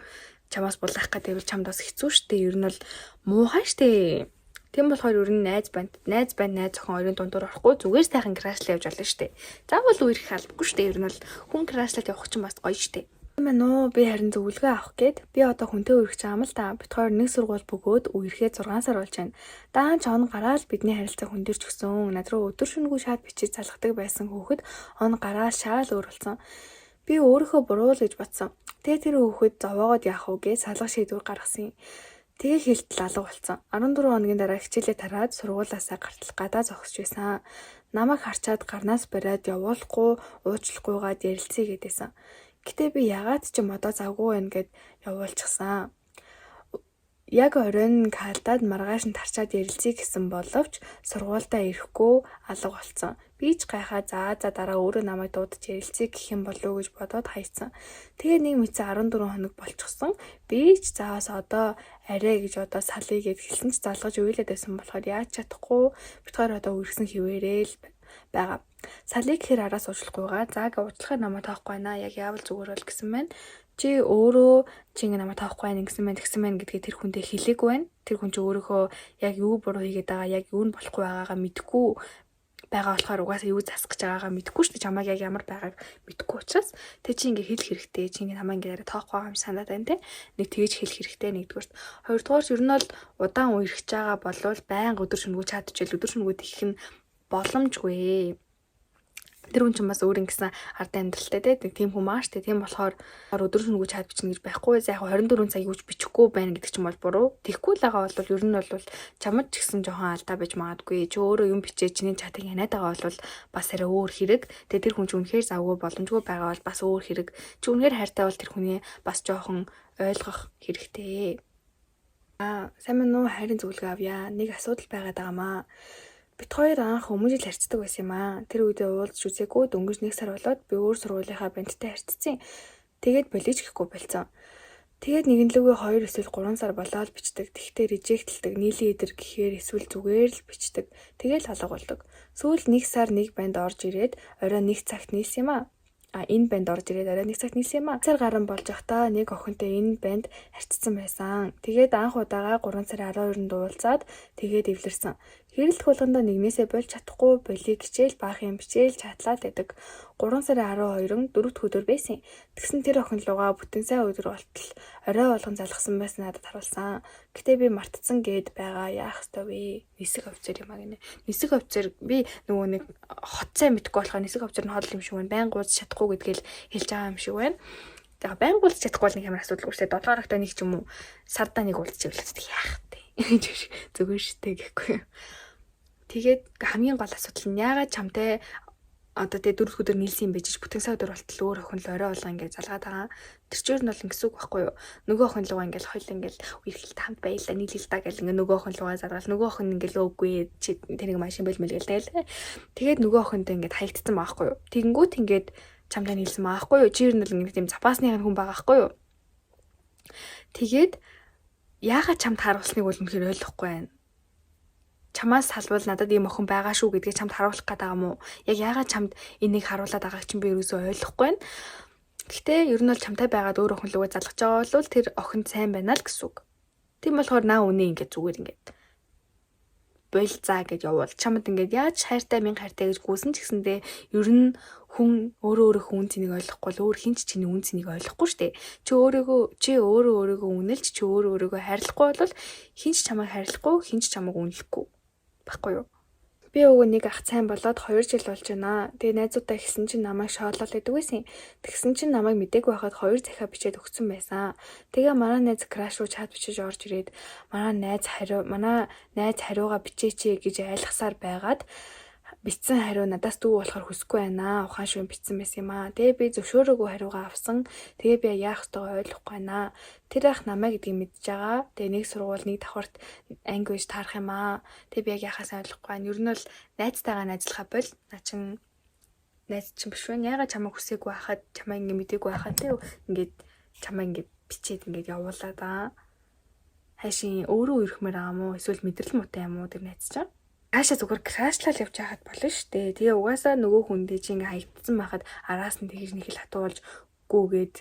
чамаас булаах гэдэг бол чамд бас хэцүү шттэ. Ер нь бол муухай шттэ. Тийм болохоор ер нь найз охин хоёрын дундуур орохгүй зүгээр сайхан крашлаа явж олно штэ. Заавал үерх албагүй штэ. Ер нь бол хүн крашлаад явах чинь бас гоё штэ. Тийм ээ нөө би харин зөвлөгөө авах гээд би одоо хүнтэй үерхэж байгаа юм л та. Бид хоёр нэг сургууль бөгөөд үерхээ 6 сар болж байна. Даан ч он гараад бидний харилцаа хүндэрч гисэн. Над руу өдөр шөнөгүй шаад бичиж залгадаг байсан хүүхэд он гараад шаал өөр болсон. Би өөрийнхөө буруу л гэж бодсон. Тэгээ тэр хүүхэд зовоогоод яах вэ гэж салга шийдвэр гаргасан юм. Тэгээ хэлтэл алга болсон. 14 хоногийн дараа хичээлээ тараад сургуулаасаа гартал гадаа зогсож байсан. Намайг харчаад гарнаас бариад явуулахгүй, уучлахгүйгээд ярилцъя гэдээсэн. Гэтэ би ягаад ч модоо завгүй байна гэд явуулчихсан. Яг оройн калдаад маргааш нь тарчаад ярилцъя гэсэн боловч сургуультай ирэхгүй алга болсон. Би ч гайхаа за дараа өөрөө намайг дуудаж ярилцъя гэх юм болов уу гэж бодоод хайцсан. Тэгээ нэг мэдсэн 14 хоног болчихсон. Би ч заавас одоо арай гэж одоо салъя гэд хэлсэн ч залгаж уйлаад байсан болохоор яаж чадахгүй битгаар одоо үргэсэн хിവэрэл байгаа. Салыг гэхээр араас уучлахгүйгаа. За гээ уучлахаар намайг таахгүй байна. Яг яавал зүгээр бол гэсэн байна. Чи өөрөө чи ингээ намайг таахгүй байна гэсэн байна гэдгээ тэр хүнтэй хэлээгүй байна. Тэр хүн чи өөрийнхөө яг юу буруу хийгээд байгаа, яг юу нь болохгүй байгаагаа мэдэхгүй байгаа болохоор угаасаа юу засах гэж байгаагаа мэдэхгүй шүү дээ. Чамайг яг ямар байгааг мэдэхгүй учраас тэг чи ингээ хэлэх хэрэгтэй. Чи ингээ намайг ингээ таахгүй байгаа юм санаад байна те. Нэг тэгэж хэлэх хэрэгтэй нэгдүгээрт. Хоёрдугаарт ер нь бол удаан үерхэж байгаа болвол байнга өдөр шөнөгүй чадчихвал өдөр шөнөгүй их нь боломжгүй. Тэр хүн ч бас өөр ингэсэн ард амьдралтай тийм хүн маш тийм болохоор өдөр шөнөгүй чад бичнэ гэж байхгүй. За яг 24 цаг юуч бичихгүй байна гэдэг ч юм бол буруу. Тэгхгүй л байгаа бол ер нь бол чамд ч гэсэн жоохон алдаа байж магадгүй. Чи өөрөө юм бичээ чиний чатыг хянаад байгаа бол бас арай өөр хэрэг. Тэгээ тэр хүн ч үнэхээр завгүй боломжгүй байгаа бол бас өөр хэрэг. Чи үнэхээр хайртай бол тэр хүний бас жоохон ойлгох хэрэгтэй. Сайн мэн үү, хайрын зөвлөгөө авъя. Нэг асуудал байгаад байгаамаа. Бид хоёр анх өмнө жил харьцдаг байсан юм аа. Тэр үедээ уулзч үзээгүй дөнгөж 1 сар болоод би өөр сургуулийнхаа бандтай харьцсан. Тэгээд болиж гэхгүй болцсон. Тэгээд нэгэнлүүгээ 2 эсвэл 3 сар болоод бичдэг. Тэгтээ режектлдэг, нийлэн идэр гэхээр эсвэл зүгээр л бичдэг. Тэгээд алга болдог. Сүүл 1 сар нэг банд орж ирээд оройн 1 цагт нийлсэн юм аа. Энэ банд орж ирээд оройн 1 цагт нийлсэн юм аа. Сар гарan болж явахдаа нэг охинтой энэ банд харьцсан байсан. Тэгээд анх удаага 3 сарын 12-нд уулзаад тэгээд эвлэрсэн. Хэрэлт болгондоо нэгнээсээ болж чадахгүй болиг хичээл баах юм бичээл чатлаад байдаг. 3 сарын 12-нд 4-р өдөр байсан. Тэгсэн тэр охин лугаа бүтэн сайн өдөр болтол орой болгон залгсан байсан надад харуулсан. Гэтэ би мартцсан гээд байгаа яах ёстой вэ? Нисэх офицер юм аа гинэ. Нисэх офицер би нөгөө нэг хот сайн мэдгүй болохоор нисэх офицер нь хоол юм шиг байна. Байнга уулз чадахгүй гэдгээл хэлж байгаа юм шиг байна. Тэгээ байнга уулз чадахгүй бол нэг ямар асуудал үүсээ 7 хоногтой нэг ч юм уу сардаа нэг уулзчихвал яах вэ? Зүгээр штэй гэхгүй. Тэгээд хамгийн гол асуудал нь яагаад чамтай одоо тэгээ 4 өдөр нийлсэн юм бэ гэж бүтэн сая өдөр болтол өөр охин л орой болго ингээд залгаад байгаа. Тэр чинь нь бол ингэсэн үг байхгүй юу? Нөгөө охин лугаа ингээд хоёул ингээд үерхэлт хамт баялаа нийлэл та гэл ингээд нөгөө охин лугаа залгаад нөгөө охин ингээд үгүй чи тэрийг машин бэлмэл гээл тэгэл. Тэгээд нөгөө охинтой ингээд хаягдсан байхгүй юу? Тэгэнгүүт ингээд чамтай нийлсэн байхгүй юу? Чи ер нь л ингээд тийм запасны хүн байгаа байхгүй юу? Тэгээд яагаад чамд харуулсныг бол үнэхээр ойлгохгүй байна. Чамаас салбал надад ийм охин байгаа шүү гэдгийг чамд харуулах гээд байгаа мó. Яг яагаад чамд энийг харуулад байгааг чинь би ерөөсөө ойлгохгүй байна. Гэхдээ ер нь бол чамтай байгаад өөр охин лугаа залгаж байгаа бол тэр охин сайн байна л гэсэн үг. Тийм болохоор наа үнэ ингээд зүгээр ингээд бойл заа гэж явуул. Чамд ингээд яаж хайртай минь хайртай гэж гүйсэн ч гэсэндээ ер нь хүн өөрөө хүн зэнийг ойлгохгүй л өөр хинч чиний үн зэнийг ойлгохгүй штэ. Чи өөрөө үнэлж чи өөрийгөө хайрлахгүй бол хинч чамайг хайрлахгүй, хинч чамайг үнэлэхгүй. Баггүй юу? Би өгөө нэг ах сайн болоод 2 жил болж байна. Тэгээ найзуудаа ихсэн чинь намайг шоолол гэдэг байсан. Тэгсэн чинь намайг мдэггүй байхад 2 захиа бичээд өгсөн байсан. Тэгээ манай найз краш руу чат бичиж орж ирээд манай найз хариугаа бичээч гэж айлгасаар байгаад бичсэн хариу надаас дүү болохоор хүсэхгүй байна. Ухаан шуун бичсэн байсан юм аа. Тэгээ би зөвшөөрөөгүй хариугаа авсан. Тэгээ би яах ёстойгоо ойлгохгүй байна. Тэр ах намайг гэдгийг мэдж байгаа. Тэгээ нэг сургууль нэг давхарт анги гэж таарах юм аа. Тэгээ би яг яхаас ойлгохгүй байна. Ер нь бол найзтайгаа найзлахаа бол найз чинь биш вэ? Яагаад чамайг хүсээгүй байхад чамайг ингэ мэдээгүй байхад тэг ингээд чамайг ингэ бичээд ингээд явуулаа да. Хайшин өөрөө ирхмээр байгаа мó? Эсвэл мэдрэл муутай юм уу тэр найз чинь? Аашаа зүгээр крашлал явж байхад болно штэ. Тэгээ угаасаа нөгөө хүндээ чи ингээ хаягдсан байхад араас нь тэгж нэг л хатуулж гүгээд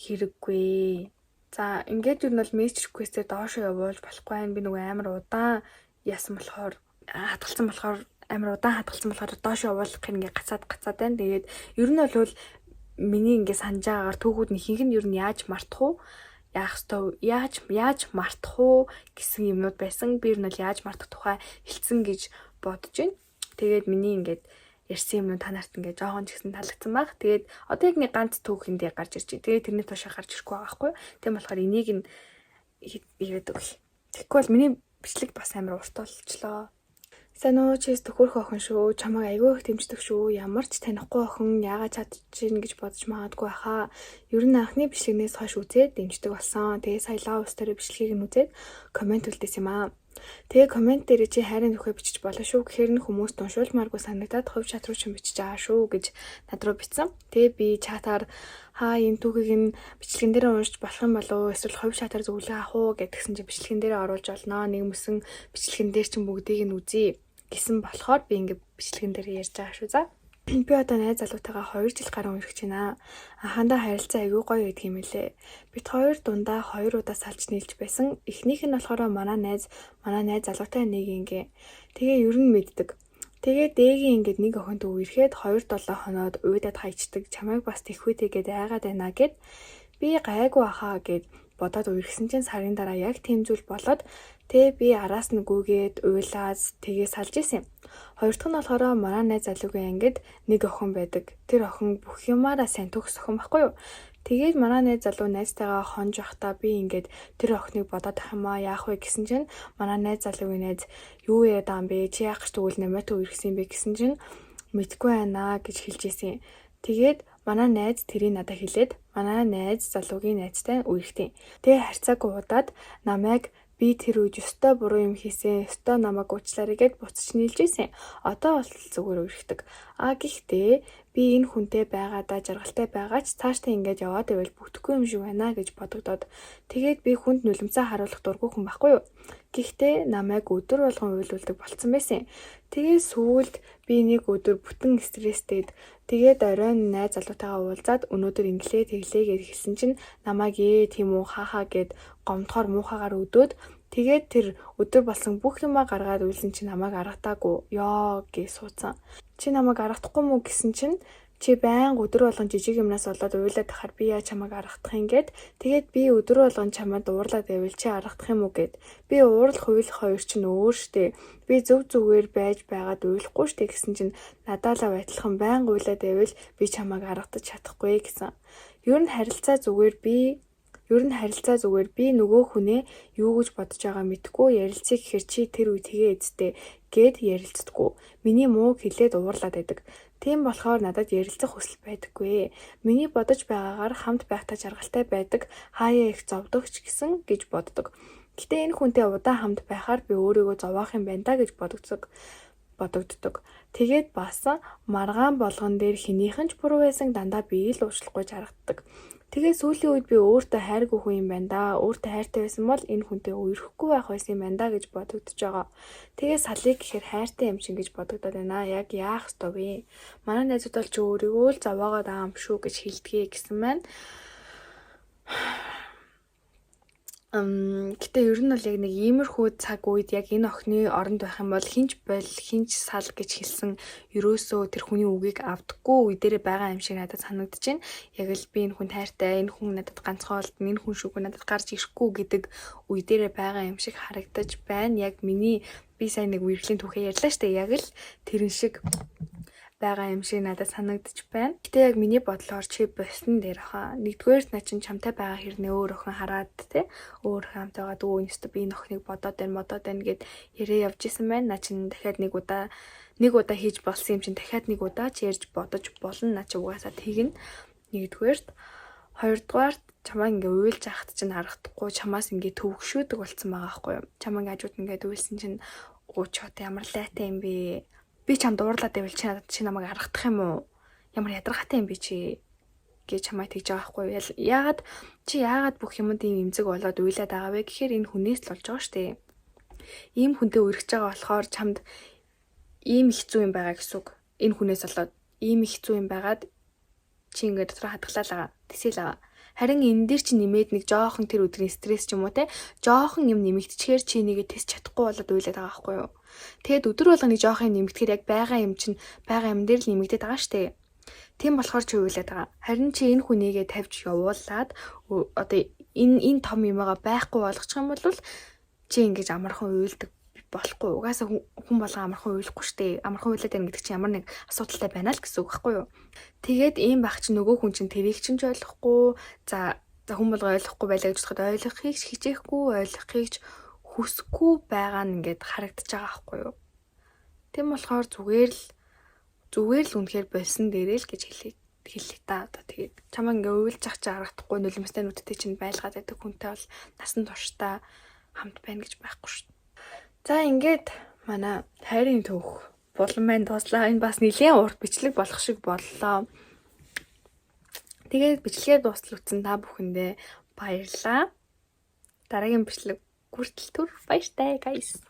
хэрэггүй. За ингээд юу нь бол мессеж реквестээр доошоо явуулж болохгүй байх. Би нөгөө амар удаан яасан болохоор хатгалсан болохоор доошоо явуулах ингээ гацаад байна. Тэгээд ер нь бол миний ингээ санаж байгаагаар түүхүүд нь ихэнх нь ер нь яаж мартах уу? Яаж мартах уу гэсэн юмнууд байсан. Би ер нь яаж мартах тухай хэлсэн гэж бодож байна. Тэгээд миний ингээд ярьсан юмнууд та нарт ингээд жоохон ч гэсэн таалагдсан баг. Тэгээд одоо яг нэг ганц түүх эндээ гарч ирж байна. Тэгээд тэрний туушаа гарч ирэхгүй байгаа байхгүй. Тийм болохоор энийг нь игээд өгөх. Тэгэхгүй бол миний бичлэг бас амар урт болчихлоо. Сайн уу чиз төхөрх охин шүү. Чамайг айгүй их дэмждэг шүү. Ямар ч танихгүй охин яагаад чадчихна гэж бодож магадгүй хаа. Ер нь анхны бичлэгнээс хойш үзээд дэмждэг болсон. Тэгээ сая лав стори бичлэгийг нь үзээд комент үлдээсэн юм аа. Тэгээ комент дээр чи хайрын тухай бичиж болно шүү гэхээр нь хүмүүс уншуулмааргүй санагдаад хувь чат руу чинь бичиж байгаа шүү гэж над руу бичсэн. Тэгээ би чатаар энэ түүхийг нь бичлэгэн дээр уншиж болох юм болов уу? Эсвэл хувь чатаар зөвлөгөө авах уу гэдгсэн чи бичлэгэн дээр оруулж олноо. Нэг мөсөн бичлэгэн дээр чинь бүгдийг нь үзье гэсэн болохоор би ингээд бичлэгэн дээр ярьж байгаа шүү за. Би одоо найз залуутайгаа 2 жил гаруй үргэлж байна. Анхандаа харилцаа айгүй гоё байдаг юм лээ. Бид хоёр дундаа 2 удаа салж нийлж байсан. Эхнийх нь болохоор манай найз залуутай нэг ингээ. Тэгээ ер нь мэддэг. Тэгээ дээгийн ингээд нэг охинтой үерхэд 2-7 хоноод уйдаад хайчдаг. Чамайг бас тэхвэтэйгээд айгаад байна гэд би гайгүй ахаа гэд бодоод үерхсэн чинь сарын дараа яг тийм зүйл болоод би араас нь гүгээд уйлаад тэгээ салж исэн юм. Хоёр дахь нь болохоор манай найз залуугийн ангид нэг охин байдаг. Тэр охин бүх юмараа сайн төгс охин байхгүй юу? Тэгээд манай найз залуу найзтайгаа хонж байхдаа би ингээд тэр охиныг бодоод ах юм аа яах вэ гэсэн чинь манай найз залуугийн найз юу яриад байгаа юм бэ? Чи яах гэж тэгвэл намайг үерхсэн юм бэ гэсэн чинь мэдгүй байна гэж хэлж ийсэн. Тэгээд манай найз тэрийг надад хэлээд манай найз залуугийн найзтай үерхтیں۔ Тэгээ харьцаагүй удаад намайг би тэр үед өстой буруу юм хийсэн, өстой намайг уучлаарай гэд буцаж нийлж ийсэн. Одоо бол зүгээр үерхдэг. Гэхдээ би энэ хүнтэй байгаадаа жаргалтай байгаа ч цаашдаа ингэж яваад байвал бүтэхгүй юм шиг байна гэж бодогдоод тэгээд би хүнд нулимсаа харуулах дургүй хүн байхгүй юу? Гэхдээ намайг өдөр болгон уйлуулдаг болцсон байсан. Тэгээд сүүлд би нэг өдөр бүтэн стресстэйд тэгээд оройн найз залуутайгаа уулзаад өнөөдөр инглээ тэглээ гэж хэлсэн чинь намайг тийм үү хаахаа гэд гомдохоор муухагаар өдөөд тэгээд тэр өдөр болсон бүх юмаа гаргаад үйлсэн чинь намайг аргатаагүй ёо гэж суудсан. Чи намайг аргадахгүй мүү гэсэн чинь чи байнга өдөр болгон жижиг юмнаас болоод уйлаад тахаар би яа чамайг аргадах юм гээд тэгээд би өдөр болгон чамайг уурлаад байвал чи аргадах юм уу гээд би уурлах уйлах хоёр чинь өөр штэ. Би зөв зүгээр байж байгаад уйлахгүй штэ гэсэн чинь надаалаа байталхан байнга уйлаад байвал би чамайг аргадаж чадахгүй гэсэн. Ер нь харилцаа зүгээр би нөгөө хүнээ юу гэж бодож байгаа мэдгүй ярилцъя гэхээр чи тэр үе тэгээ эцтэй гэд ярилцдаггүй. Миний мууг хэлээд уурлаад байдаг. Тийм болохоор надад ярилцах хүсэл байдаггүй. Миний бодож байгаагаар хамт байхдаа жаргалтай байдаг хаяа их зовдогч гэсэн гэж боддог. Гэтэ энэ хүнтэй удаан хамт байхаар би өөрийгөө зовоох юм байна да гэж бодогддог. Тэгээд бас маргаан болгон дээр хинийхэн ч буруу байсан дандаа би л уучлахгүй жаргаддаг. Тэгээ сүүлийн үед би өөртөө хайргүй хүн юм байна да. Өөртөө хайртай байсан бол энэ хүнтэй үерхэхгүй байх байсан юм байна да гэж бодогдож байгаа. Тэгээ салыг гэхээр хайртай юм шиг гэж бодогдоод байна. Яг яах ёстой вэ? Манай найзууд бол ч өөрийгөө л зовоогоод байгаа юм шүү гэж хэлдгээ гэсэн маань. Гэтэ ер нь бол яг нэг иймэрхүү цаг үед яг энэ охины оронд байх юм бол хинч сал гэж хэлсэн ерөөсөө тэр хүний үгийг авдаггүй үе дээрээ байгаа юм шиг надад санагдаж байна. Яг л би энэ хүн тайртай, энэ хүн надад ганцхан болд, энэ хүн шүүгүй надад гарч ирэхгүй гэдэг үе дээрээ байгаа юм шиг харагдаж байна. Яг би сайн нэг үерхлийн түүхээ ярьлаа штэ. Яг л тэрэн шиг байгаа юм шиг надад санагдаж байна. Гэтэ яг миний бодлоор чи босон дээр хаа. Нэгдүгээр наа чин чамтай байгаа хэрнээ өөр охин хараад те өөр хамтайгаа дүү өстө би энэ охиныг бодоод байна гэд яриа явж исэн байна. Наа чин дахиад нэг удаа хийж болсон юм чин дахиад нэг удаа ч ярьж бодож болно. Наа чи угаасаа тэгнэ. Нэгдүгээрт, хоёрдугаарт чамаа ингээ уйлж ахт чинь харагдахгүй чамаас ингээ төвөгшөөдөг болсон байгаа байхгүй юу? Чамаа ингээ хажууд ингээ уйлсан чинь чот ямар лайтай юм бэ? Би чамд уурлаад байвал чи намайг аргадах юм уу? Ямар ядаргатай юм бэ чи гэж чамайг тэгж байгаа байхгүй юу? Яагаад бүх юмд ийм эмзэг болоод уйлаад байгаа вэ гэхээр энэ хүнээс л болж байгаа штэ. Ийм хүнтэй үргэж байгаа болохоор чамд ийм хэцүү юм байгаа гэсэн үг. Энэ хүнээс болоод ийм хэцүү юм байгаад чи ингээд дотор хадгалаа тэсэл байгаа. Харин энэ дээр чи нэмээд нэг жоохон тэр өдрийн стресс ч юм уу те жоохон юм нэмэгдчихээр чи нэгэ тэс чадахгүй болоод уйлаад байгаа байхгүй юу? Тэгэд өдөр болгоны жоохон нэмэгдэхээр яг байгаа юм дээр л нэмэгдээд байгаа штэ. Тийм болохоор чи уйлаад байгаа. Харин чи энэ хүнийгээ тавьж явуулаад одоо энэ том юмгаа байхгүй болгочих юм бол чи ингэж амархан уйлдаг болохгүй. Угаасаа хүн болгоо амархан уйлахгүй штэ. Амархан уйлаад байна гэдэг чинь ямар нэг асуудалтай байна л гэсэн үг байхгүй юу? Тэгээд ийм байх чинь нөгөө хүн чинь тэрийг чинь ч ойлгохгүй. За хүн болгоо ойлгохгүй байлаа гэж бодоход ойлгохыг ч хичээхгүй, ойлгохыг ч хүсэхгүй байгаа нь ингээд харагдаж байгаа байхгүй юу? Тийм болохоор зүгээр л үнэхээр болсон дээрээ л гэж хэлээ та одоо тэгээд чамаа ингээ уйлж ах чи харагдахгүй нулимстай нүдтэй чинь байлгаад байдаг хүнтэй бол насан туршдаа хамт байна гэж байхгүй шүү. За ингээд манай хайрын түүх булан маань дуслаа. Энэ бас нэлийн урт бичлэг болох шиг боллоо. Тэгээд бичлэгээ дуустал үтсэн та бүхэндээ баярлалаа. Дараагийн бичлэг хүртэл баяртай guys.